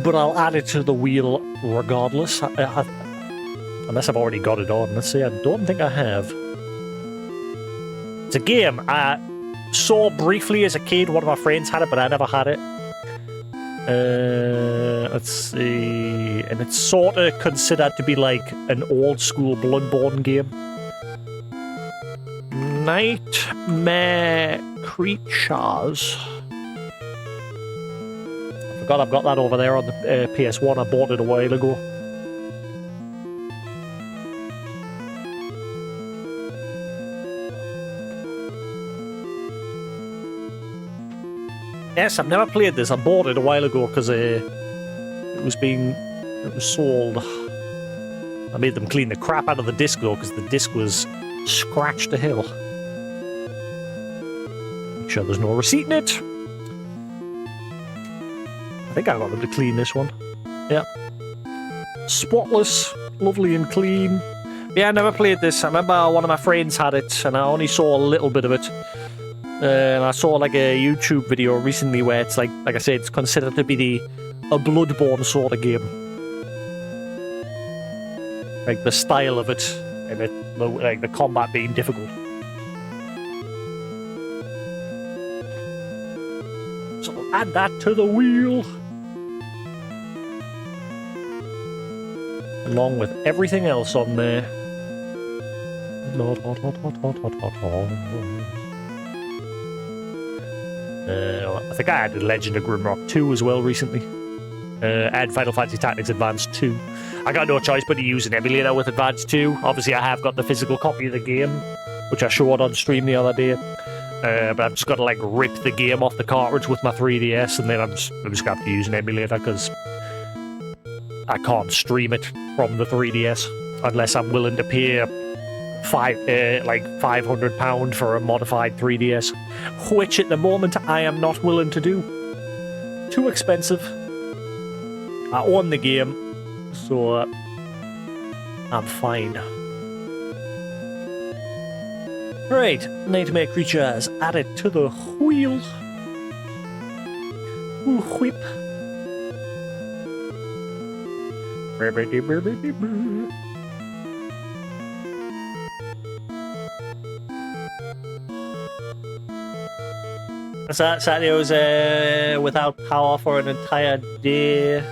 But I'll add it to the wheel regardless. Unless I've already got it on. Let's see, I don't think I have. It's a game I saw briefly as a kid. One of my friends had it, but I never had it. Let's see. And it's sort of considered to be like an old school Bloodborne game. Nightmare Creatures. I forgot I've got that over there on the PS1. I bought it a while ago. Yes, I've never played this. I bought it a while ago because it was sold. I made them clean the crap out of the disc though, because the disc was scratched to hell. Make sure there's no receipt in it. I think I got them to clean this one. Yeah. Spotless, lovely and clean. Yeah, I never played this. I remember one of my friends had it, and I only saw a little bit of it. And I saw like a YouTube video recently where it's like I said, it's considered to be a Bloodborne sort of game. Like the style of it, and like the combat being difficult. So I'll add that to the wheel. Along with everything else on there. I think I added Legend of Grimrock 2 as well recently. And Final Fantasy Tactics Advance 2. I got no choice but to use an emulator with Advance 2. Obviously, I have got the physical copy of the game, which I showed on stream the other day. But I've just got to like rip the game off the cartridge with my 3DS, and then I'm just going to have to use an emulator because I can't stream it from the 3DS unless I'm willing to pay like £500 for a modified 3DS, which at the moment I am not willing to do. Too expensive. I own the game, so I'm fine. Right, Nightmare Creatures added to the wheel. Whip. Saturday I was without power for an entire day.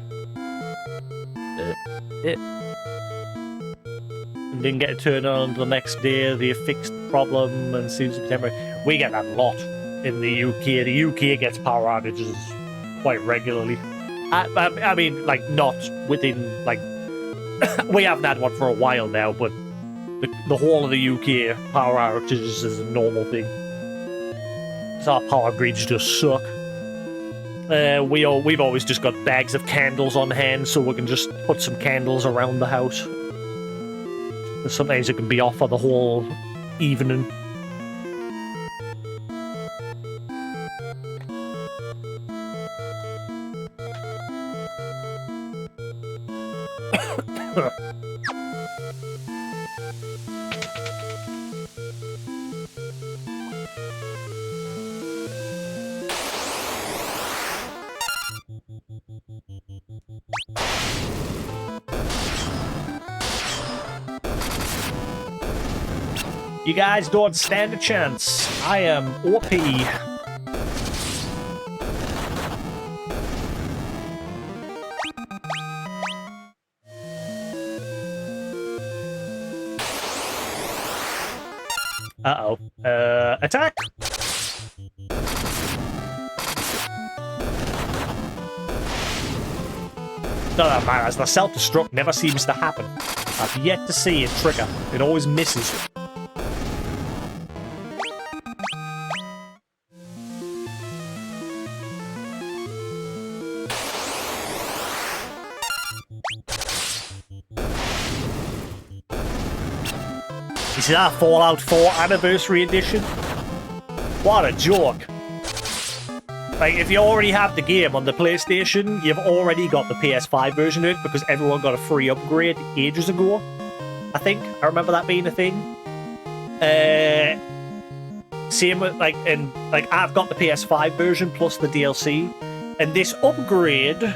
Didn't get it turned on until the next day. They fixed the problem and seems to be temporary. We get that a lot in the UK. The UK gets power outages quite regularly. I mean, like, not within, like... we haven't had one for a while now, but the whole of the UK power outages is a normal thing. Our power grids just suck. We've always just got bags of candles on hand, so we can just put some candles around the house. And sometimes it can be off for the whole evening. You guys don't stand a chance. I am OP. Uh-oh. Attack! Doesn't matter, as the self-destruct never seems to happen. I've yet to see it trigger. It always misses. You see that Fallout 4 Anniversary Edition? What a joke. Like, if you already have the game on the PlayStation, you've already got the PS5 version of it because everyone got a free upgrade ages ago. I think. I remember that being a thing. Same with, like, I've got the PS5 version plus the DLC. And this upgrade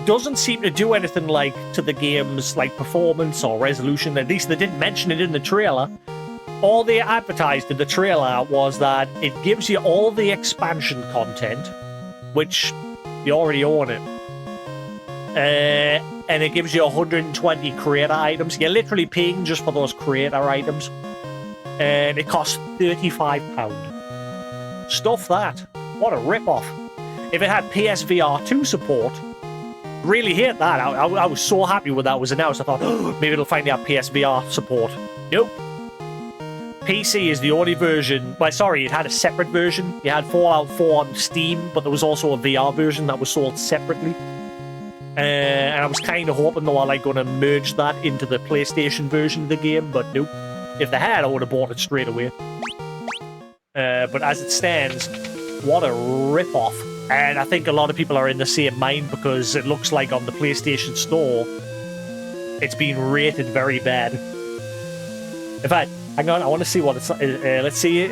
doesn't seem to do anything, like, to the game's, like, performance or resolution. At least they didn't mention it in the trailer. All they advertised in the trailer was that it gives you all the expansion content, which you already own it. And it gives you 120 creator items. You're literally paying just for those creator items. And it costs £35. Stuff that. What a rip-off. If it had PSVR 2 support, really hate that. I was so happy when that was announced. I thought, oh, maybe it'll finally have PSVR support. Nope. PC is the only version... Well, sorry, it had a separate version. You had Fallout 4 on Steam, but there was also a VR version that was sold separately. And I was kind of hoping they were like going to merge that into the PlayStation version of the game, but nope. If they had, I would have bought it straight away. But as it stands, what a rip-off. And I think a lot of people are in the same mind because it looks like on the PlayStation Store, it's been rated very bad. In fact, hang on, I want to see what it's... let's see.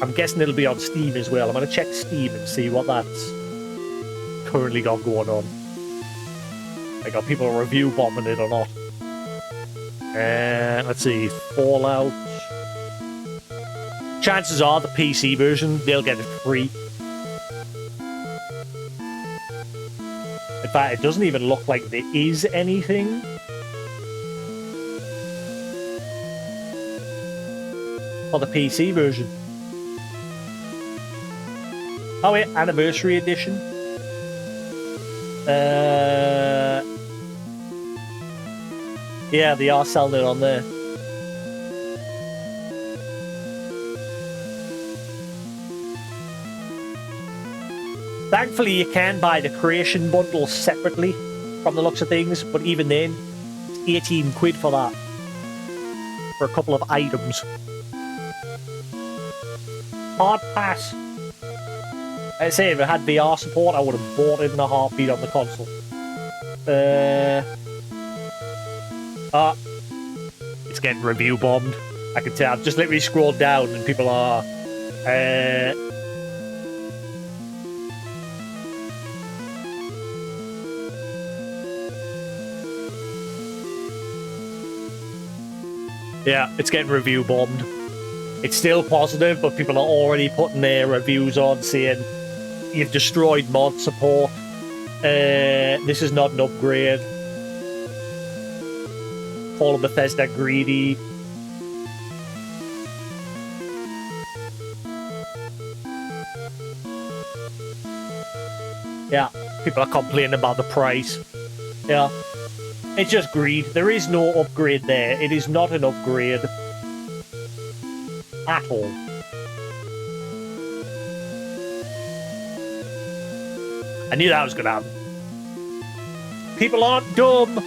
I'm guessing it'll be on Steam as well. I'm going to check Steam and see what that's currently got going on. I got people review bombing it or not. And let's see. Fallout. Chances are the PC version, they'll get it free. In fact, it doesn't even look like there is anything. For the PC version. Oh wait, Anniversary Edition. Yeah, they are selling it on there. Thankfully, you can buy the creation bundle separately from the looks of things, but even then, it's 18 quid for that. For a couple of items. Hard pass. I say if it had VR support, I would have bought it in a heartbeat on the console. It's getting review bombed. I can tell. I've just literally scrolled down and people are... Yeah, it's getting review bombed. It's still positive, but people are already putting their reviews on saying you've destroyed mod support. This is not an upgrade. Call Bethesda greedy. Yeah, people are complaining about the price. Yeah, it's just greed. There is no upgrade there. It is not an upgrade at all. I knew that was going to happen. People aren't dumb.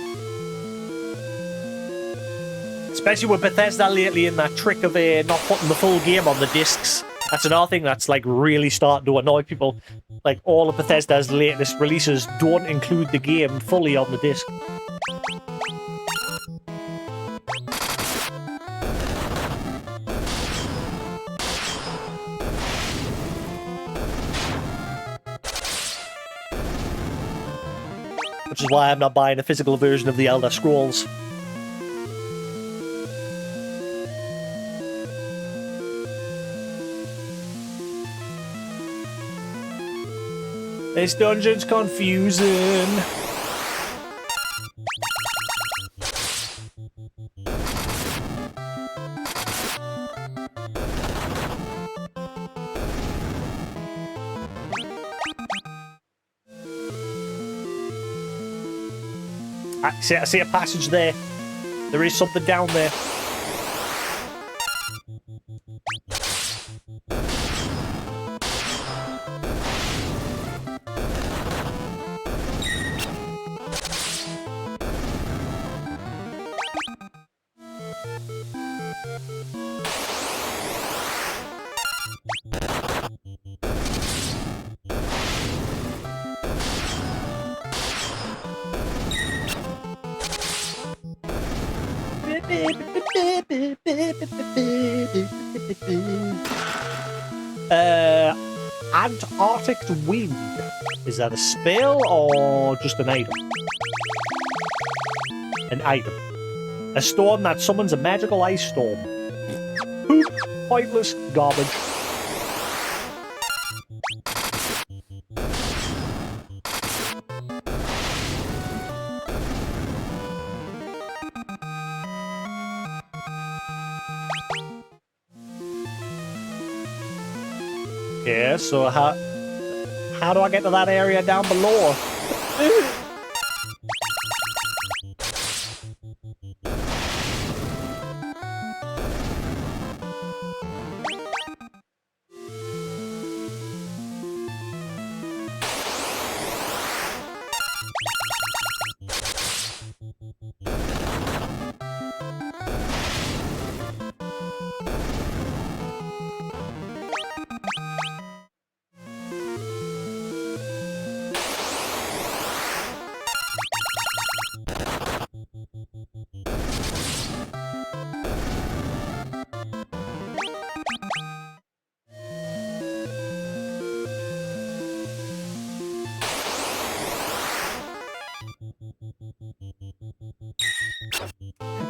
Especially with Bethesda lately in that trick of not putting the full game on the discs. That's another thing that's like really starting to annoy people. Like all of Bethesda's latest releases don't include the game fully on the disc. Which is why I'm not buying a physical version of the Elder Scrolls. This dungeon's confusing. I see a passage there. There is something down there. Antarctic wind. Is that a spell or just an item? An item. A storm that summons a magical ice storm. Poop. Pointless garbage. Yeah, so how do I get to that area down below?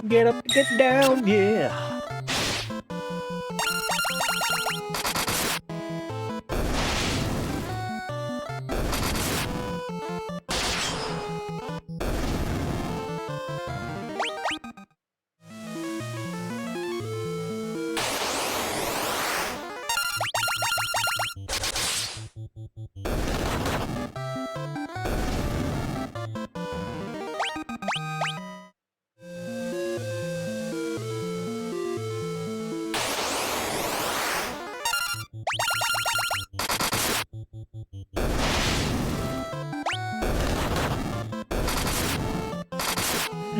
Get up, get down, yeah.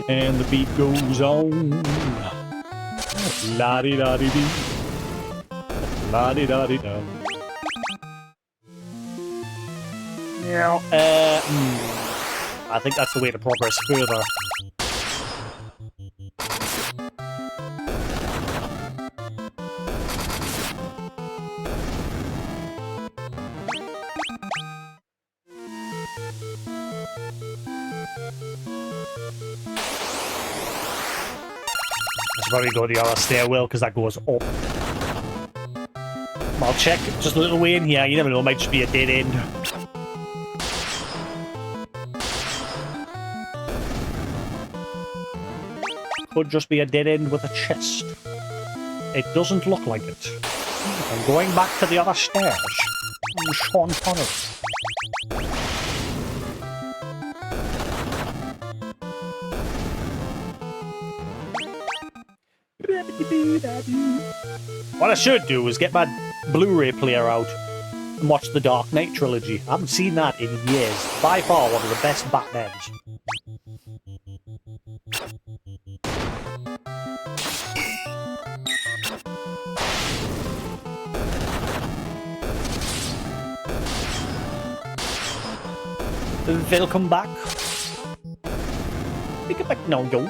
And the beat goes on. La-di-da-di-dee. La-di-da-di-da. Now, I think that's the way to progress further. I should probably go the other stairwell because that goes up. I'll check just a little way in here. You never know, it might just be a dead end. Could just be a dead end with a chest. It doesn't look like it. I'm going back to the other stairs. Sean Connery. What I should do is get my Blu-ray player out and watch the Dark Knight trilogy. I haven't seen that in years. By far one of the best Batmans. Welcome back. Pick it back now, yo.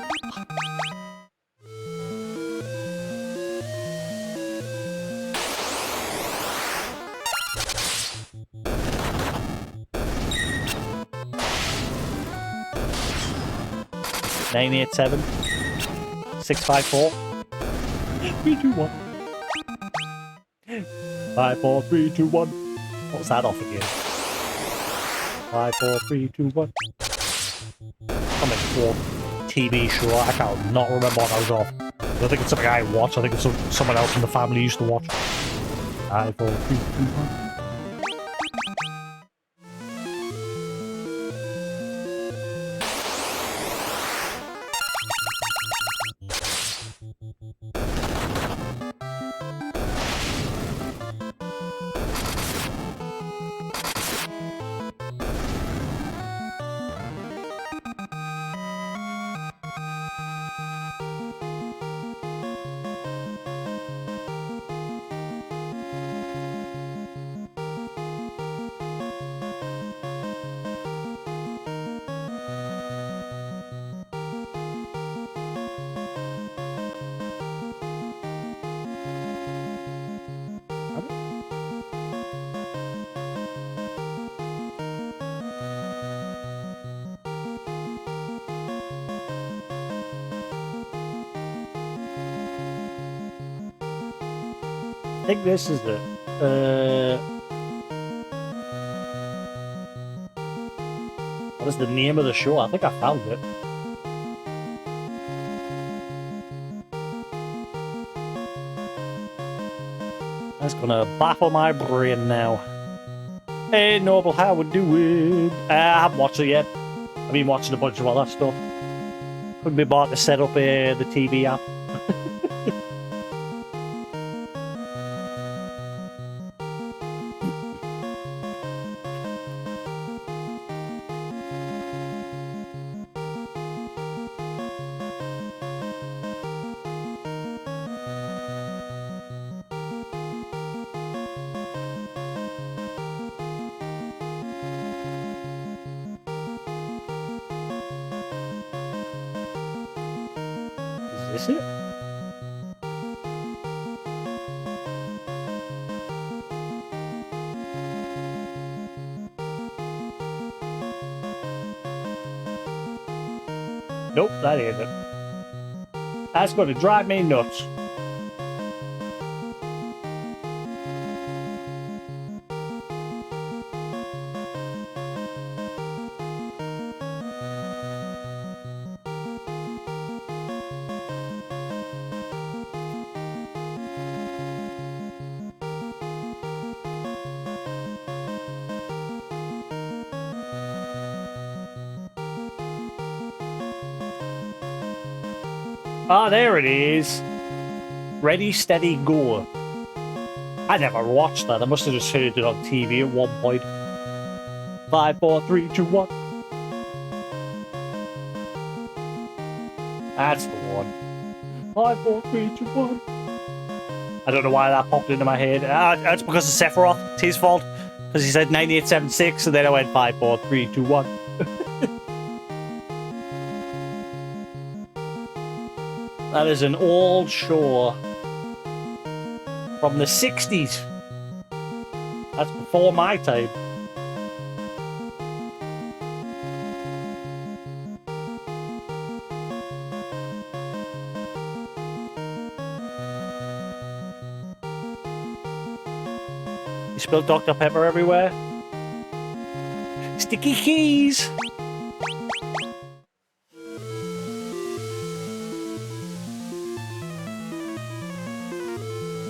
Nine 8-7 6-5-4 3-2-1 5-4-3-2-1. What was that off again? 5, 4, 3, 2, 1. I'm in for TV show. I can't not remember what I was off. I don't think it's something I watch. I think it's someone else in the family used to watch. 5, 4, 3, 2, 1. I think this is it. What is the name of the show? I think I found it. That's gonna baffle my brain now. Hey, Noble, how we doing? I haven't watched it yet. I've been watching a bunch of other stuff. Couldn't be bothered to set up the TV app. Is this it? Nope, that ain't it. That's gonna drive me nuts. Ah, there it is. Ready, steady, go. I never watched that. I must have just heard it on TV at one point. 5, 4, 3, 2, 1. That's the one. 5, 4, 3, 2, 1. I don't know why that popped into my head. That's because of Sephiroth. It's his fault. Because he said 9876 and then I went 5, 4, 3, 2, 1. That is an old show from the 60s. That's before my time. You spilled Dr. Pepper everywhere? Sticky keys!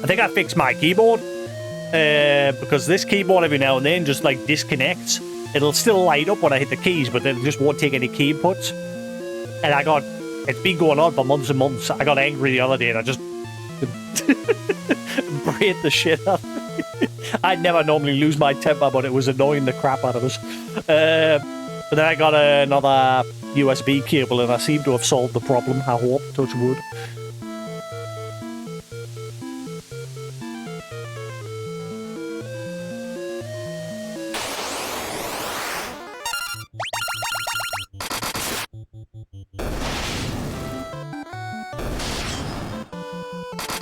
I think I fixed my keyboard because this keyboard every now and then just like disconnects. It'll still light up when I hit the keys, but then it just won't take any key inputs. And it's been going on for months and months. I got angry the other day and I just braid the shit out. I never normally lose my temper, but it was annoying the crap out of us. But then I got another USB cable and I seem to have solved the problem. I hope, touch wood.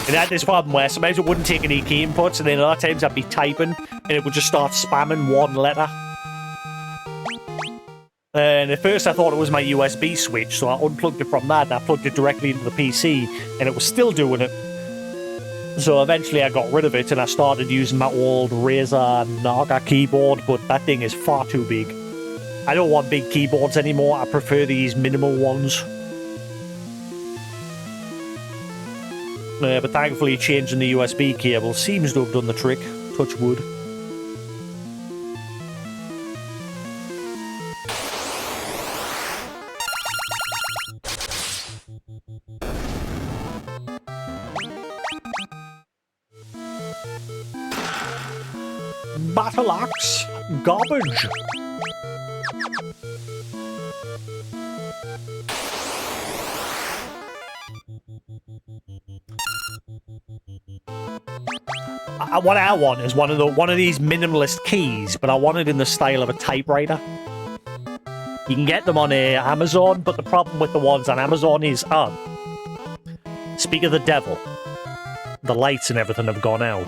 And I had this problem where sometimes it wouldn't take any key inputs, and then other times I'd be typing, and it would just start spamming one letter. And at first I thought it was my USB switch, so I unplugged it from that, and I plugged it directly into the PC, and it was still doing it. So eventually I got rid of it, and I started using my old Razer Naga keyboard, but that thing is far too big. I don't want big keyboards anymore. I prefer these minimal ones. But thankfully, changing the USB cable seems to have done the trick. Touch wood. Battle axe, garbage. What I want is one of these minimalist keys, but I want it in the style of a typewriter. You can get them on Amazon, but the problem with the ones on Amazon is, speak of the devil, the lights and everything have gone out.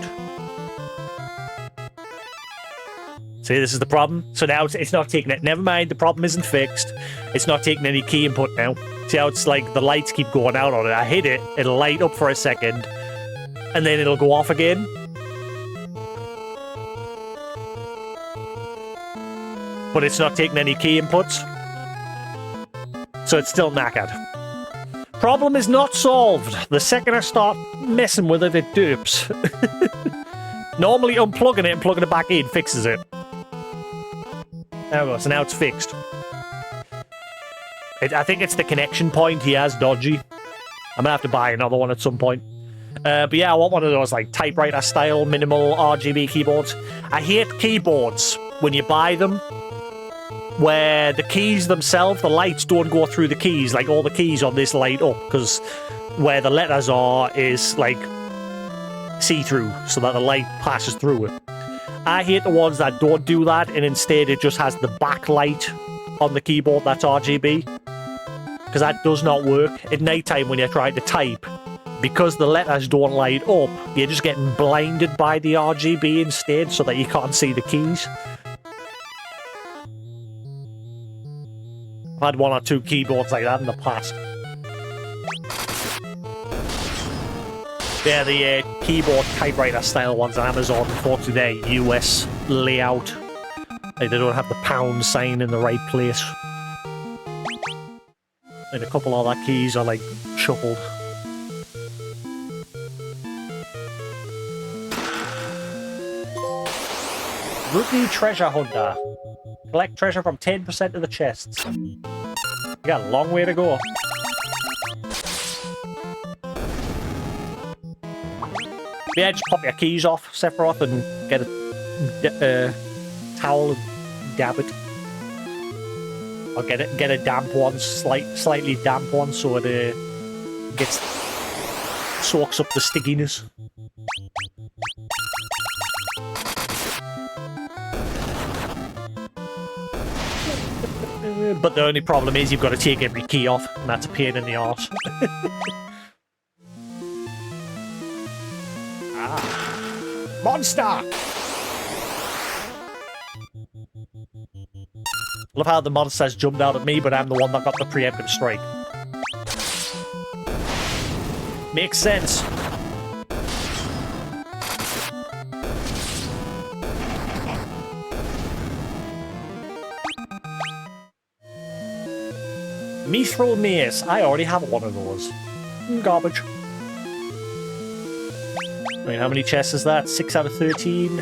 See, this is the problem. So now it's not taking it. Never mind, the problem isn't fixed. It's not taking any key input now. See how it's like the lights keep going out on it. I hit it, it'll light up for a second, and then it'll go off again. But it's not taking any key inputs. So it's still knackered. Problem is not solved. The second I start messing with it, it derps. Normally unplugging it and plugging it back in fixes it. There we go, so now it's fixed. I think it's the connection point he has dodgy. I'm gonna have to buy another one at some point. But yeah, I want one of those like typewriter style minimal RGB keyboards. I hate keyboards when you buy them where the keys themselves, the lights don't go through the keys, like all the keys on this light up, because where the letters are is like see-through, so that the light passes through it. I hate the ones that don't do that, and instead it just has the backlight on the keyboard that's RGB, because that does not work. At nighttime when you're trying to type, because the letters don't light up, you're just getting blinded by the RGB instead, so that you can't see the keys. I've had one or two keyboards like that in the past. They're the keyboard typewriter style ones on Amazon. Unfortunately, they're US layout. They don't have the pound sign in the right place. And a couple of other keys are like shuffled. Rookie treasure hunter. Collect treasure from 10% of the chests. You got a long way to go. Yeah, just pop your keys off, Sephiroth, and get a towel and dab it. Or get a damp one, slightly damp one, so it soaks up the stickiness. But the only problem is you've got to take every key off, and that's a pain in the arse. Monster! Love how the monsters jumped out at me, but I'm the one that got the preemptive strike. Makes sense. Mithril Mace. I already have one of those. Garbage. I mean, how many chests is that? 6 out of 13.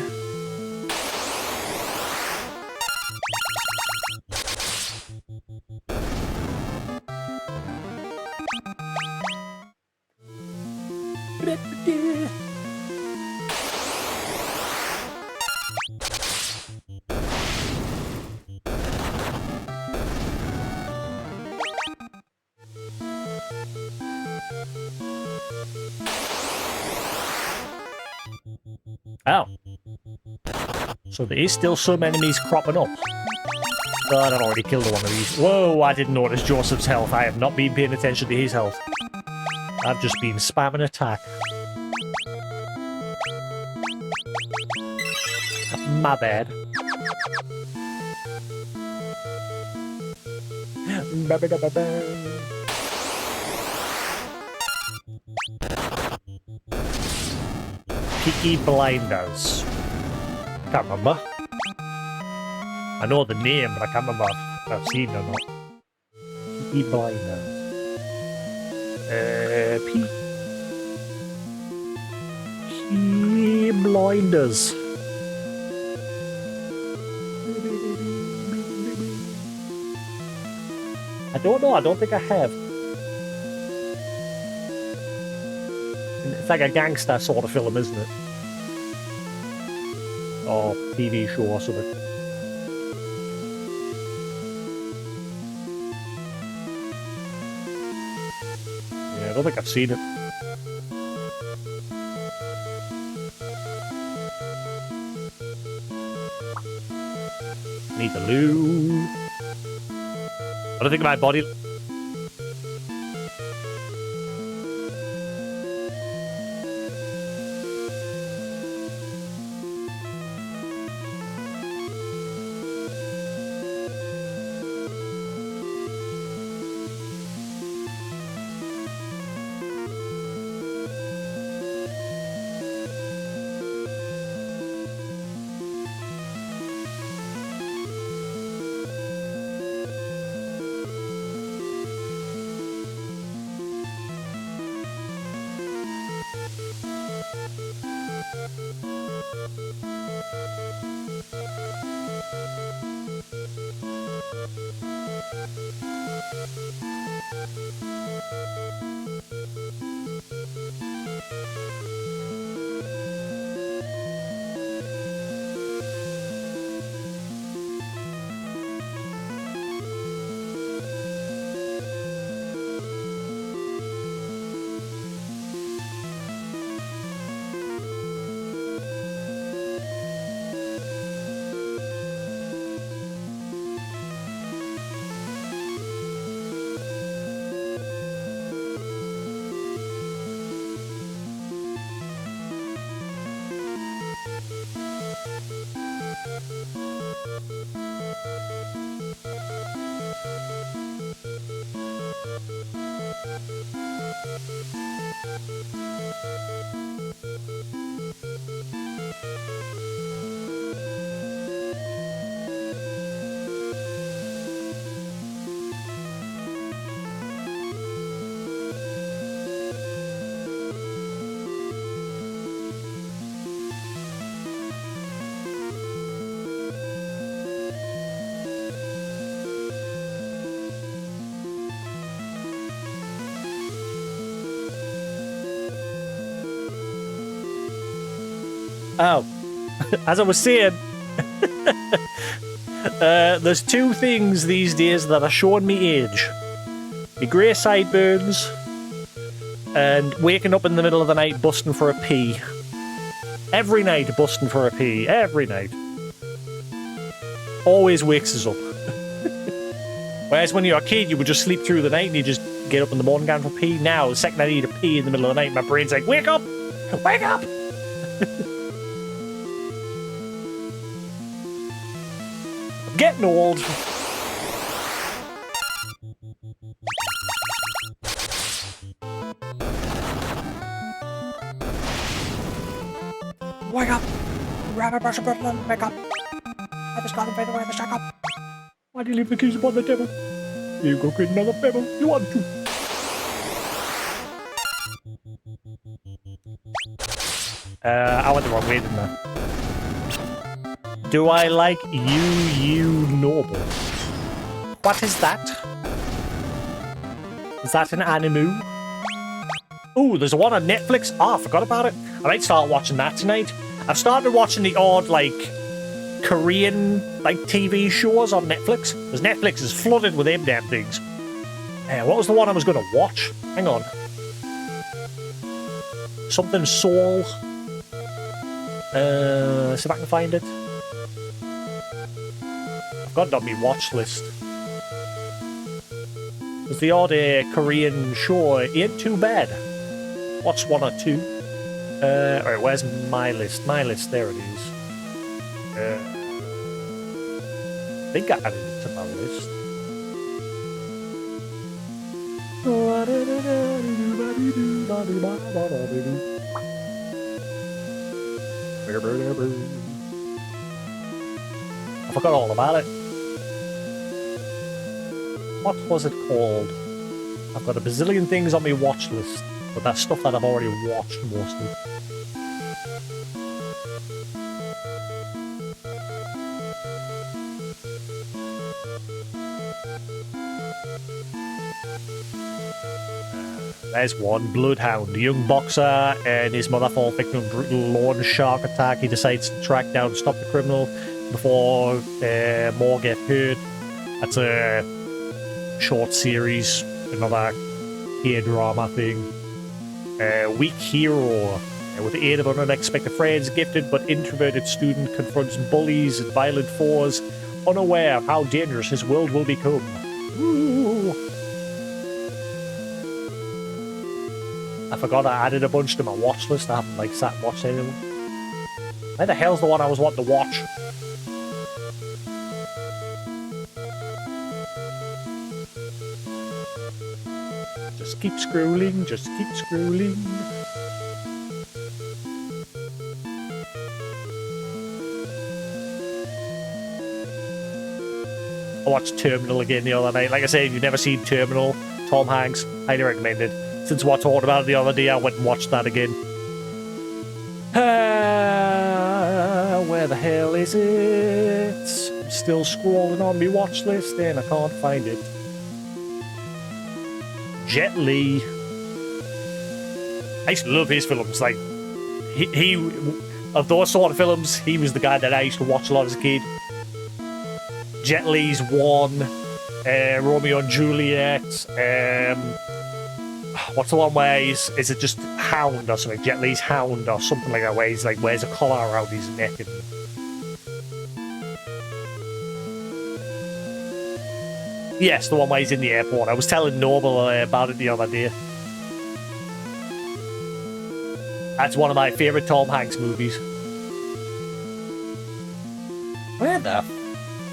Oh. So there is still some enemies cropping up. Oh, I've already killed one of these. Whoa, I didn't notice Joseph's health. I have not been paying attention to his health. I've just been spamming attack. My bad. Peaky Blinders. Can't remember. I know the name, but I can't remember if I've seen it or not. Peaky Blinders. Peaky Blinders. I don't know. I don't think I have. It's like a gangster sort of film, isn't it? Or TV show or something. Yeah, I don't think I've seen it. Need the loo. What do you think of my body? Oh, as I was saying, there's two things these days that are showing me age. My grey sideburns and waking up in the middle of the night busting for a pee. Every night busting for a pee. Every night. Always wakes us up. Whereas when you're a kid, you would just sleep through the night and you just get up in the morning going for pee. Now, the second I need a pee in the middle of the night, my brain's like, wake up! Wake up! I'm getting old. Wake up! Rabbit, brush, wake up! I just got him by the way, the shack up! Why do you leave the keys upon the table? You go create another pebble. You want to? I went the wrong way, didn't I? Do I like you Noble? What is that? Is that an anime? Ooh, there's one on Netflix. Oh, I forgot about it. I might start watching that tonight. I've started watching the odd, like, Korean, like, TV shows on Netflix. Because Netflix is flooded with them damn things. What was the one I was going to watch? Hang on. Something Soul. See if I can find it. I've got it on my watch list. There's the odd Korean show. Ain't too bad. Watch one or two. Alright, where's my list? My list, there it is. I think I added it to my list. I forgot all about it. What was it called? I've got a bazillion things on my watch list, but that's stuff that I've already watched mostly. There's one. Bloodhound. A young boxer and his mother fall victim of brutal lawn shark attack. He decides to track down and stop the criminal before more get hurt. That's a short series. Another K-drama thing. Weak hero. With the aid of an unexpected friends, gifted but introverted student confronts bullies and violent foes, unaware of how dangerous his world will become. Ooh. I forgot I added a bunch to my watch list. I haven't like sat and watched any of them. Where the hell's the one I was wanting to watch? Just keep scrolling, just keep scrolling. I watched Terminal again the other night. Like I said, if you've never seen Terminal, Tom Hanks, highly recommended. Since what I talked about it the other day, I went and watched that again. Where the hell is it? I'm still scrolling on my watch list and I can't find it. Jet Li. I used to love his films. Like, he of those sort of films, he was the guy that I used to watch a lot as a kid. Jet Li's One, Romeo and Juliet, what's the one where is it just Hound or something? Jet Li's Hound or something like that, where he's like wears a collar around his neck and... Yes, the one where he's in the airport. I was telling Noble about it the other day. That's one of my favourite Tom Hanks movies. Where the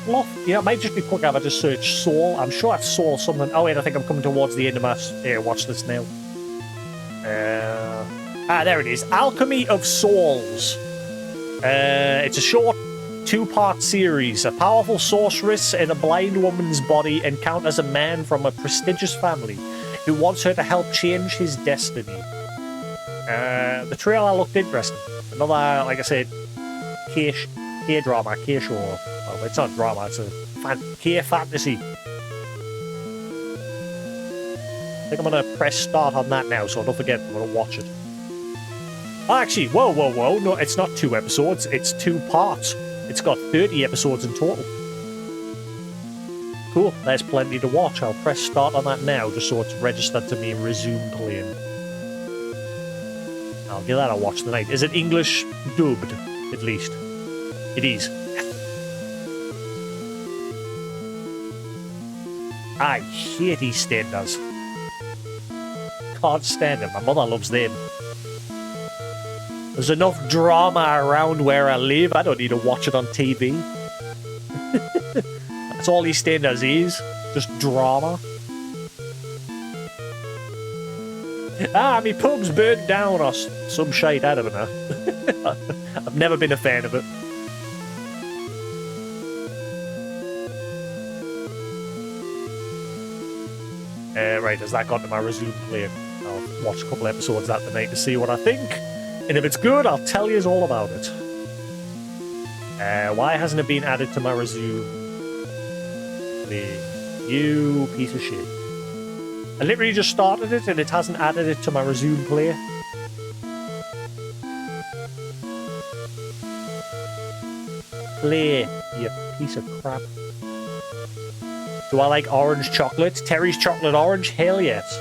fluff? Yeah, it might just be quick if I just search Soul. I'm sure I've Soul something. Oh wait, I think I'm coming towards the end of my watch list now. There it is. Alchemy of Souls. It's a short 2-part series. A powerful sorceress in a blind woman's body encounters a man from a prestigious family who wants her to help change his destiny. The trailer looked interesting. Another, like I said, K-drama, K-show. Well, it's not drama, it's a K-fantasy. I think I'm going to press start on that now, so don't forget, I'm going to watch it. Oh, actually, whoa. No, it's not 2 episodes, it's 2 parts. It's got 30 episodes in total. Cool, there's plenty to watch. I'll press start on that now, just so it's registered to me and resume playing. I'll give that a watch tonight. Is it English dubbed, at least? It is. I hate EastEnders. Can't stand them. My mother loves them. There's enough drama around where I live. I don't need to watch it on TV. That's all EastEnders is. Just drama. My pub's burnt down or some shite. I don't know. I've never been a fan of it. Right, has that got to my resume playing? I'll watch a couple episodes of that tonight to see what I think. And if it's good, I'll tell you all about it. Why hasn't it been added to my resume? You piece of shit. I literally just started it and it hasn't added it to my resume play. Play, you piece of crap. Do I like orange chocolate? Terry's chocolate orange? Hell yes.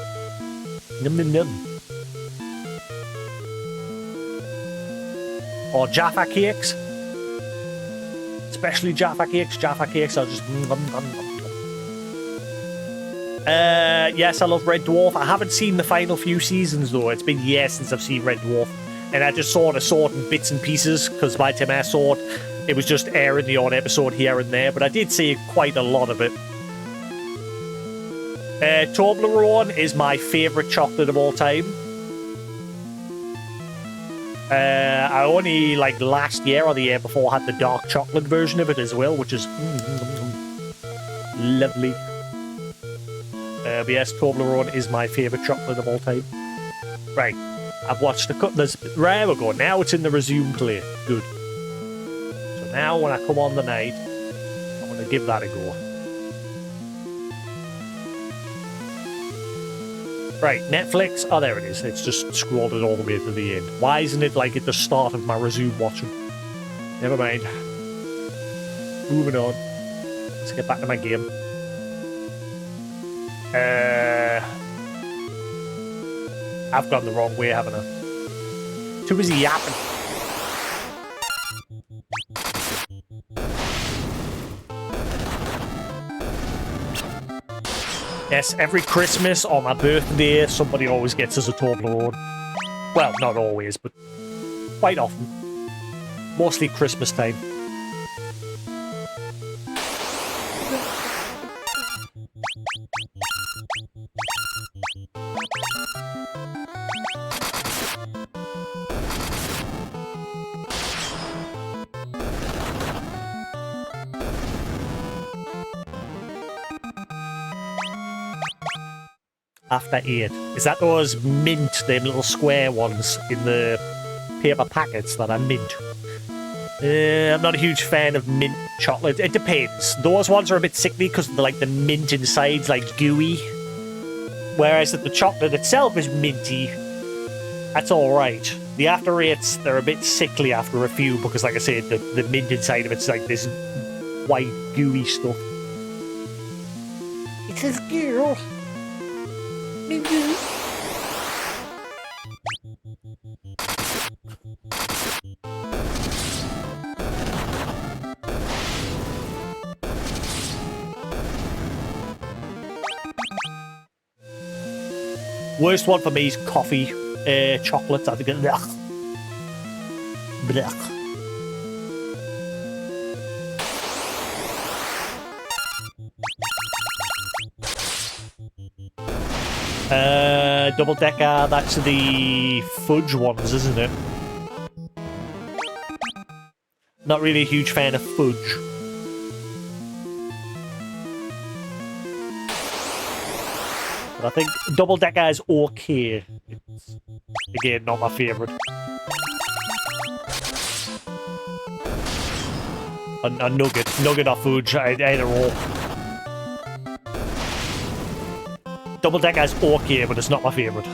Num num num. Or Jaffa cakes. Especially Jaffa cakes. Jaffa cakes are just... yes, I love Red Dwarf. I haven't seen the final few seasons, though. It's been years since I've seen Red Dwarf. And I just saw it in bits and pieces, because by the time I saw it, it was just airing the odd episode here and there. But I did see quite a lot of it. Toblerone is my favourite chocolate of all time. I only, like, last year or the year before had the dark chocolate version of it as well, which is lovely. But yes, Toblerone is my favourite chocolate of all time. Right, I've watched a cut. There we go. Now it's in the resume play. Good. So now when I come on the night, I'm going to give that a go. Right, Netflix. Oh, there it is. It's just scrolled it all the way to the end. Why isn't it like at the start of my resume watching? Never mind. Moving on. Let's get back to my game. I've gone the wrong way, haven't I? Too busy yapping. Yes, every Christmas or my birthday, somebody always gets us a Toblerone. Well, not always, but quite often. Mostly Christmas time. After 8. Is that those mint, them little square ones in the paper packets that are mint? I'm not a huge fan of mint chocolate. It depends. Those ones are a bit sickly because the mint inside's like gooey. Whereas the chocolate itself is minty. That's alright. The after 8s, they're a bit sickly after a few because, like I said, the mint inside of it's like this white gooey stuff. It's a girl. Worst one for me is coffee chocolates. I think it's blech. Double decker, that's the fudge ones, isn't it? Not really a huge fan of fudge. But I think double decker is okay. It's, again, not my favourite. A nugget or fudge, either or. Double decker is okay, but it's not my favourite.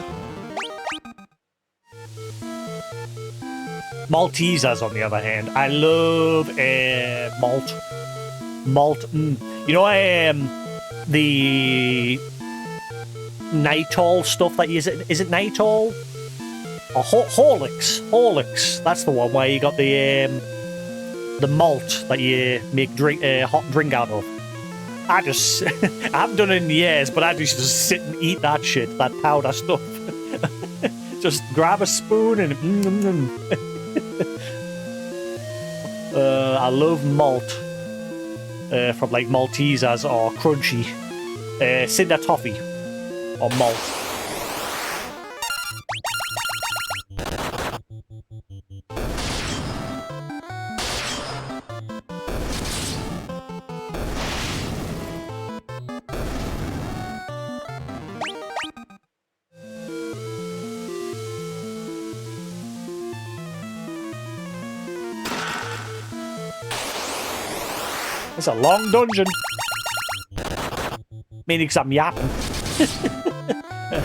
Maltesers, on the other hand, I love malt. You know, the Nitol stuff that is it Nitol? Or Horlicks. That's the one where you got the malt that you make hot drink out of. I haven't done it in years, but I just sit and eat that shit, that powder stuff. Just grab a spoon and I love malt from like Maltesers or Crunchy, Cinder Toffee or malt. It's a long dungeon. Mainly because I'm yapping.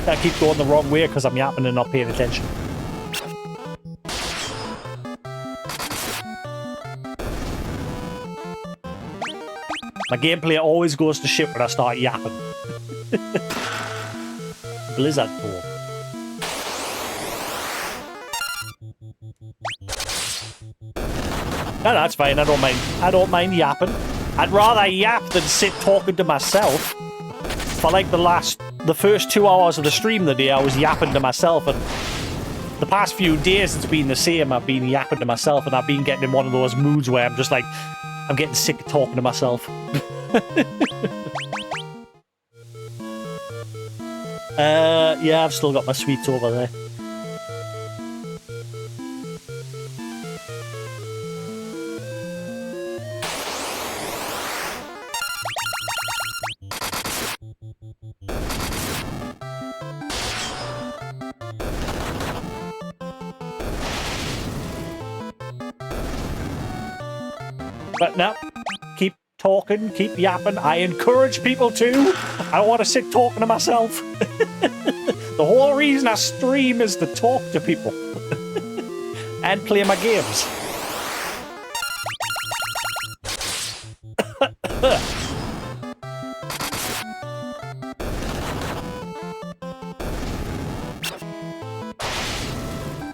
I keep going the wrong way because I'm yapping and not paying attention. My gameplay always goes to shit when I start yapping. Blizzard Pool. No, that's fine. I don't mind yapping. I'd rather yap than sit talking to myself. For like the first 2 hours of the stream today, I was yapping to myself, and the past few days it's been the same. I've been yapping to myself, and I've been getting in one of those moods where I'm just like, I'm getting sick of talking to myself. Yeah, I've still got my sweets over there. But no, keep talking, keep yapping. I encourage people to. I want to sit talking to myself. The whole reason I stream is to talk to people and play my games.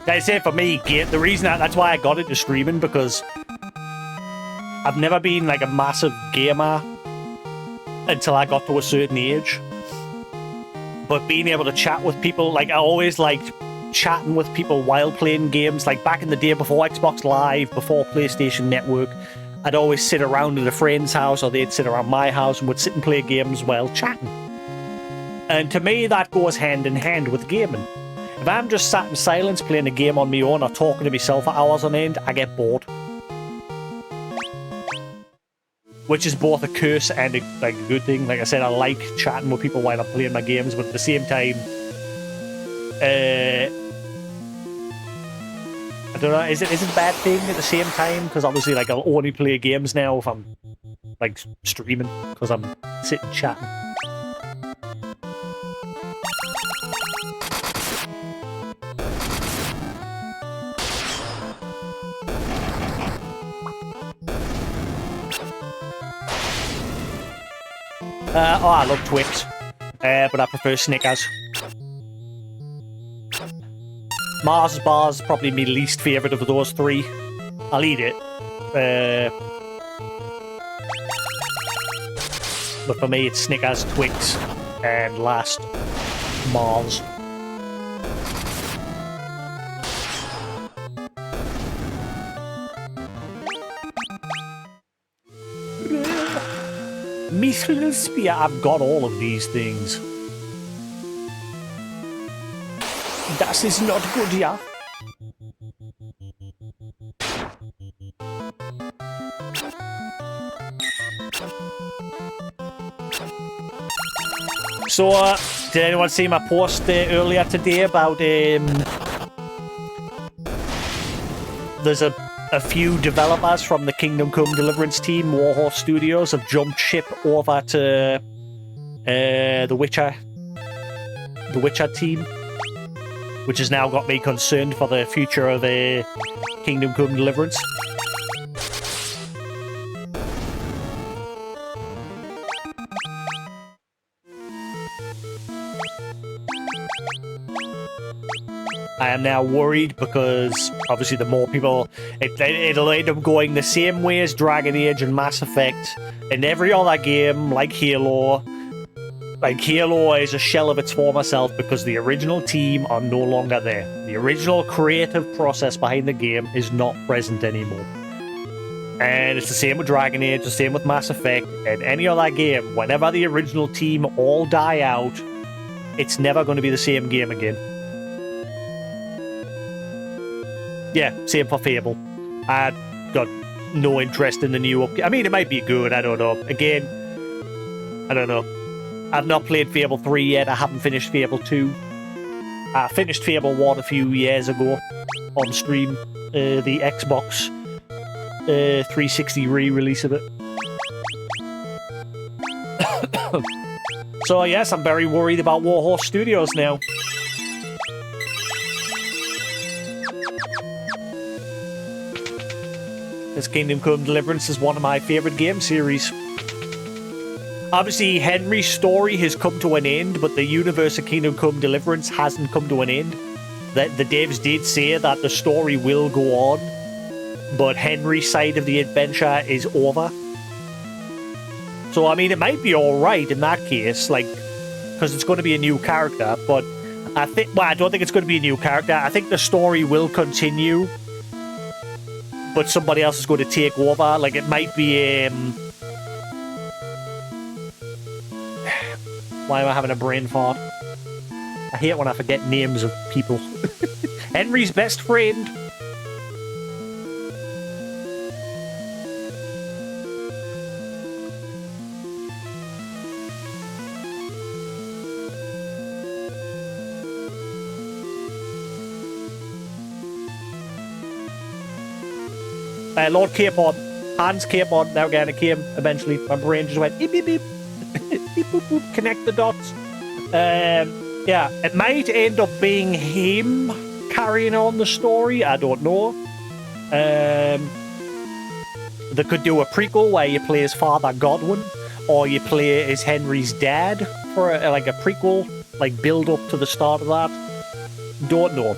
I say for me, the reason that's why I got into streaming, because I've never been like a massive gamer until I got to a certain age. But being able to chat with people, like I always liked chatting with people while playing games. Like back in the day before Xbox Live, before PlayStation Network, I'd always sit around at a friend's house or they'd sit around my house and would sit and play games while chatting. And to me, that goes hand in hand with gaming. If I'm just sat in silence playing a game on my own or talking to myself for hours on end, I get bored. Which is both a curse and a good thing. Like I said, I like chatting with people while I'm playing my games, but at the same time, I don't know, is it a bad thing at the same time? Because obviously, like, I'll only play games now if I'm, like, streaming, because I'm sitting chatting. I love Twix, but I prefer Snickers. Mars bar's probably my least favourite of those three. I'll eat it. But for me, it's Snickers, Twix, and last, Mars. Missile Spear, I've got all of these things. Das is not good, yeah. So, did anyone see my post earlier today about there's a few developers from the Kingdom Come Deliverance team, Warhorse Studios, have jumped ship over to the Witcher team, which has now got me concerned for the future of Kingdom Come Deliverance. I am now worried because obviously the more people, it'll end up going the same way as Dragon Age and Mass Effect and every other game like Halo. Like Halo is a shell of its former self because the original team are no longer there. The original creative process behind the game is not present anymore. And it's the same with Dragon Age, the same with Mass Effect, and any other game. Whenever the original team all die out, it's never going to be the same game again. Yeah, same for Fable. I got no interest in the new update. I mean, it might be good, I don't know. Again, I don't know. I've not played Fable 3 yet, I haven't finished Fable 2. I finished Fable 1 a few years ago on stream, the Xbox 360 re-release of it. So yes, I'm very worried about Warhorse Studios now. This Kingdom Come Deliverance is one of my favourite game series. Obviously, Henry's story has come to an end, but the universe of Kingdom Come Deliverance hasn't come to an end. The devs did say that the story will go on, but Henry's side of the adventure is over. So, I mean, it might be alright in that case, like, because it's going to be a new character, but I think, well, I don't think it's going to be a new character. I think the story will continue, but somebody else is going to take over. Like, it might be, why am I having a brain fart? I hate when I forget names of people. Henry's best friend. Lord K-Pod. Hands came on, now again it came eventually. My brain just went beep beep beep. Beep boop boop, connect the dots. Yeah, it might end up being him carrying on the story, I don't know. They could do a prequel where you play as Father Godwin, or you play as Henry's dad for like a prequel, like build up to the start of that. Don't know.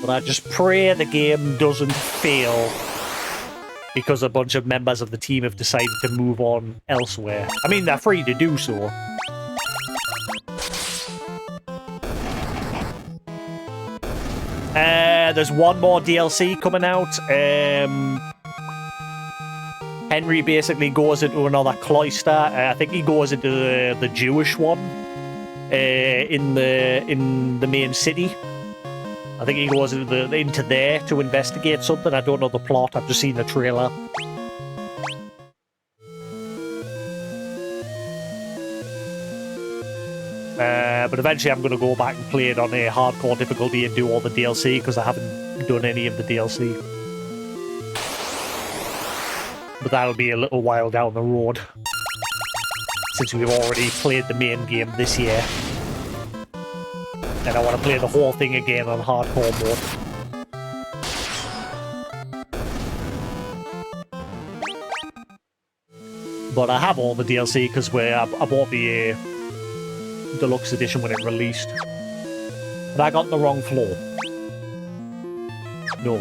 But I just pray the game doesn't fail because a bunch of members of the team have decided to move on elsewhere. I mean, they're free to do so. There's one more DLC coming out. Henry basically goes into another cloister. I think he goes into the Jewish one in the main city. I think he goes into there to investigate something. I don't know the plot. I've just seen the trailer. But eventually I'm going to go back and play it on a hardcore difficulty and do all the DLC because I haven't done any of the DLC. But that'll be a little while down the road since we've already played the main game this year. And I want to play the whole thing again on hardcore mode. But I have all the DLC because I bought the deluxe edition when it released. But I got the wrong floor. No.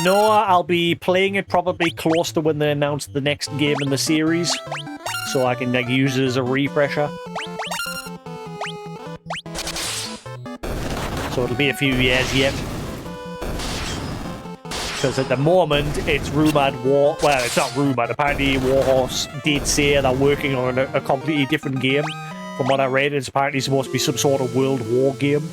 No, I'll be playing it probably close to when they announce the next game in the series. So I can like, use it as a refresher. So it'll be a few years yet. Because at the moment, it's rumoured well, it's not rumoured. Apparently, Warhorse did say they're working on a completely different game. From what I read, it's apparently supposed to be some sort of World War game.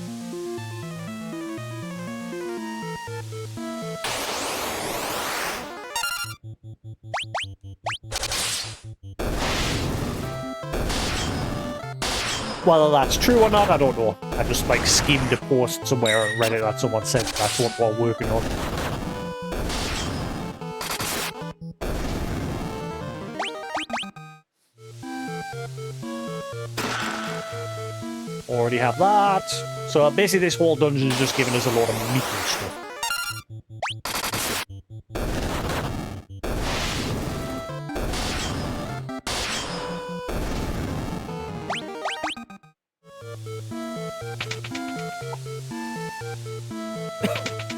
Whether that's true or not, I don't know. I just like skimmed a post somewhere on Reddit that someone said that's what we're working on. Already have that. So basically this whole dungeon is just giving us a lot of meat and stuff.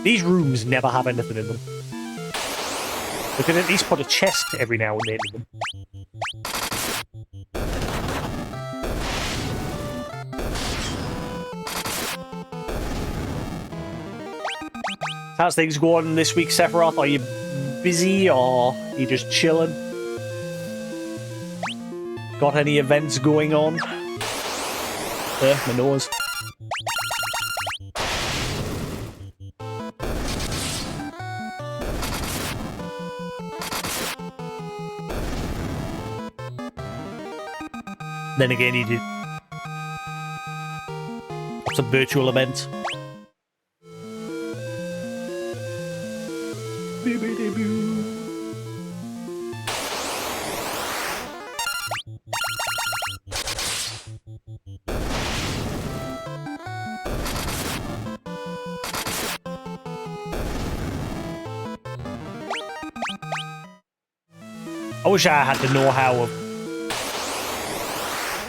These rooms never have anything in them. We could at least put a chest every now and then in them. How's things going this week, Sephiroth? Are you busy or are you just chilling? Got any events going on? My nose. Then again, he did some virtual events. I wish I had the know-how of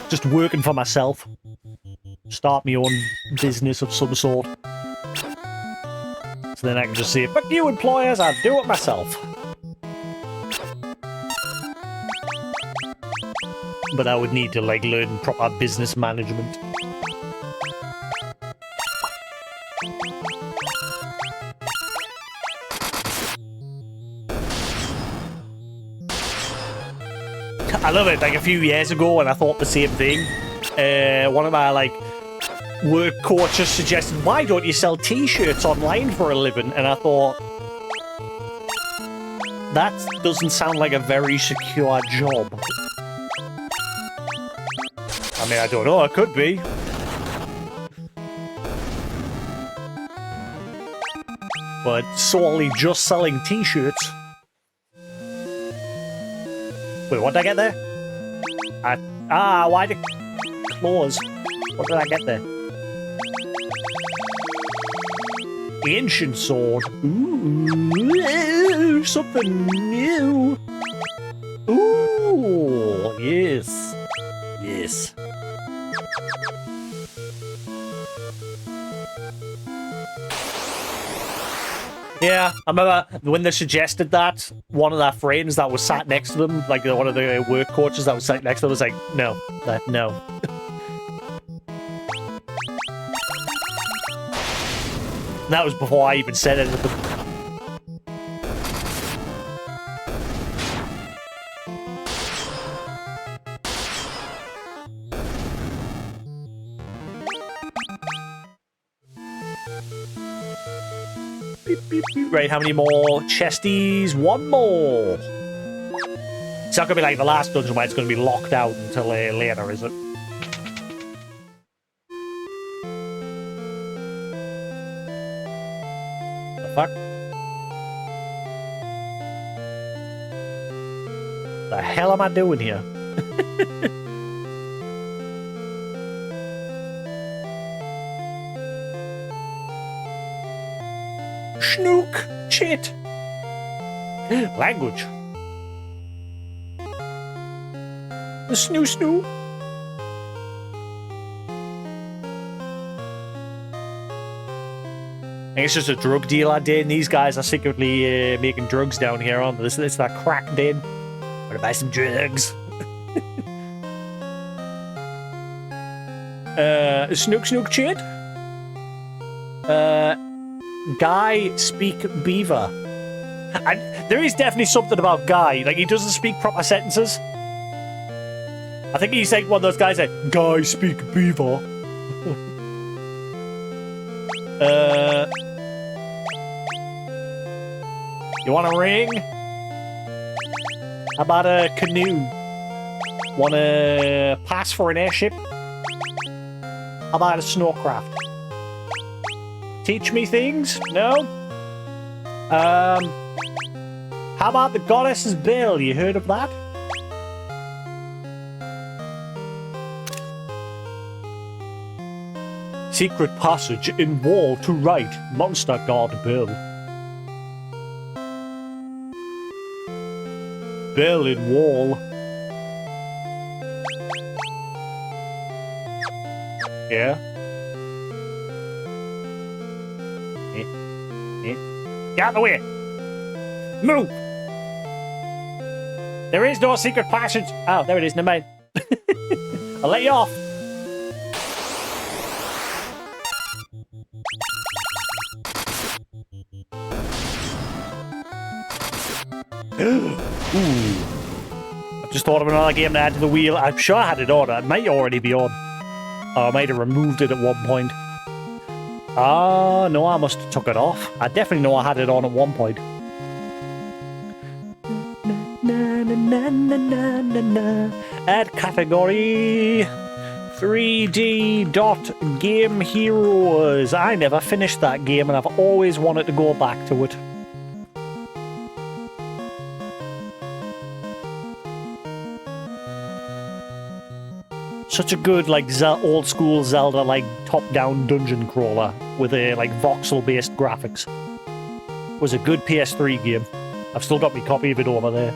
just working for myself. Start my own business of some sort. So then I can just say, fuck you employers, I'll do it myself. But I would need to like learn proper business management. I love it. Like a few years ago when I thought the same thing, one of my like work coaches suggested, why don't you sell t-shirts online for a living? And I thought, that doesn't sound like a very secure job. I mean, I don't know, it could be. but solely just selling t-shirts. Wait, what did I get there? Why the claws? What did I get there? Ancient sword. Ooh, something new. Ooh, yes. Yes. Yeah, I remember when they suggested that, one of their friends that was sat next to them, like one of the work coaches that was sat next to them, was like, no, no. And that was before I even said anything. Right, how many more chesties? One more. It's not gonna be like the last dungeon where it's gonna be locked out until later, is it? The fuck? The hell am I doing here? Schnook! Shit! Language. The snoo. I think it's just a drug dealer day, and these guys are secretly making drugs down here, aren't they? It's that crack den. Wanna buy some drugs? Snook shit? Guy speak beaver. And there is definitely something about Guy. Like, he doesn't speak proper sentences. I think he's like one of those guys that, Guy speak beaver. You want a ring? How about a canoe? Want to pass for an airship? How about a snowcraft? Teach me things? No? How about the Goddess's Bell? You heard of that? Secret passage in wall to right. Monster God Bell. Bell in wall. Yeah? Get out of the way! Move! There is no secret passage! Oh, there it is, never mind. I'll let you off. Ooh. I've just thought of another game to add to the wheel. I'm sure I had it on. It might already be on. Or I might have removed it at one point. Ah, no, I must have took it off. I definitely know I had it on at one point. Add category 3D dot Game Heroes. I never finished that game and I've always wanted to go back to it. Such a good, like, old school Zelda, like, top-down dungeon crawler with a, like, voxel-based graphics. It was a good PS3 game. I've still got my copy of it over there.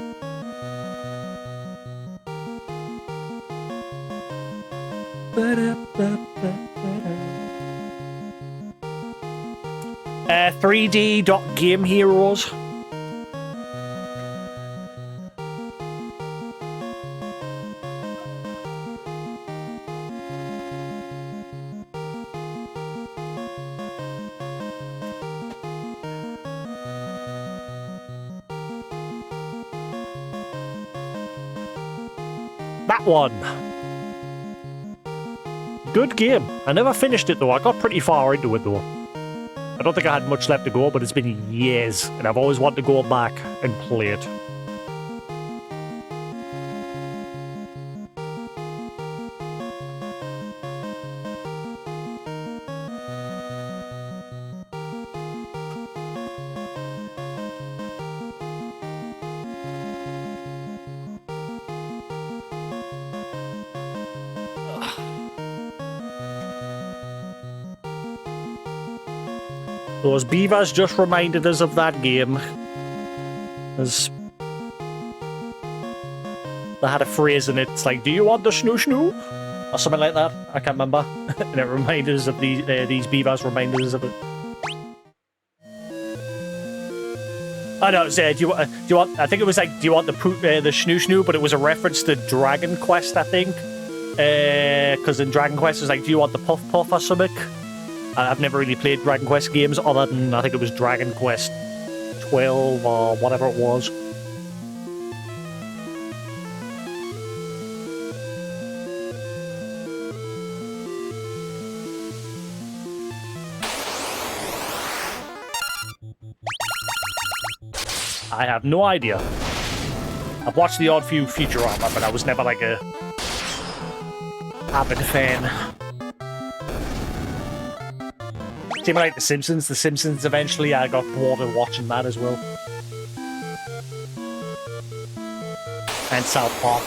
3D dot Game Heroes. That one. Good game. I never finished it though. I got pretty far into it though. I don't think I had much left to go, but it's been years, and I've always wanted to go back and play it. Those beavers just reminded us of that game. As they had a phrase in it, it's like, "Do you want the snoo snoo?" or something like that. I can't remember. And it reminded us of these beavers reminded us of it. I know. Do you want? I think it was like, "Do you want the snoo snoo?" But it was a reference to Dragon Quest, I think. Because in Dragon Quest, it was like, "Do you want the puff puff?" or something. I've never really played Dragon Quest games other than, I think it was Dragon Quest 12 or whatever it was. I have no idea. I've watched the odd few Futurama, but I was never like a avid fan. Same like The Simpsons. The Simpsons, eventually I got bored of watching that as well. And South Park.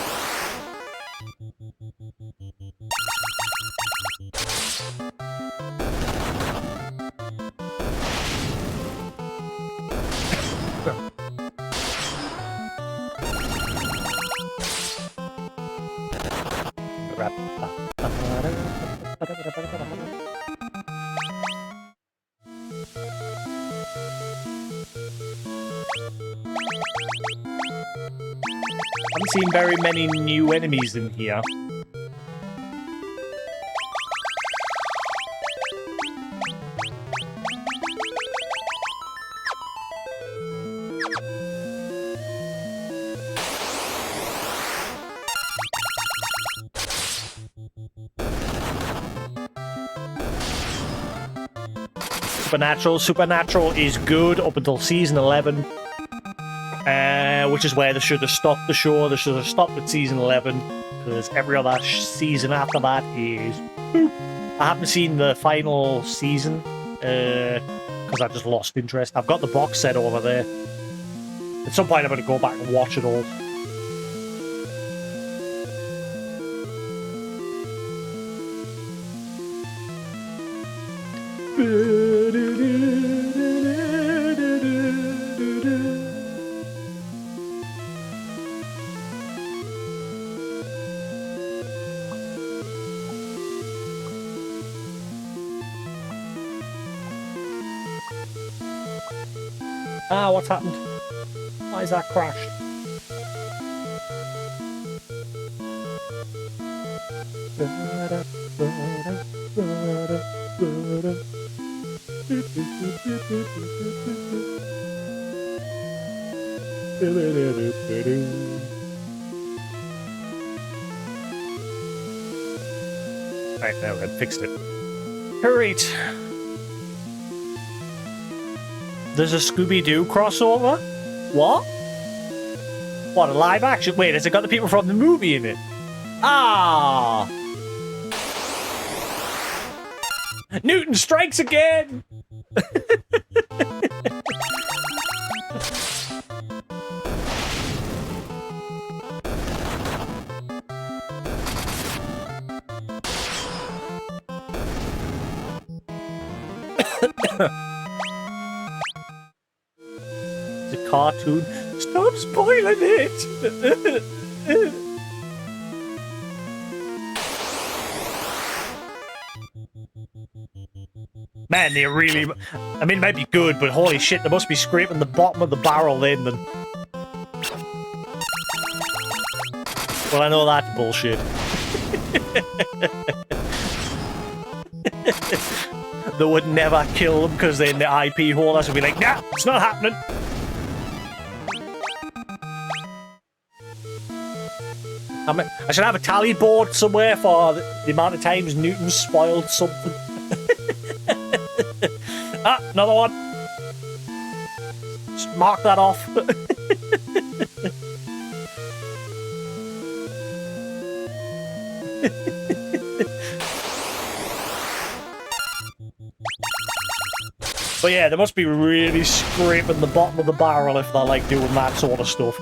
Haven't seen very many new enemies in here. Supernatural is good up until season 11. Which is where they should have stopped the show. They should have stopped at season 11, because every other season after that is poop. I haven't seen the final season, because I just lost interest. I've got the box set over there. At some point I'm going to go back and watch it all. Ah, what's happened? Why is that crashed? Right, now I fixed it. Alright. There's a Scooby-Doo crossover? What? What, a live action? Wait, has it got the people from the movie in it? Ah! Newton strikes again! It's a cartoon. Stop spoiling it! Man, they're really... I mean, it might be good, but holy shit, they must be scraping the bottom of the barrel then. Well, I know that's bullshit. They would never kill them because they're in the IP holders would be like, nah, it's not happening. I should have a tally board somewhere for the amount of times Newton spoiled something. Ah, another one. Just mark that off. But yeah, they must be really scraping the bottom of the barrel if they're like doing that sort of stuff.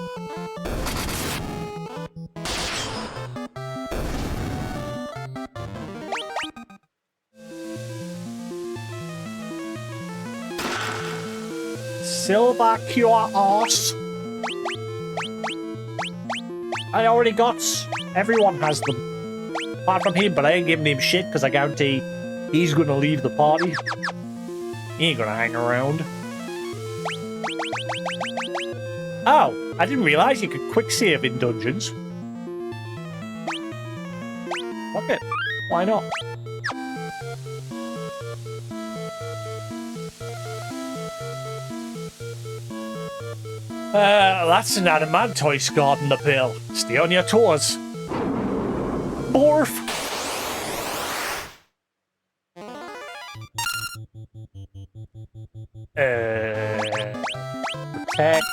Silver cure arse. I already got. Everyone has them. Apart from him, but I ain't giving him shit because I guarantee he's gonna leave the party. He ain't gonna hang around. Oh, I didn't realize you could quick save in dungeons. Fuck it. Why not? That's an adamantoise guard in the bill. Stay on your toes. Borf! Protect.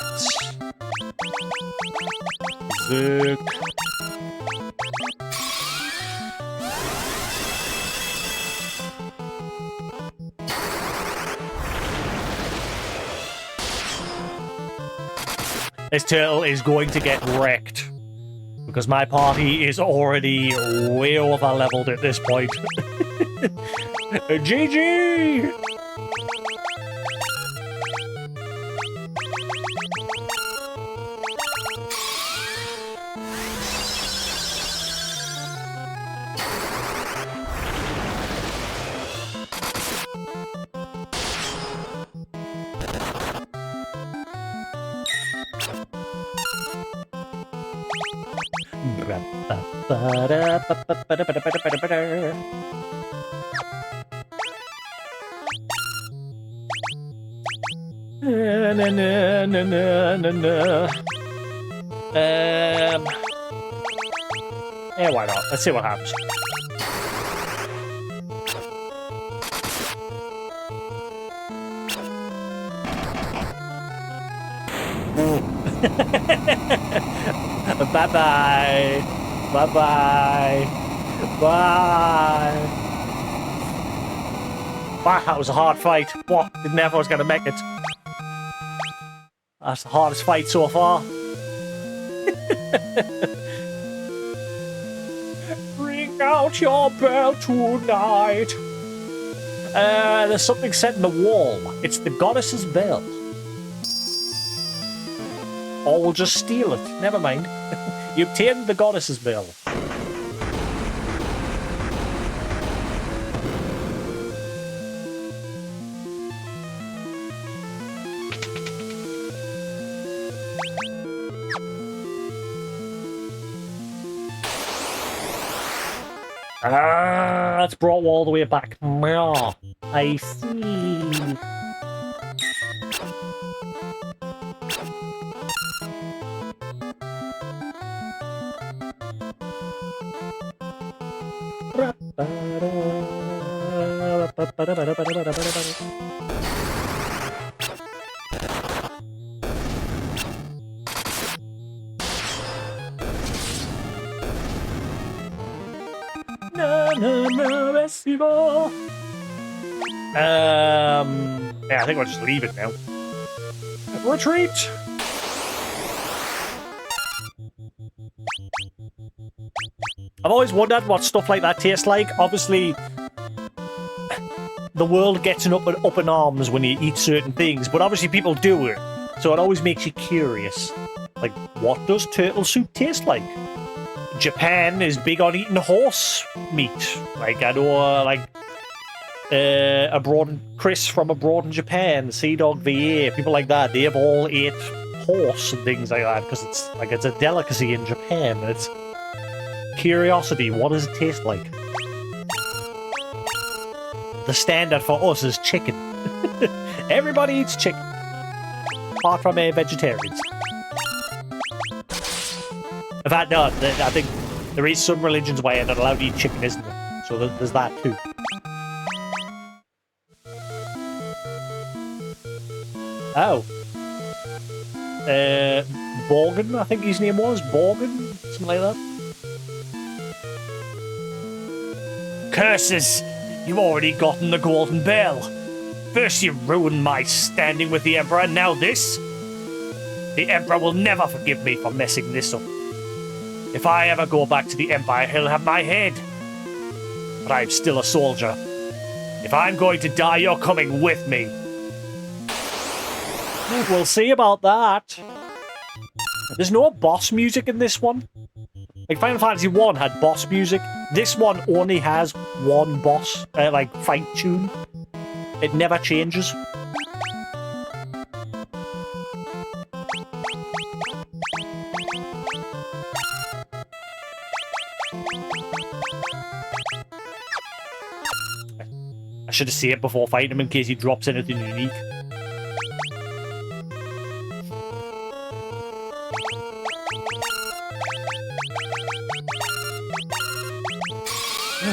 Zook. This turtle is going to get wrecked. Because my party is already way over-leveled at this point. GG! Yeah, why not? Let's see what happens. Bye-bye. Bye-bye. Bye. Wow, that was a hard fight. What? Didn't know if I was going to make it. That's the hardest fight so far. Ring out your bell tonight. There's something set in the wall. It's the goddess's bell. Or we'll just steal it. Never mind. You obtained the goddess's bell. Ah, that's brought all the way back. Yeah, I see. Yeah, I think I'll just leave it now. Retreat! I've always wondered what stuff like that tastes like. Obviously, the world gets up in arms when you eat certain things, but obviously people do it. So it always makes you curious. Like, what does turtle soup taste like? Japan is big on eating horse meat. Like, I know, Chris from abroad in Japan, Sea Dog VA, people like that, they've all ate horse and things like that because it's a delicacy in Japan. It's curiosity. What does it taste like? The standard for us is chicken. Everybody eats chicken, apart from vegetarians. In fact, no, I think there is some religions where you're not allowed to eat chicken, isn't there? So there's that too. Oh. Borgen, I think his name was. Borgen? Something like that. Curses! You've already gotten the golden bell. First you ruined my standing with the Emperor, and now this? The Emperor will never forgive me for messing this up. If I ever go back to the Empire, he'll have my head. But I'm still a soldier. If I'm going to die, you're coming with me. We'll see about that. There's no boss music in this one. Like, Final Fantasy 1 had boss music. This one only has one boss, like, fight tune. It never changes. I should have saved before fighting him in case he drops anything unique.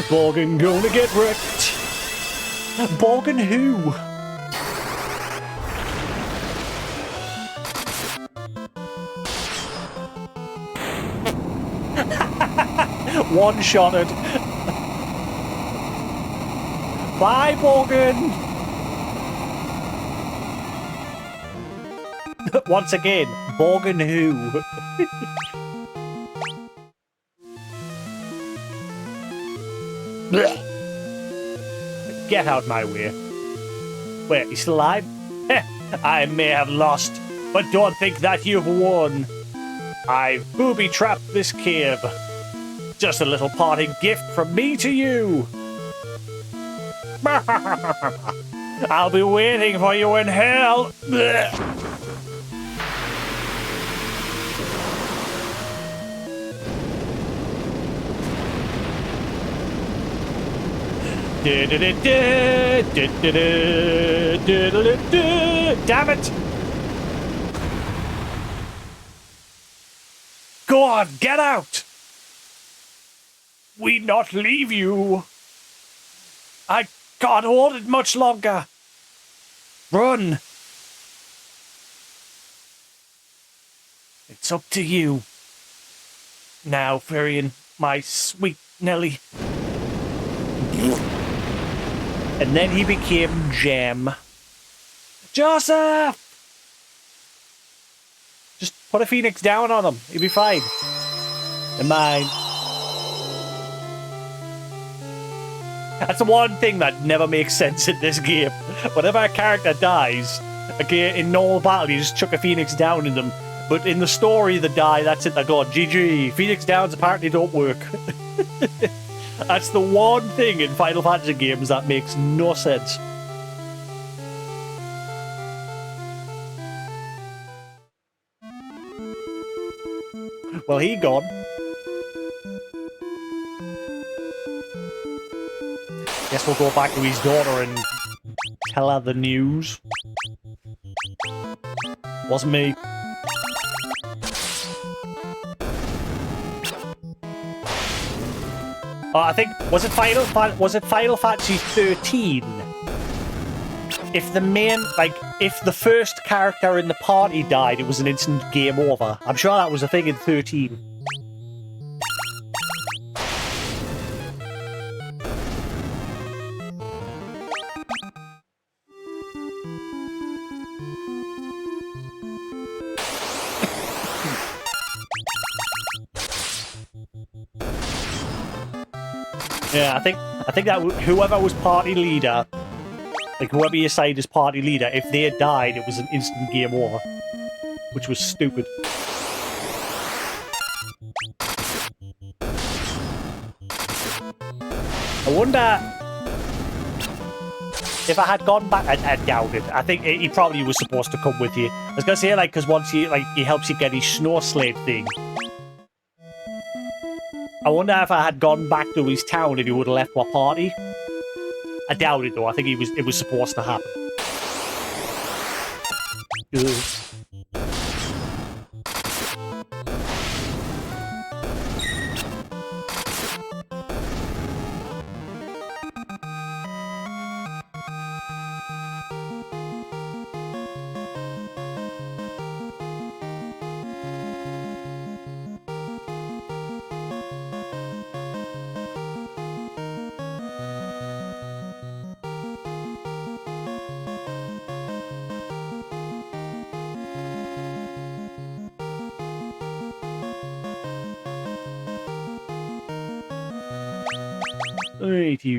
Borgin gonna get wrecked. Borgin who? One-shotted. Bye, Borgin! Once again, Borgin who? Get out my way. Wait, he's still alive? I may have lost, but don't think that you've won. I've booby-trapped this cave. Just a little parting gift from me to you. I'll be waiting for you in hell. Damn it! Go on, get out! We not leave you. I can't hold it much longer. Run! It's up to you. Now, Furion, my sweet Nelly. And then he became Gem. Joseph! Just put a phoenix down on him. He'll be fine. And mine. That's the one thing that never makes sense in this game. Whenever a character dies, okay, in normal battle, you just chuck a phoenix down in them. But in the story, they die, that's it, they're gone. GG. Phoenix downs apparently don't work. That's the one thing in Final Fantasy games that makes no sense. Well, he gone. Guess we'll go back to his daughter and tell her the news. Wasn't me. I think was it Final Fantasy 13? If the main, like, if the first character in the party died, it was an instant game over. I'm sure that was a thing in 13. Yeah, I think that whoever was party leader, like whoever you assigned as party leader, if they had died, it was an instant game over, which was stupid. I wonder if I had gone back. I doubt it. I think he probably was supposed to come with you. I was gonna say, like, because once he helps you get his snow sled thing. I wonder if I had gone back to his town if he would have left my party. I doubt it though. I think it was supposed to happen. Ugh. Righty.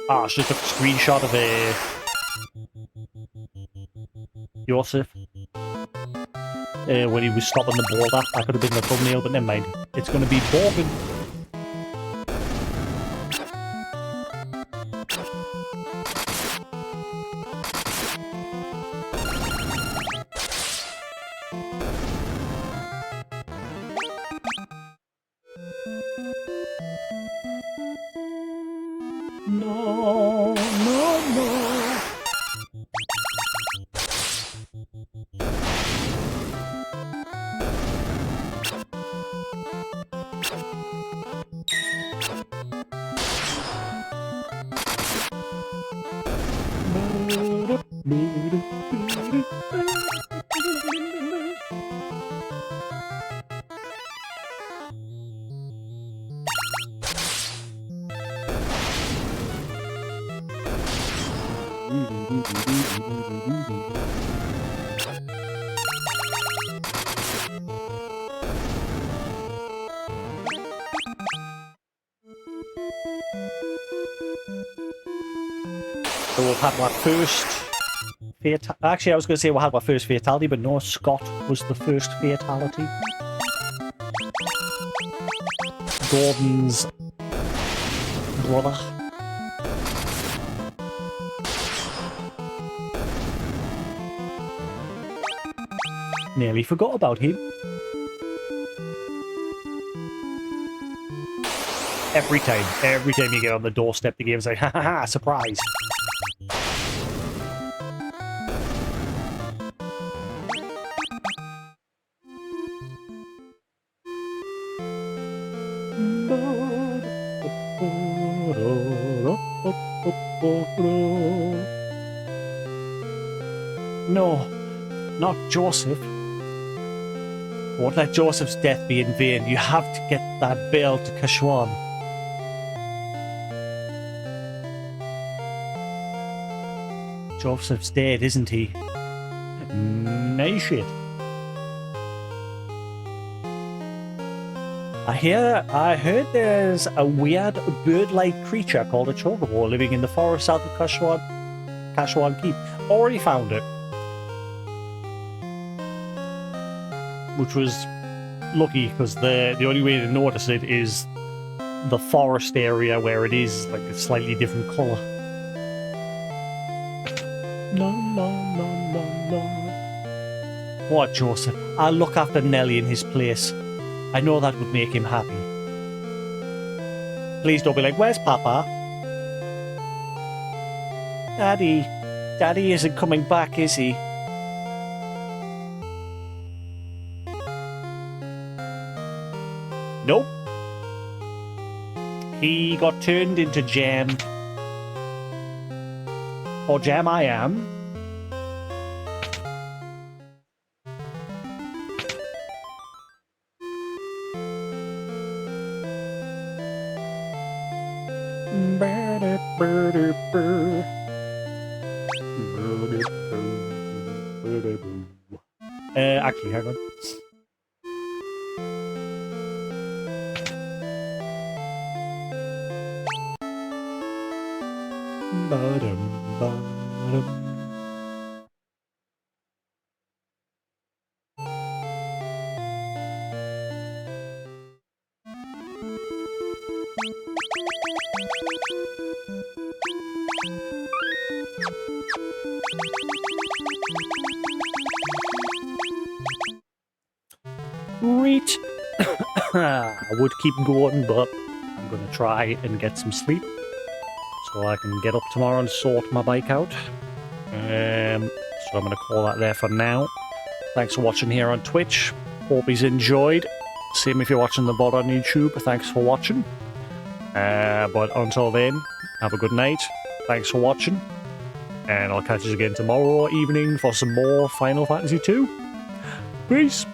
Ah, it's just a screenshot of a Joseph when he was stopping the boulder. That could have been the thumbnail, but never mind. It's going to be Borgen. No, no, no. So we've had our first actually, I was going to say we had our first fatality, but no, Scott was the first fatality. Gordon's brother. Nearly forgot about him. Every time you get on the doorstep, the game's like, ha ha ha, surprise. No, not Joseph. Won't let Joseph's death be in vain. You have to get that bell to Kashwan. Joseph's dead, isn't he? Nice shit. I heard there's a weird bird-like creature called a chocobo living in the forest south of Kashwan Keep. Already found it. Which was lucky, because the only way to notice it is the forest area where it is like a slightly different colour. No, no, no, no, no. What, Joseph? I'll look after Nelly in his place. I know that would make him happy. Please don't be like, where's Papa? Daddy isn't coming back, is he? Nope. He got turned into jam. Or jam I am. Actually, hang on. Great. I would keep going, but I'm going to try and get some sleep so I can get up tomorrow and sort my bike out. So I'm going to call that there for now. Thanks for watching here on Twitch. Hope you've enjoyed. Same if you're watching the VOD on YouTube. Thanks for watching. But until then, have a good night. Thanks for watching. And I'll catch you again tomorrow evening for some more Final Fantasy 2. Peace!